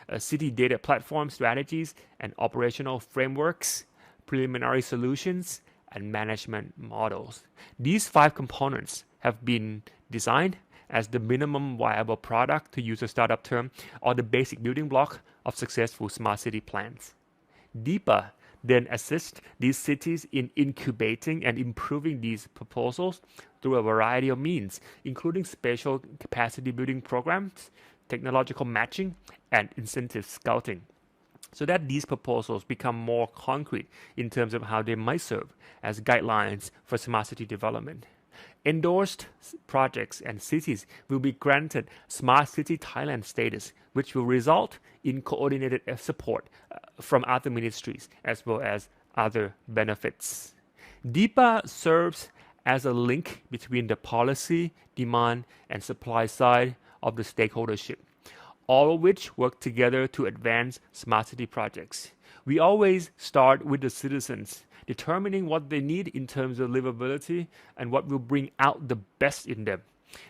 [SPEAKER 16] a city data platform strategies and operational frameworks, preliminary solutions, and management models. These 5 components have been designed as the minimum viable product, to use a startup term, or the basic building block of successful smart city plans. DEPA then assist these cities in incubating and improving these proposals through a variety of means, including spatial capacity building programs, technological matching, and incentive scouting, so that these proposals become more concrete in terms of how they might serve as guidelines for smart city development. Endorsed projects and cities will be granted Smart City Thailand status, which will result in coordinated support from other ministries as well as other benefits. DEPA serves as a link between the policy, demand, and supply side of the stakeholdership, all of which work together to advance smart city projects. We always start with the citizens, determining what they need in terms of livability and what will bring out the best in them.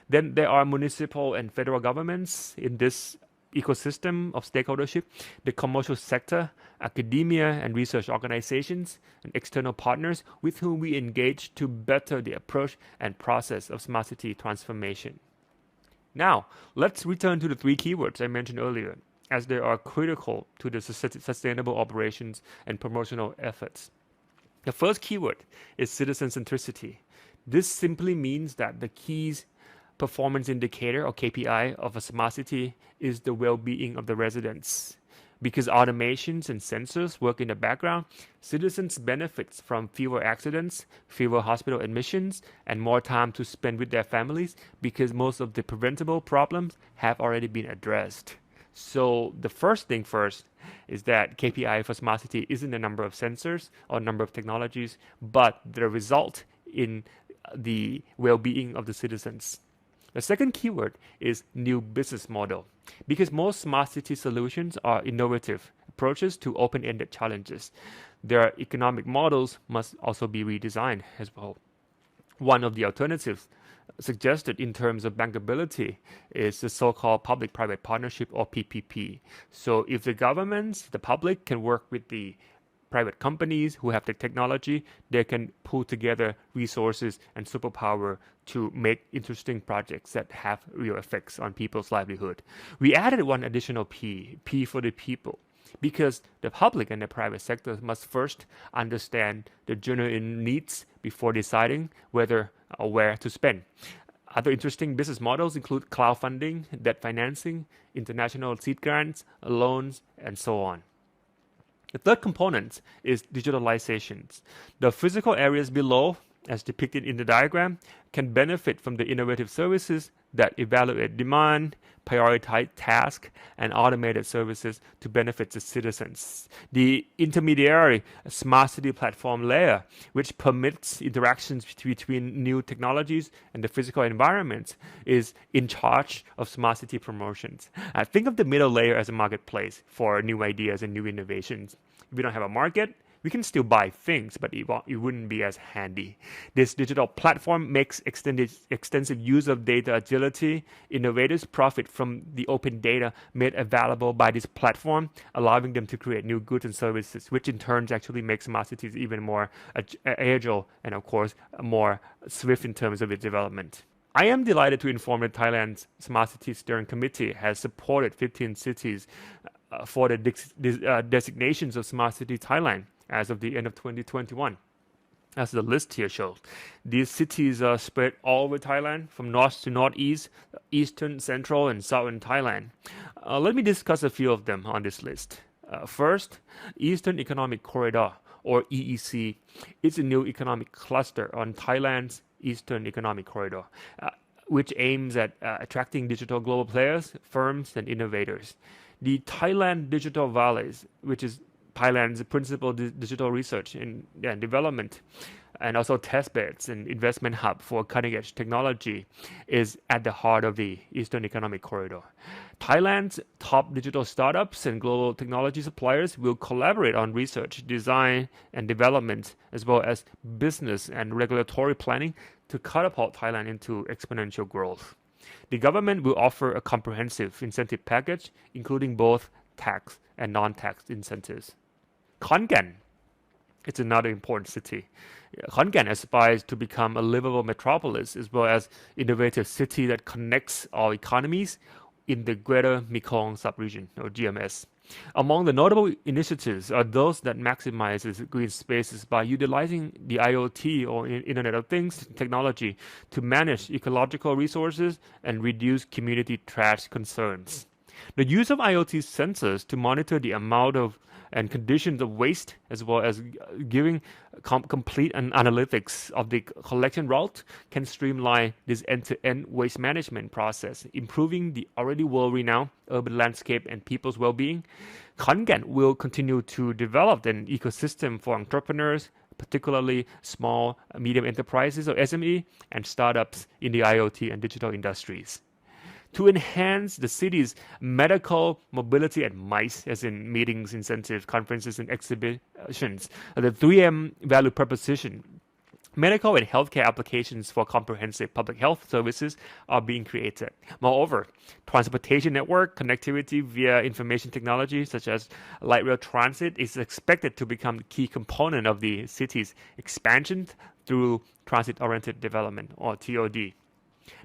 [SPEAKER 16] Then there are municipal and federal governments in this ecosystem of stakeholdership, the commercial sector, academia and research organizations, and external partners with whom we engage to better the approach and process of smart city transformation. Now, let's return to the 3 keywords I mentioned earlier, as they are critical to the sustainable operations and promotional efforts. The first keyword is citizen centricity. This simply means that the key performance indicator or KPI of a smart city is the well-being of the residents. Because automations and sensors work in the background, citizens benefit from fewer accidents, fewer hospital admissions, and more time to spend with their families because most of the preventable problems have already been addressed. So the first thing first is that KPI for smart city isn't the number of sensors or number of technologies, but the result in the well-being of the citizens. The second keyword is new business model, because most smart city solutions are innovative approaches to open-ended challenges. Their economic models must also be redesigned as well. One of the alternatives suggested in terms of bankability is the so-called public-private partnership or PPP. So if the governments, the public can work with the private companies who have the technology, they can pull together resources and superpower to make interesting projects that have real effects on people's livelihood. We added one additional P for the people, because the public and the private sector must first understand the genuine needs before deciding whether or where to spend. Other interesting business models include crowdfunding, debt financing, international seed grants, loans, and so on. The third component is digitalization. The physical areas below, as depicted in the diagram, can benefit from the innovative services that evaluate demand, prioritize tasks, and automated services to benefit the citizens. The intermediary smart city platform layer, which permits interactions between new technologies and the physical environment, is in charge of smart city promotions. Think of the middle layer as a marketplace for new ideas and new innovations. If we don't have a market, we can still buy things, but it wouldn't be as handy. This digital platform makes extensive use of data agility. Innovators profit from the open data made available by this platform, allowing them to create new goods and services, which in turn actually makes smart cities even more agile and, of course, more swift in terms of its development. I am delighted to inform that Thailand's Smart City Steering Committee has supported 15 cities for the designations of Smart City Thailand as of the end of 2021. As the list here shows, these cities are spread all over Thailand, from north to northeast, eastern, central, and southern Thailand. Let me discuss a few of them on this list. First, Eastern Economic Corridor, or EEC. It's a new economic cluster on Thailand's Eastern Economic Corridor, which aims at attracting digital global players, firms, and innovators. The Thailand Digital Valleys, which is Thailand's principal digital research and development, and also test beds and investment hub for cutting-edge technology is at the heart of the Eastern Economic Corridor. Thailand's top digital startups and global technology suppliers will collaborate on research, design, and development, as well as business and regulatory planning to catapult Thailand into exponential growth. The government will offer a comprehensive incentive package, including both tax and non-tax incentives. Khon Kaen, it's another important city. Khon Kaen aspires to become a livable metropolis as well as innovative city that connects all economies in the Greater Mekong Subregion, or GMS. Among the notable initiatives are those that maximizes green spaces by utilizing the IoT or Internet of Things technology to manage ecological resources and reduce community trash concerns. The use of IoT sensors to monitor the amount of and conditions of waste, as well as giving complete analytics of the collection route, can streamline this end-to-end waste management process, improving the already world-renowned urban landscape and people's well-being. Khon Kaen will continue to develop an ecosystem for entrepreneurs, particularly small, medium enterprises or SME, and startups in the IoT and digital industries. To enhance the city's medical mobility and MICE, as in meetings, incentives, conferences, and exhibitions, the 3M value proposition, medical and healthcare applications for comprehensive public health services are being created. Moreover, transportation network connectivity via information technology, such as light rail transit, is expected to become a key component of the city's expansion through transit-oriented development, or TOD.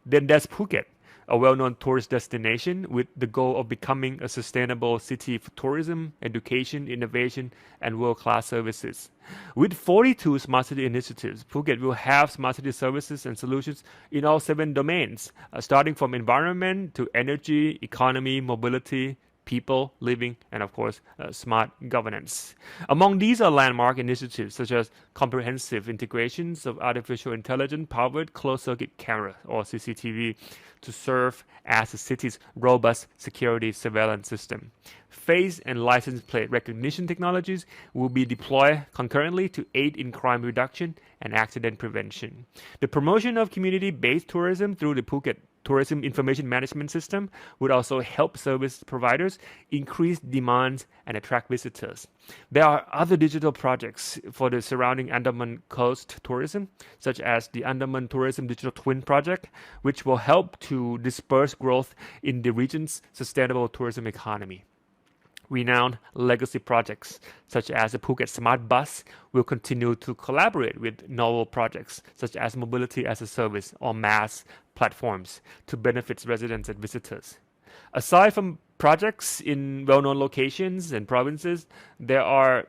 [SPEAKER 16] Then there's Phuket, a well-known tourist destination with the goal of becoming a sustainable city for tourism, education, innovation, and world-class services. With 42 smart city initiatives, Phuket will have smart city services and solutions in all 7 domains, starting from environment to energy, economy, mobility, people, living, and of course, smart governance. Among these are landmark initiatives such as comprehensive integrations of artificial intelligence-powered closed-circuit camera, or CCTV, to serve as the city's robust security surveillance system. Face and license plate recognition technologies will be deployed concurrently to aid in crime reduction and accident prevention. The promotion of community-based tourism through the Phuket Tourism Information Management System would also help service providers increase demand and attract visitors. There are other digital projects for the surrounding Andaman coast tourism, such as the Andaman Tourism Digital Twin Project, which will help to disperse growth in the region's sustainable tourism economy. Renowned legacy projects, such as the Phuket Smart Bus, will continue to collaborate with novel projects, such as Mobility as a Service or MaaS platforms, to benefit residents and visitors. Aside from projects in well-known locations and provinces, there are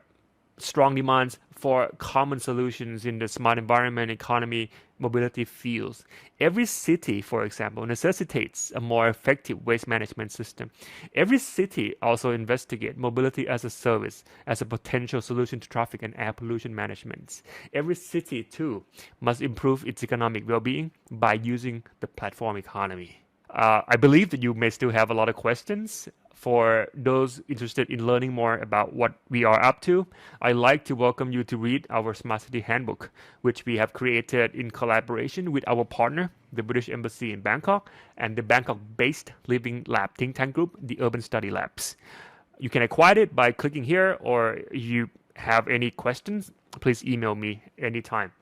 [SPEAKER 16] strong demands for common solutions in the smart environment, economy, mobility fields. Every city, for example, necessitates a more effective waste management system. Every city also investigates mobility as a service as a potential solution to traffic and air pollution management. Every city, too, must improve its economic well-being by using the platform economy. I believe that you may still have a lot of questions. For those interested in learning more about what we are up to, I'd like to welcome you to read our Smart City Handbook, which we have created in collaboration with our partner, the British Embassy in Bangkok, and the Bangkok-based Living Lab think tank group, the Urban Study Labs. You can acquire it by clicking here, or if you have any questions, please email me anytime.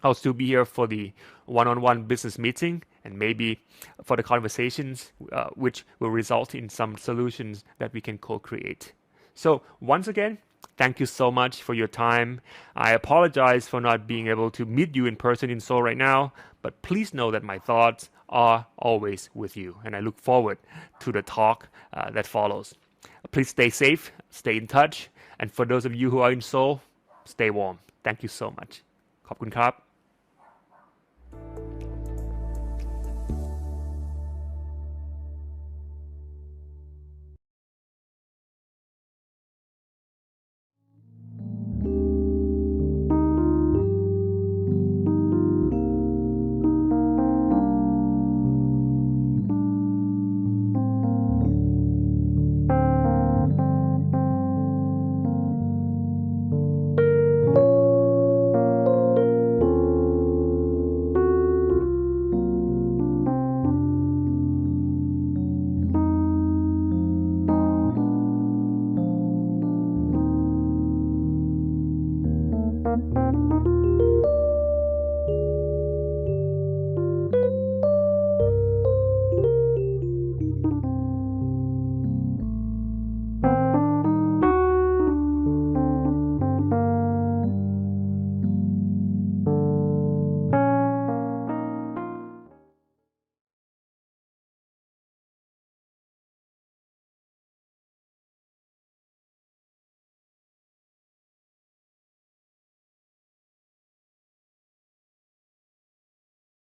[SPEAKER 16] I'll still be here for the one-on-one business meeting and maybe for the conversations which will result in some solutions that we can co-create. So once again, thank you so much for your time. I apologize for not being able to meet you in person in Seoul right now, but please know that my thoughts are always with you, and I look forward to the talk that follows. Please stay safe, stay in touch, and for those of you who are in Seoul, stay warm. Thank you so much. ขอบคุณครับ